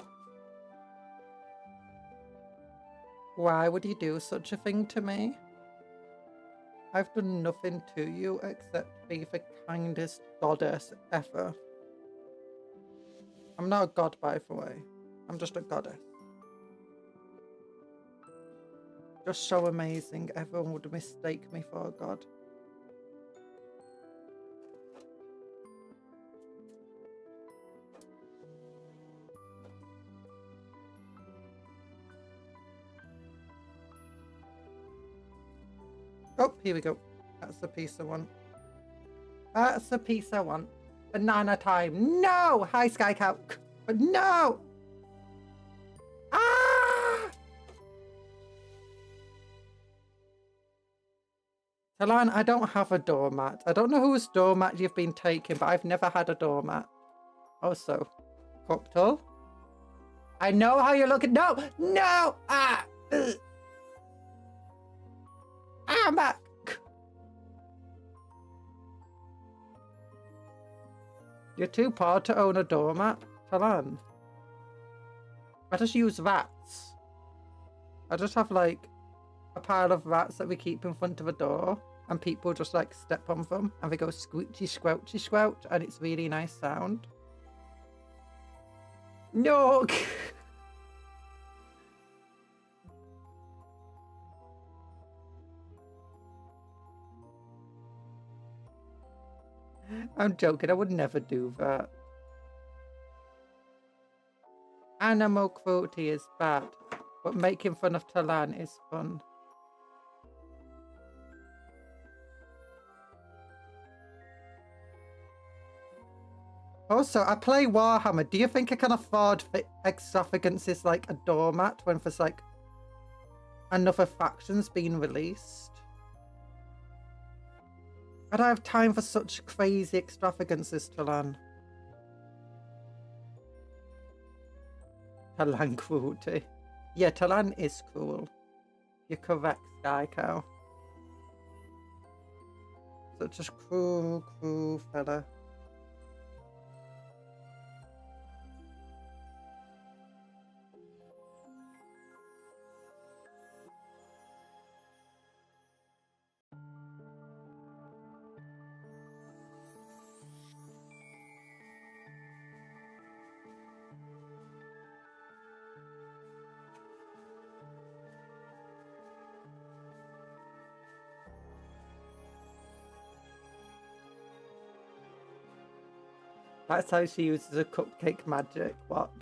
A: Why would you do such a thing to me? I've done nothing to you except be the kindest goddess ever. I'm not a god, by the way. I'm just a goddess. Just so amazing. Everyone would mistake me for a god. Oh, here we go. That's the piece I want. That's the piece I want. Banana time. No! Hi, Sky Cow. But no! Ah! Talan, I don't have a doormat. I don't know whose doormat you've been taking, but I've never had a doormat. Also, Cuptle. I know how you're looking. No! No! Ah! Ugh. I'm back. You're too poor to own a doormat, Talan. I just use rats. I just have like a pile of rats that we keep in front of a door, and people just like step on them and they go squeechy squelchy squelch, and it's really nice sound. No. I'm joking, I would never do that. Animal cruelty is bad, but making fun of Talan is fun. Also, I play Warhammer. Do you think I can afford extravagances like a doormat when there's like another factions being released? I don't have time for such crazy extravagances, Talan. Talan cruelty. Yeah, Talan is cruel. You're correct, Sky Cow. Such a cruel, cruel fella. That's how she uses her cupcake magic. What?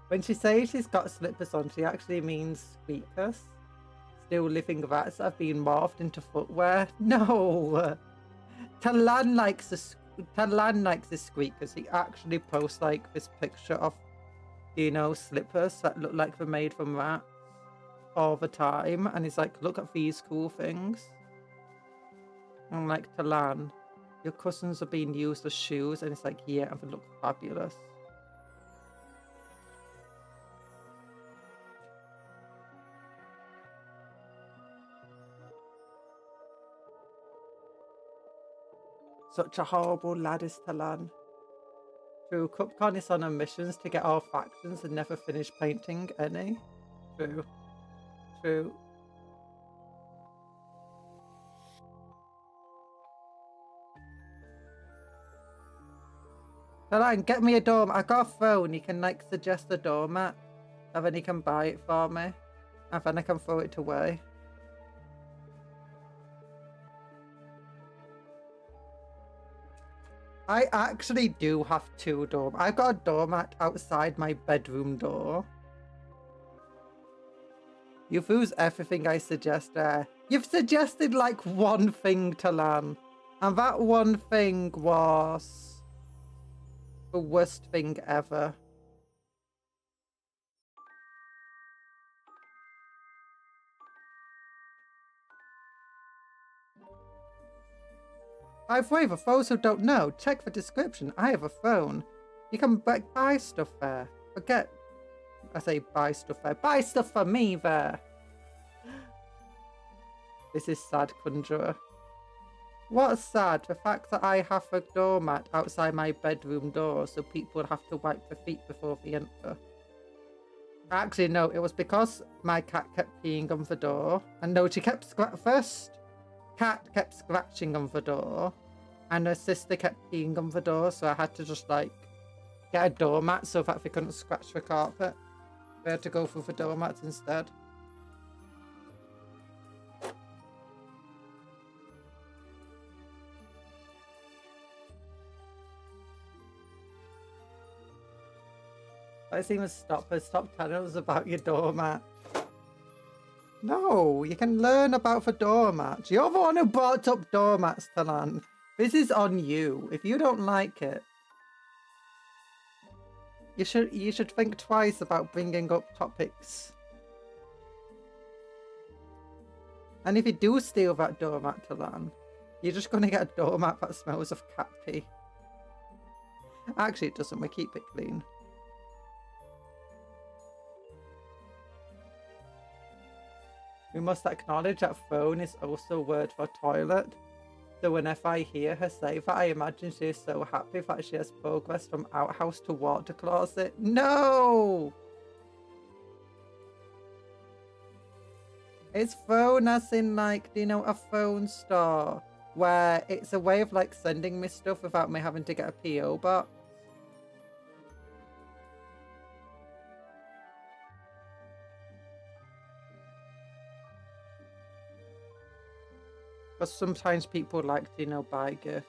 A: When she says she's got slippers on, she actually means squeakers. Still living rats that have been morphed into footwear. No! Talan likes the squeakers. He actually posts like this picture of, you know, slippers that look like they're made from rats all the time. And he's like, look at these cool things. I'm like, Talan, your cousins are being used as shoes, and it's like, yeah, and they look fabulous. Such a horrible lad is Talan. True, Cupcon is on a missions to get all factions and never finish painting any. True. True. Talan, get me a doormat. I got a phone. You can like suggest a doormat, and then you can buy it for me, and then I can throw it away. I actually do have two doormats. I've got a doormat outside my bedroom door. You've used everything I suggest there. You've suggested like one thing, Talan, and that one thing was the worst thing ever. By the way, for those who don't know, check the description. I have a phone. You can buy stuff there. I say buy stuff there. Buy stuff for me there. This is sad, Conjurer. What's sad? The fact that I have a doormat outside my bedroom door so people would have to wipe their feet before they enter. Actually, no, it was because my cat kept peeing on the door. And no, she kept first cat kept scratching on the door, and her sister kept peeing on the door, so I had to just like get a doormat so that they couldn't scratch the carpet. We had to go through the doormats instead. Let's even stop her. Stop telling us about your doormat. No, you can learn about the doormats. You're the one who brought up doormats, Talan. This is on you. If you don't like it, you should think twice about bringing up topics. And if you do steal that doormat, Talan, you're just going to get a doormat that smells of cat pee. Actually, it doesn't. We keep it clean. We must acknowledge that phone is also a word for toilet. So whenever I hear her say that, I imagine she is so happy that she has progressed from outhouse to water closet. No! It's phone as in, like, you know, a phone store where it's a way of, like, sending me stuff without me having to get a PO box. But sometimes people like to, you know, buy gifts.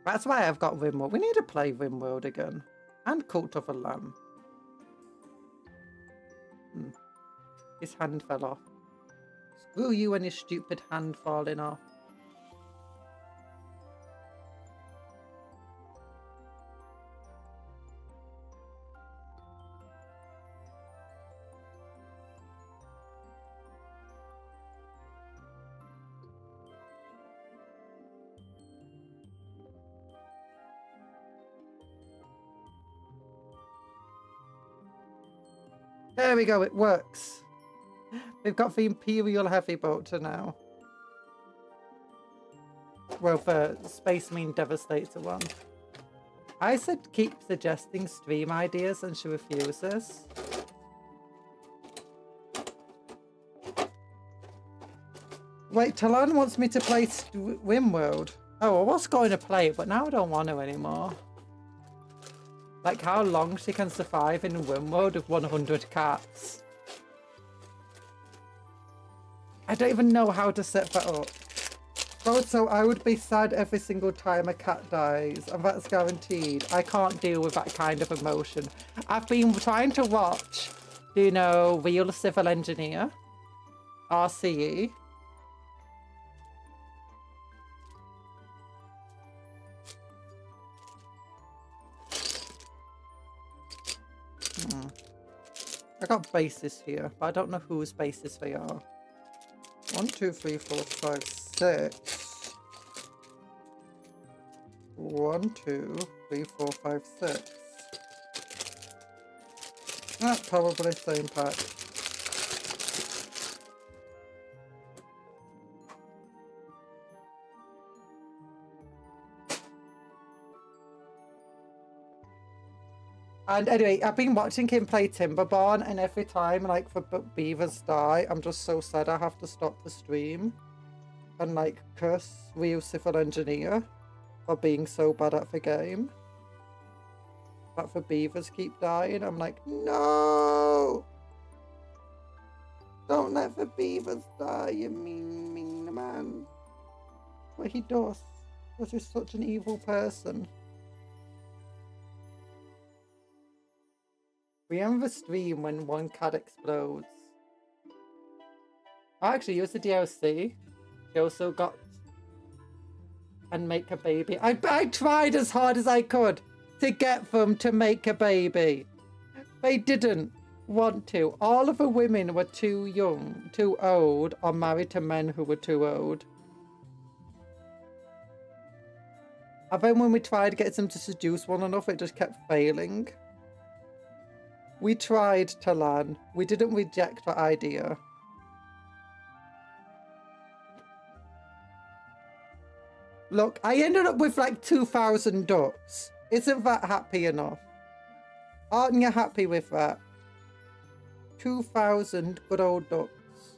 A: That's why I've got Rimworld. We need to play Rimworld again. And Cult of a Lamb. His hand fell off. Screw you and your stupid hand falling off. There we go, it works. We've got the Imperial Heavy Bolter now. Well, the Space Marine Devastator one. I said keep suggesting stream ideas and she refuses. Wait, Talon wants me to play Rimworld. Oh, I was going to play it, but now I don't want to anymore. Like how long she can survive in Rimworld with 100 cats. I don't even know how to set that up. Also, I would be sad every single time a cat dies, and that's guaranteed. I can't deal with that kind of emotion. I've been trying to watch, do you know, Real Civil Engineer? RCE. I got bases here, but I don't know whose bases they are. 1, 2, 3, 4, 5, 6. 1, 2, 3, 4, 5, 6. That's probably same pack. And anyway, I've been watching him play Timberborn, and every time, like, the beavers die, I'm just so sad I have to stop the stream and, like, curse Real Civil Engineer for being so bad at the game. But the beavers keep dying. I'm like, no! Don't let the beavers die, you mean man. But he does. Because he's such an evil person. We end the stream when one cat explodes. I actually used the DLC. She also got and make a baby. I tried as hard as I could to get them to make a baby. They didn't want to. All of the women were too young, too old, or married to men who were too old. And then when we tried to get them to seduce one another, it just kept failing. We tried, Talan. We didn't reject the idea. Look, I ended up with like 2,000 ducks. Isn't that happy enough? Aren't you happy with that? 2,000 good old ducks.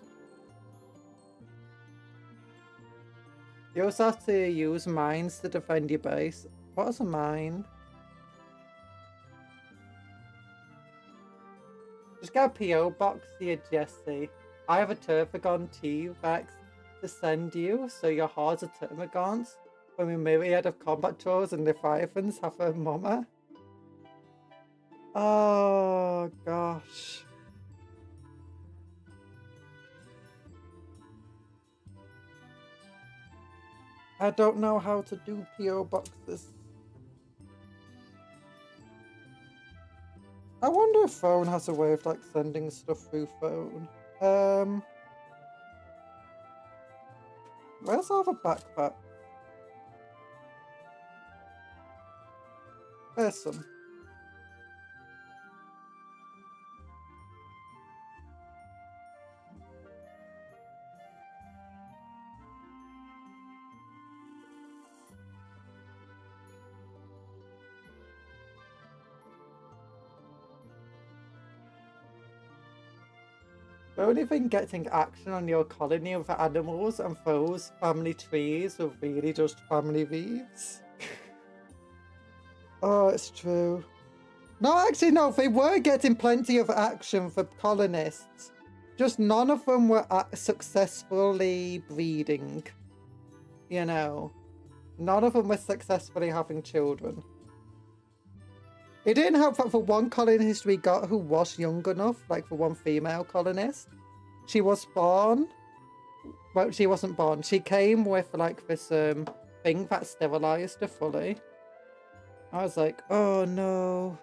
A: You also have to use mines to defend your base. What is a mine? Just get a PO box here, Jesse. I have a Turfagon T-Rex. to send you, so your hordes of termagants from a myriad of combat trolls and leviathans have a mama. Oh gosh. I don't know how to do PO boxes. I wonder if phone has a way of like sending stuff through phone. Where's all the backpack? There's some. The only thing getting action on your colony of animals and those family trees are really just family weaves. Oh, it's true. No, actually, no, they were getting plenty of action for colonists. Just none of them were successfully breeding. You know, none of them were successfully having children. It didn't help that for one colonist we got who was young enough, like for one female colonist, she was born. Well, she wasn't born. She came with like this thing that sterilized her fully. I was like, oh no.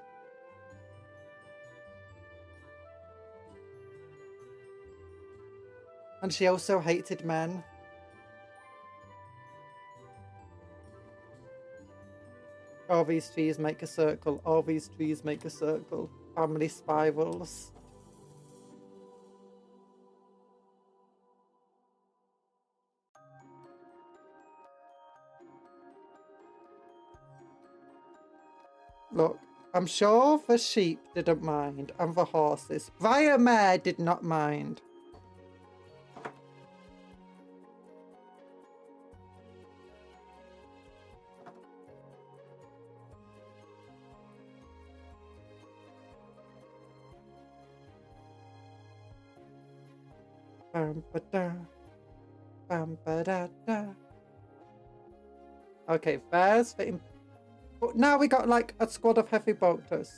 A: And she also hated men. All these trees make a circle. All these trees make a circle. Family spirals. Look, I'm sure the sheep didn't mind, and the horses. Via mare did not mind. Okay, there's the... But now we got like a squad of heavy bolters.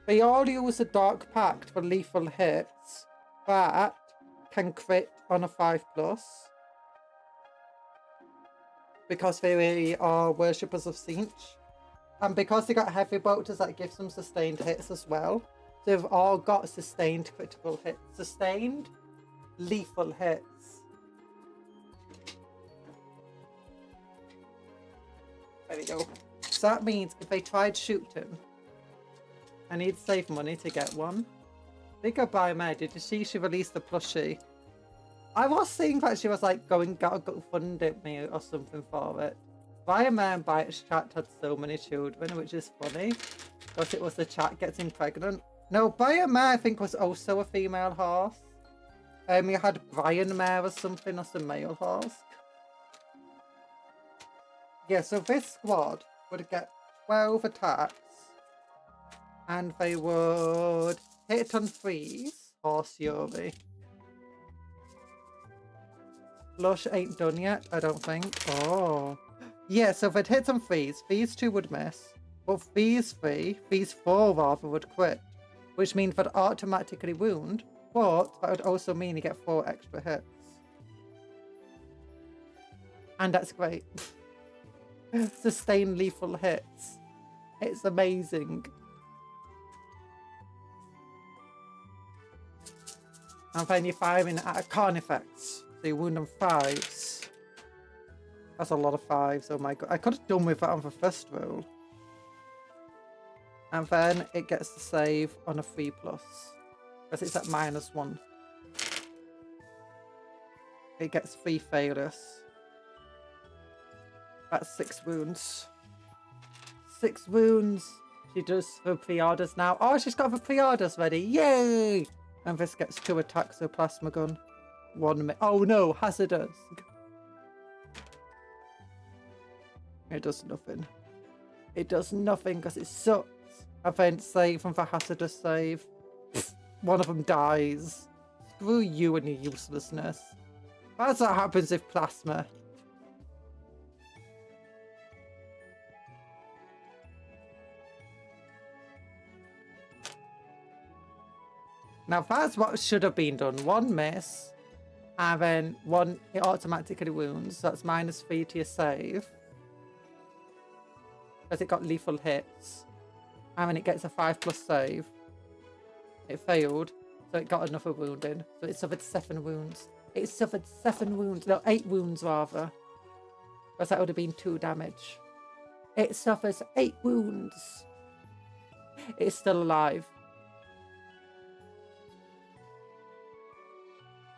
A: They all use a Dark Pact for lethal hits that can crit on a 5+. Because they are worshippers of Sinch. And because they got heavy bolters, that gives them sustained hits as well. So they've all got sustained critical hits. Sustained lethal hits. There we go. So that means if they tried shooting, I need to save money to get one. They go buy Mare. Did you see she released the plushie? I was seeing that she was like going go fund it me or something for it. Via Mare and Byte's chat had so many children, which is funny. Because it was the chat getting pregnant. No, Via Mare I think was also a female horse. You had Brian Mare or something, or some male horse. Yeah, so this squad would get 12 attacks. And they would hit on 3s. Horse Fury. Lush ain't done yet, I don't think. Oh. Yeah, so if it hits on 3s, these 2 would miss. But these 4 rather, would crit. Which means that automatically wound. But that would also mean you get 4 extra hits. And that's great. Sustain lethal hits. It's amazing. And then you're firing at Carnifex. So you wound on 5s. That's a lot of 5s. Oh my god. I could have done with that on the first roll. And then it gets the save on a 3+. Because it's at -1. It gets 3 failures. That's 6 wounds. 6 wounds. She does the pre-orders now. Oh, she's got the pre-orders ready. Yay! And this gets 2 attacks, so plasma gun. 1 oh no, hazardous. It does nothing. It does nothing because it sucks. Event save and for hazardous save. One of them dies. Screw you and your uselessness. That's what happens with plasma. Now that's what should have been done. One miss, and then one, it automatically wounds. So that's -3 to your save. Because it got lethal hits. And then it gets a 5+ save. It failed, so it got another wounding. So it suffered 7 wounds. It suffered 7 wounds. No, 8 wounds rather. Because that would have been 2 damage. It suffers 8 wounds. It's still alive.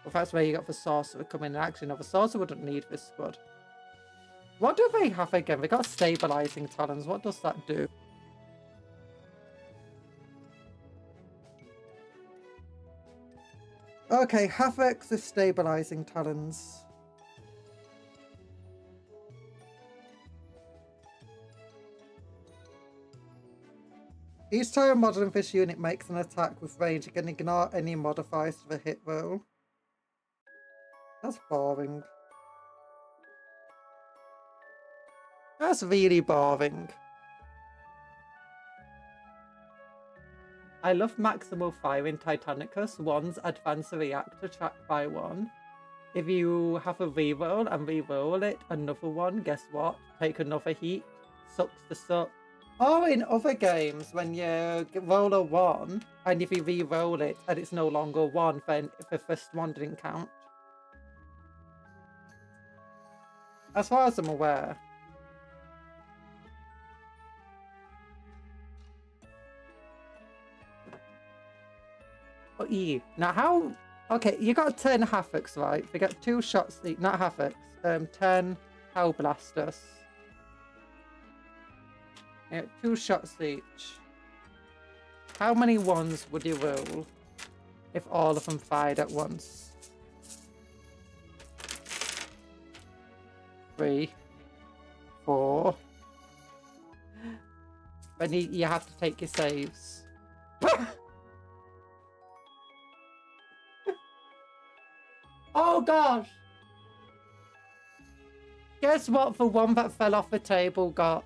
A: Well, that's where you got the sorcerer coming in. Actually, no, the sorcerer wouldn't need this squad. What do they have again? They got stabilizing talons. What does that do? Okay, Havoc with stabilizing talons. Each time a model in this unit makes an attack with range, you can ignore any modifiers to the hit roll. That's boring. That's really boring. I love maximal fire in Titanicus. One's advance a reactor tracked by 1. If you have a reroll and reroll it, another one, guess what? Take another heat. Sucks the suck. Or in other games, when you roll a 1, and if you re-roll it and it's no longer 1, then the first one didn't count. As far as I'm aware. Oh, E. Now how... Okay, you got 10 Havocs, right? We get 2 shots each. Not Havocs. 10 Hell Blasters. Yeah, 2 shots each. How many ones would you roll if all of them fired at once? 3, 4. Then you have to take your saves. Oh gosh! Guess what the one that fell off the table got?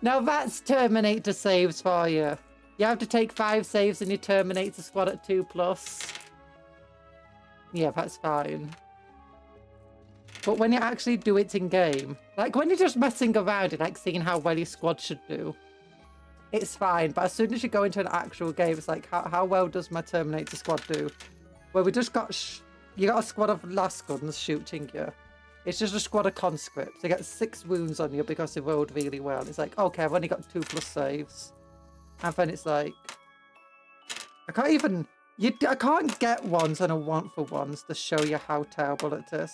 A: Now that's Terminator saves for you. You have to take 5 saves and you terminate the squad at 2+. Yeah, that's fine. But when you actually do it in game, like when you're just messing around and like seeing how well your squad should do, it's fine. But as soon as you go into an actual game, it's like, how well does my Terminator squad do? Well, we just got, you got a squad of last guns shooting you. It's just a squad of conscripts. They get 6 wounds on you because they rolled really well. It's like, okay, I've only got 2+ saves. And then it's like, I can't even, I can't get ones and I want for ones to show you how terrible it is.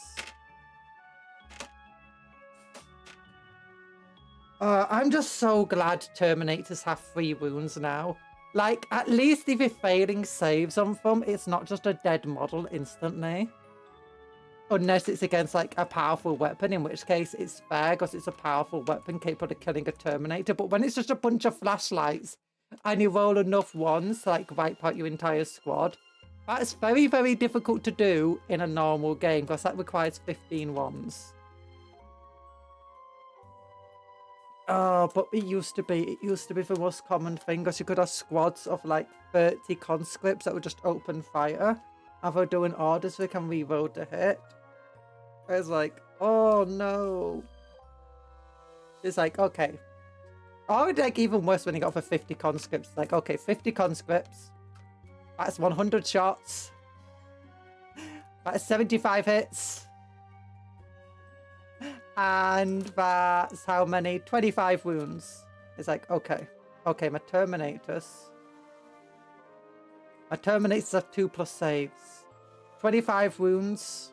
A: I'm just so glad Terminators have 3 wounds now. Like, at least if you're failing saves on them, it's not just a dead model instantly. Unless it's against, like, a powerful weapon, in which case it's fair because it's a powerful weapon capable of killing a Terminator. But when it's just a bunch of flashlights and you roll enough ones to, like, wipe out your entire squad, that's very, very difficult to do in a normal game because that requires 15 ones. Oh, but it used to be the most common thing because you could have squads of like 30 conscripts that would just open fire and they're doing orders so they can reload the hit. It's like, oh no. It's like, okay. Or it's like even worse when you got for 50 conscripts. Like, okay, 50 conscripts. That's 100 shots. That's 75 hits. And that's how many? 25 wounds. It's like, okay. Okay, my Terminators. My Terminators have 2+ saves. 25 wounds.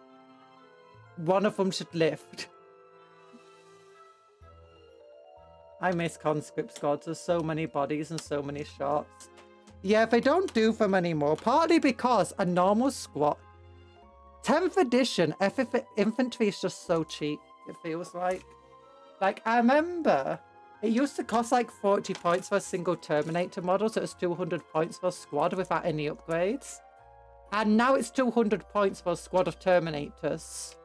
A: One of them should lift. I miss conscript squads. There's so many bodies and so many shots. Yeah, they don't do them anymore. Partly because a normal squad... 10th edition, infantry is just so cheap. It feels like. Like, I remember it used to cost like 40 points for a single Terminator model, so it's 200 points for a squad without any upgrades. And now it's 200 points for a squad of Terminators.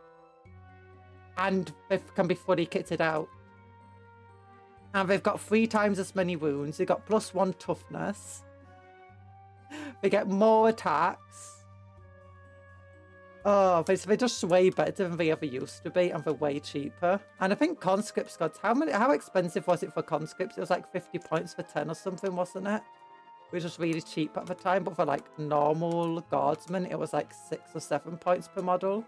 A: And they can be fully kitted out. And they've got 3 times as many wounds. They've got +1 toughness. They get more attacks. Oh, they're just way better than they ever used to be, and they're way cheaper. And I think conscript squads, how expensive was it for conscripts? It was like 50 points for 10 or something, wasn't it? It was just really cheap at the time, but for like normal guardsmen, it was like 6 or 7 points per model.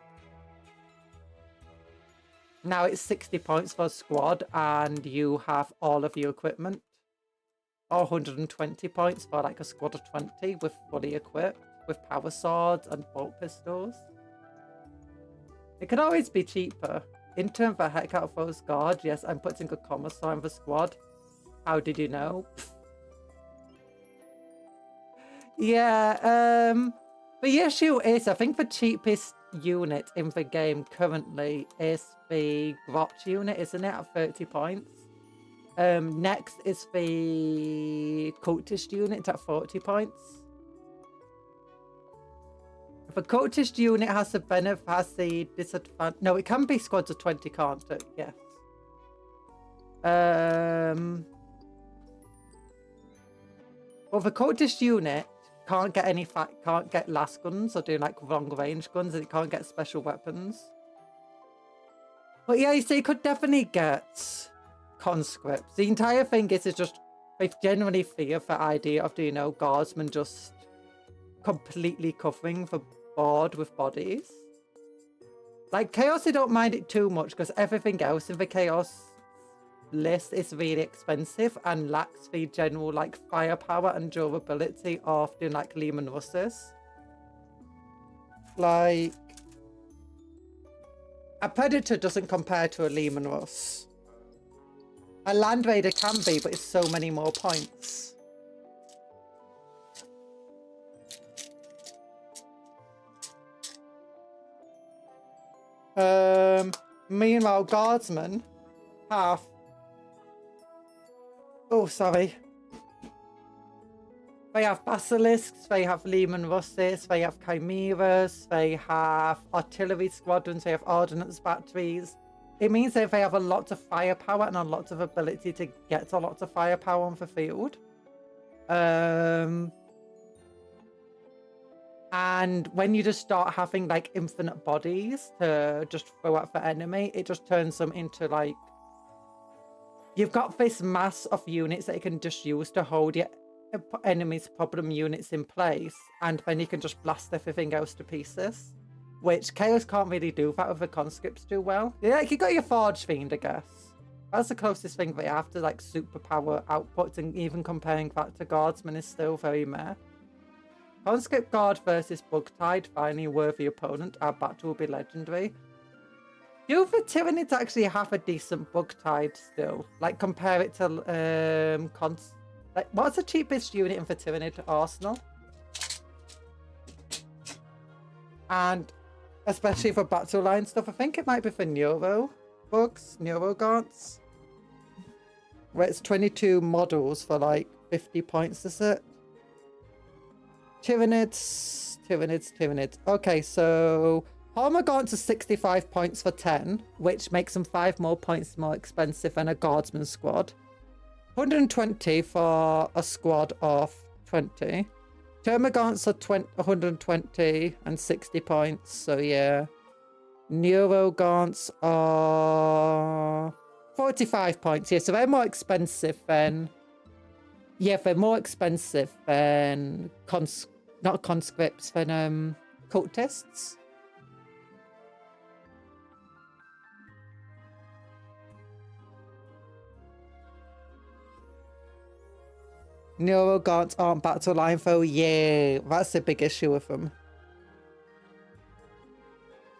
A: Now it's 60 points for a squad, and you have all of your equipment. Or 120 points for like a squad of 20 with fully equipped, with power swords and bolt pistols. It could always be cheaper. Intern for heck out of those guard. Yes, I'm putting a comma sign for squad. How did you know? Yeah, the issue is, I think the cheapest unit in the game currently is the Grotch unit, isn't it, at 30 points? Next is the Cultist unit at 40 points. The Cultist unit has the benefit, has the disadvantage. No, it can be squads of 20, can't it? Yes. Well, the Cultist unit can't get last guns or do like long range guns, and it can't get special weapons. But yeah, you see, you could definitely get conscripts. The entire thing is just they genuinely fear the idea of the guardsmen just completely covering the board with bodies. Like Chaos, they don't mind it too much because everything else in the Chaos list is really expensive and lacks the general like firepower and durability of doing like Lehman Russes. Like a Predator doesn't compare to a Lehman Russ. A Land Raider can be, but it's so many more points. Meanwhile, Guardsmen have... Oh, sorry. They have Basilisks, they have Lehman Russes, they have Chimeras, they have artillery squadrons, they have ordnance batteries. It means that they have a lot of firepower and a lot of ability to get a lot of firepower on the field. And when you just start having like infinite bodies to just throw at the enemy, it just turns them into like... You've got this mass of units that you can just use to hold your enemy's problem units in place, and then you can just blast everything else to pieces. Which Chaos can't really do that with the conscripts too well. Yeah, like you got your Forge Fiend, I guess. That's the closest thing they have to like superpower outputs, and even comparing that to Guardsmen is still very meh. Conscript Guard versus Bugtide, finally worthy opponent. Our battle will be legendary. Do the Tyranids actually have a decent Bugtide still? Like compare it to like what's the cheapest unit in the Tyranid arsenal? And especially for battle line stuff, I think it might be for Neuro Bugs, Neuro Gaunts. Where it's 22 models for like 50 points, is it? Tyranids. Okay, so Armor Gaunts are 65 points for 10, which makes them 5 more points more expensive than a Guardsman squad. 120 for a squad of 20. Termagants are 120 and 60 points, so yeah. Neurogants are 45 points, yeah, so they're more expensive than... Yeah, they're more expensive than not conscripts, than cultists. Neurogants aren't battle line though, yeah, that's the big issue with them.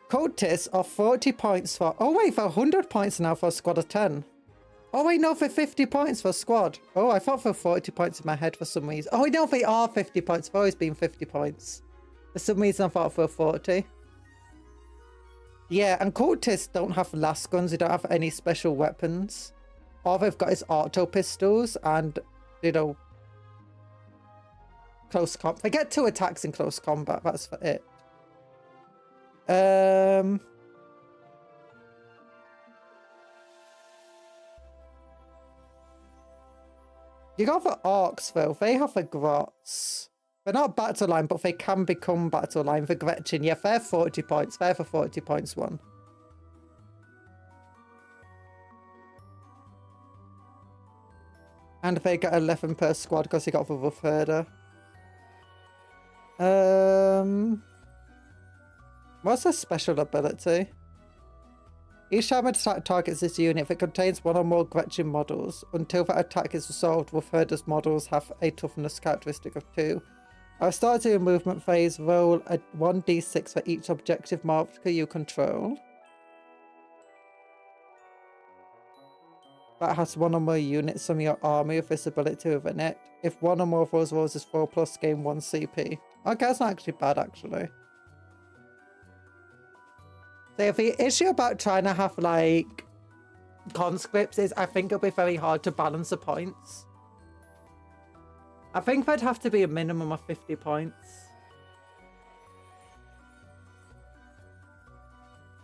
A: Cultists are 40 points for... Oh wait, for 100 points now for a squad of 10. Oh wait, no, for 50 points for a squad. Oh, I thought for 40 points in my head for some reason. Oh, no, they are 50 points. They've always been 50 points. For some reason, I thought for 40. Yeah, and cultists don't have last guns. They don't have any special weapons. All they've got is auto pistols and, close combat. They get 2 attacks in close combat. That's for it. You go for orcs though. They have a grots. They're not battle line, but they can become battle line. For Gretchen, yeah, they're 40 points. They're for 40 points one. And they get 11 per squad because he got the rough herder. What's a special ability? Each time an attack targets this unit, if it contains 1 or more Gretchen models, until that attack is resolved, rough herder's models have a toughness characteristic of 2. I'll start doing movement phase. Roll a 1d6 for each objective marker you control. That has 1 or more units from your army with this ability within it. If 1 or more of those rolls is 4+, gain 1 CP. Okay, that's not actually bad, actually. So the issue about trying to have, like, conscripts is I think it'll be very hard to balance the points. I think there'd have to be a minimum of 50 points.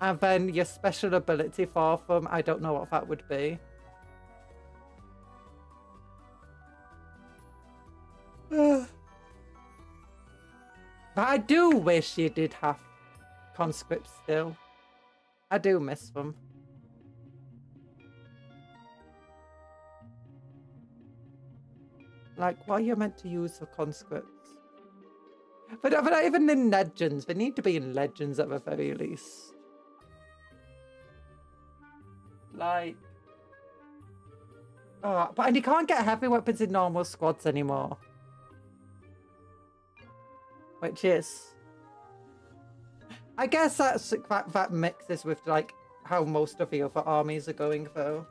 A: And then your special ability for them, I don't know what that would be. But I do wish you did have conscripts still. I do miss them. Like, what are you meant to use for conscripts? But not even in Legends. They need to be in Legends at the very least. Like... Oh, and you can't get heavy weapons in normal squads anymore. Which is... I guess that mixes with, like, how most of the other armies are going, though.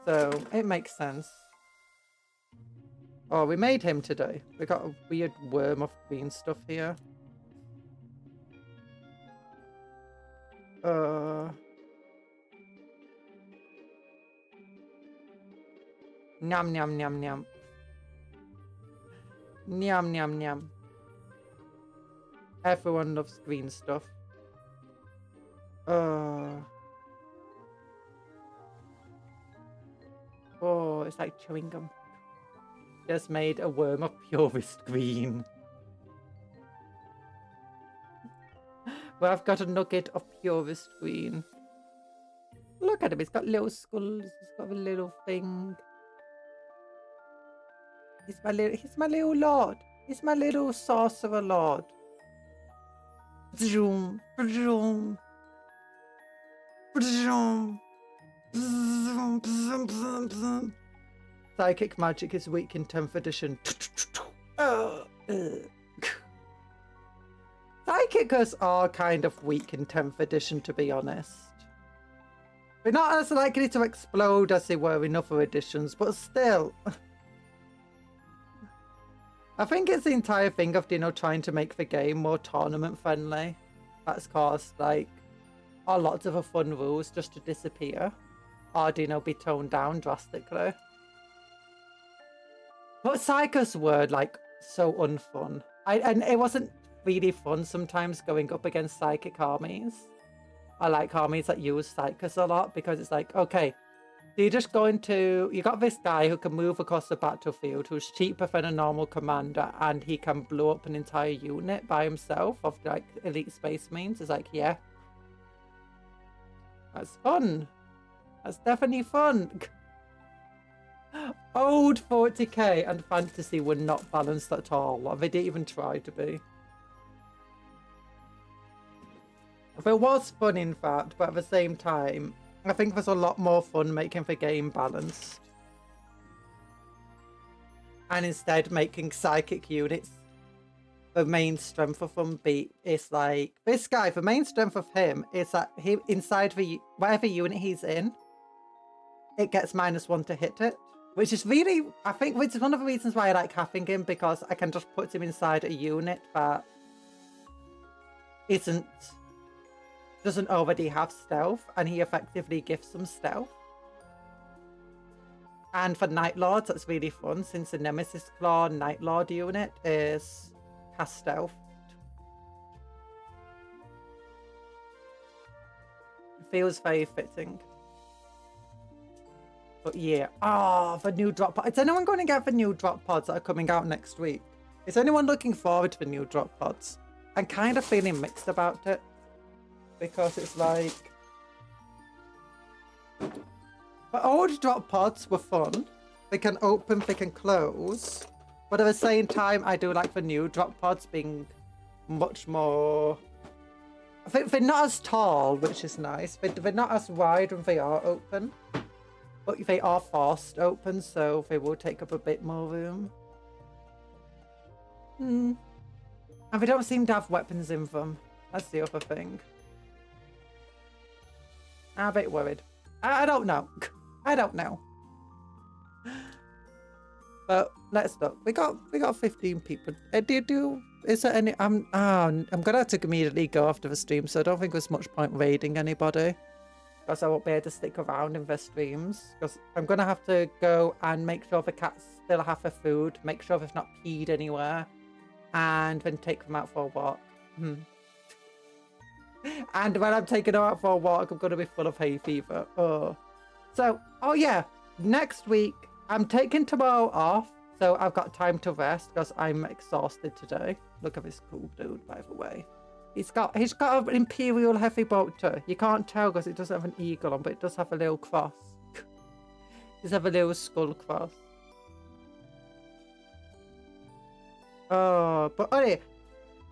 A: So, it makes sense. Oh, we made him today. We got a weird worm of green stuff here. Nyam, nyam, nyam, nyam. Nyam, nyam, nyam. Everyone loves green stuff. Oh, it's like chewing gum. Just made a worm of purest green. Well, I've got a nugget of purest green. Look at him, he's got little skulls, he's got a little thing. He's my little lord. He's my little sorcerer lord. Zoom, zoom, zoom, zoom. Psychic magic is weak in 10th edition. Psychics are kind of weak in 10th edition, to be honest. They're not as likely to explode as they were in other editions, but still. I think it's the entire thing of, you know, trying to make the game more tournament friendly. That's caused, like, a lot of the fun rules just to disappear. Or, you know, be toned down drastically. But Psychos were, like, so unfun. And it wasn't really fun sometimes going up against psychic armies. I like armies that use Psychos a lot because it's like, okay, so you're just going to... You got this guy who can move across the battlefield, who's cheaper than a normal commander, and he can blow up an entire unit by himself of, like, elite space marines. It's like, yeah. That's fun. That's definitely fun. Old 40k and fantasy were not balanced at all. They didn't even try to be. There was fun, in fact, but at the same time, I think there's a lot more fun making the game balanced. And instead making psychic units, the main strength of them it's like, this guy, the main strength of him is that he, inside the, whatever unit he's in, it gets -1 to hit it. Which is really, I think, which is one of the reasons why I like having him, because I can just put him inside a unit that doesn't already have stealth, and he effectively gives them stealth. And for Night Lords, that's really fun since the Nemesis Claw Night Lord unit is cast stealth. It feels very fitting. But yeah, the new drop pods. Is anyone going to get the new drop pods that are coming out next week? Is anyone looking forward to the new drop pods? I'm kind of feeling mixed about it. Because it's like... The old drop pods were fun. They can open, they can close. But at the same time, I do like the new drop pods being much more... They're not as tall, which is nice. They're not as wide when they are open. But they are forced open, so they will take up a bit more room. And they don't seem to have weapons in them. That's the other thing. I'm a bit worried. I don't know. I don't know. But let's look. We got 15 people. Is there any? I'm gonna have to immediately go after the stream, so I don't think there's much point raiding anybody. Because I won't be able to stick around in the streams. Because I'm gonna have to go and make sure the cats still have their food, make sure they've not peed anywhere, and then take them out for a walk. And when I'm taking them out for a walk, I'm gonna be full of hay fever. So, yeah, next week I'm taking tomorrow off, so I've got time to rest because I'm exhausted today. Look at this cool dude, by the way. He's got an Imperial heavy bolter. You can't tell because it doesn't have an eagle on, but it does have a little cross. It does have a little skull cross. Oh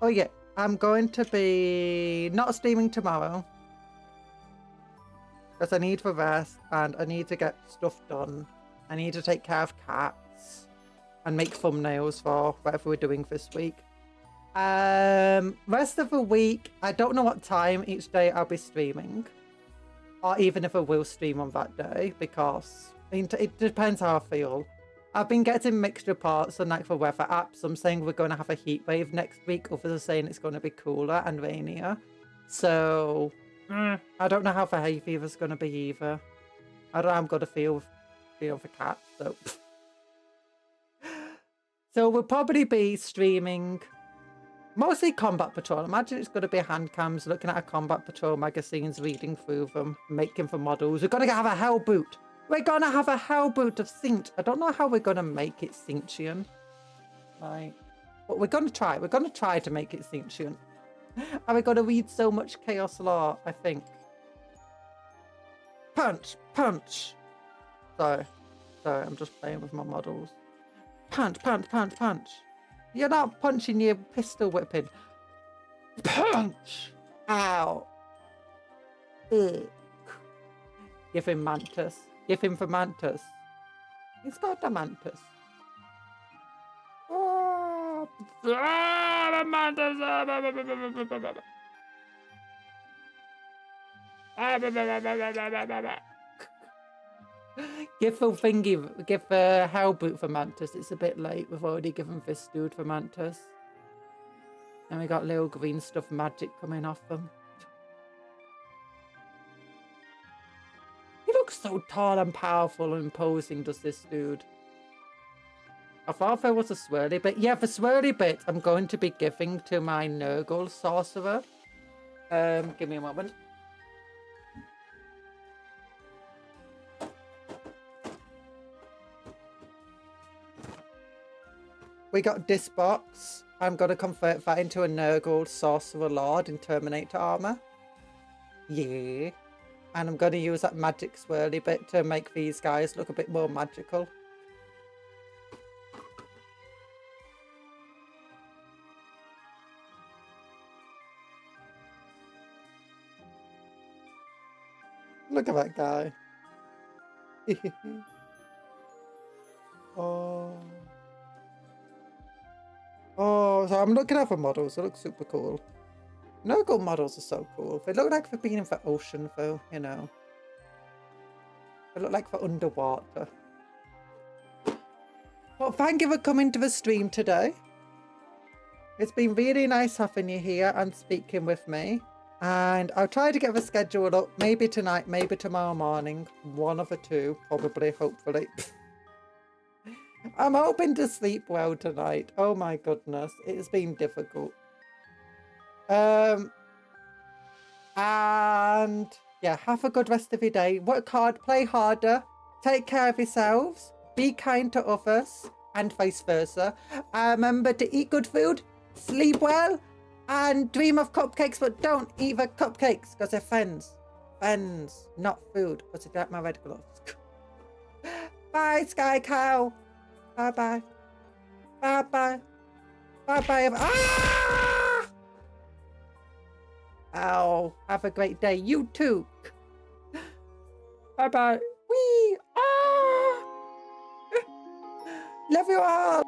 A: yeah, I'm going to be not streaming tomorrow because I need the rest and I need to get stuff done. I need to take care of cats and make thumbnails for whatever we're doing this week. Rest of the week, I don't know what time each day I'll be streaming, or even if I will stream on that day, because it depends how I feel. I've been getting mixed reports on like the weather apps. Some saying we're going to have a heat wave next week, others are saying it's going to be cooler and rainier. So I don't know how the hay fever's going to be either. I don't know how I'm going to feel for cats. So we'll probably be streaming mostly Combat Patrol. Imagine it's going to be handcams, looking at our Combat Patrol magazines, reading through them, making the models. We're going to have a hell boot. We're going to have a hell boot of Sync. I don't know how we're going to make it Synchian. But we're going to try. We're going to try to make it Synchian. And we're going to read so much Chaos Law, I think. Punch! Punch! Sorry, I'm just playing with my models. Punch, punch, punch, punch. You're not punching, you're pistol whipping. Punch! Ow! Ugh. Give him Mantis. Give him for Mantis. He's got the Mantis. Oh, the Mantis! Give the thingy, give the hell boot for Mantis. It's a bit late. We've already given this dude for Mantis. And we got little green stuff magic coming off them. He looks so tall and powerful and imposing, does this dude. I thought there was a swirly bit. Yeah, the swirly bit I'm going to be giving to my Nurgle sorcerer. Give me a moment. We got this box. I'm going to convert that into a Nurgle Sorcerer Lord in Terminator armor. Yeah. And I'm going to use that magic swirly bit to make these guys look a bit more magical. Look at that guy. Oh, so I'm looking at the models. They look super cool. Nurgle models are so cool. They look like they've been in the ocean, though, you know. They look like they're underwater. Well, thank you for coming to the stream today. It's been really nice having you here and speaking with me. And I'll try to get the schedule up, maybe tonight, maybe tomorrow morning. One of the two, probably, hopefully. I'm hoping to sleep well tonight. Oh my goodness, it's been difficult. And yeah, have a good rest of your day. Work hard, play harder, take care of yourselves, be kind to others, and vice versa. Remember to eat good food, sleep well, and dream of cupcakes, but don't eat the cupcakes because they're friends. Friends, not food, because I got my red gloves. Bye, Sky Cow. Bye-bye. Bye-bye. Bye-bye. Ah! Ow. Have a great day. You too. Bye-bye. Wee. Ah! Love you all.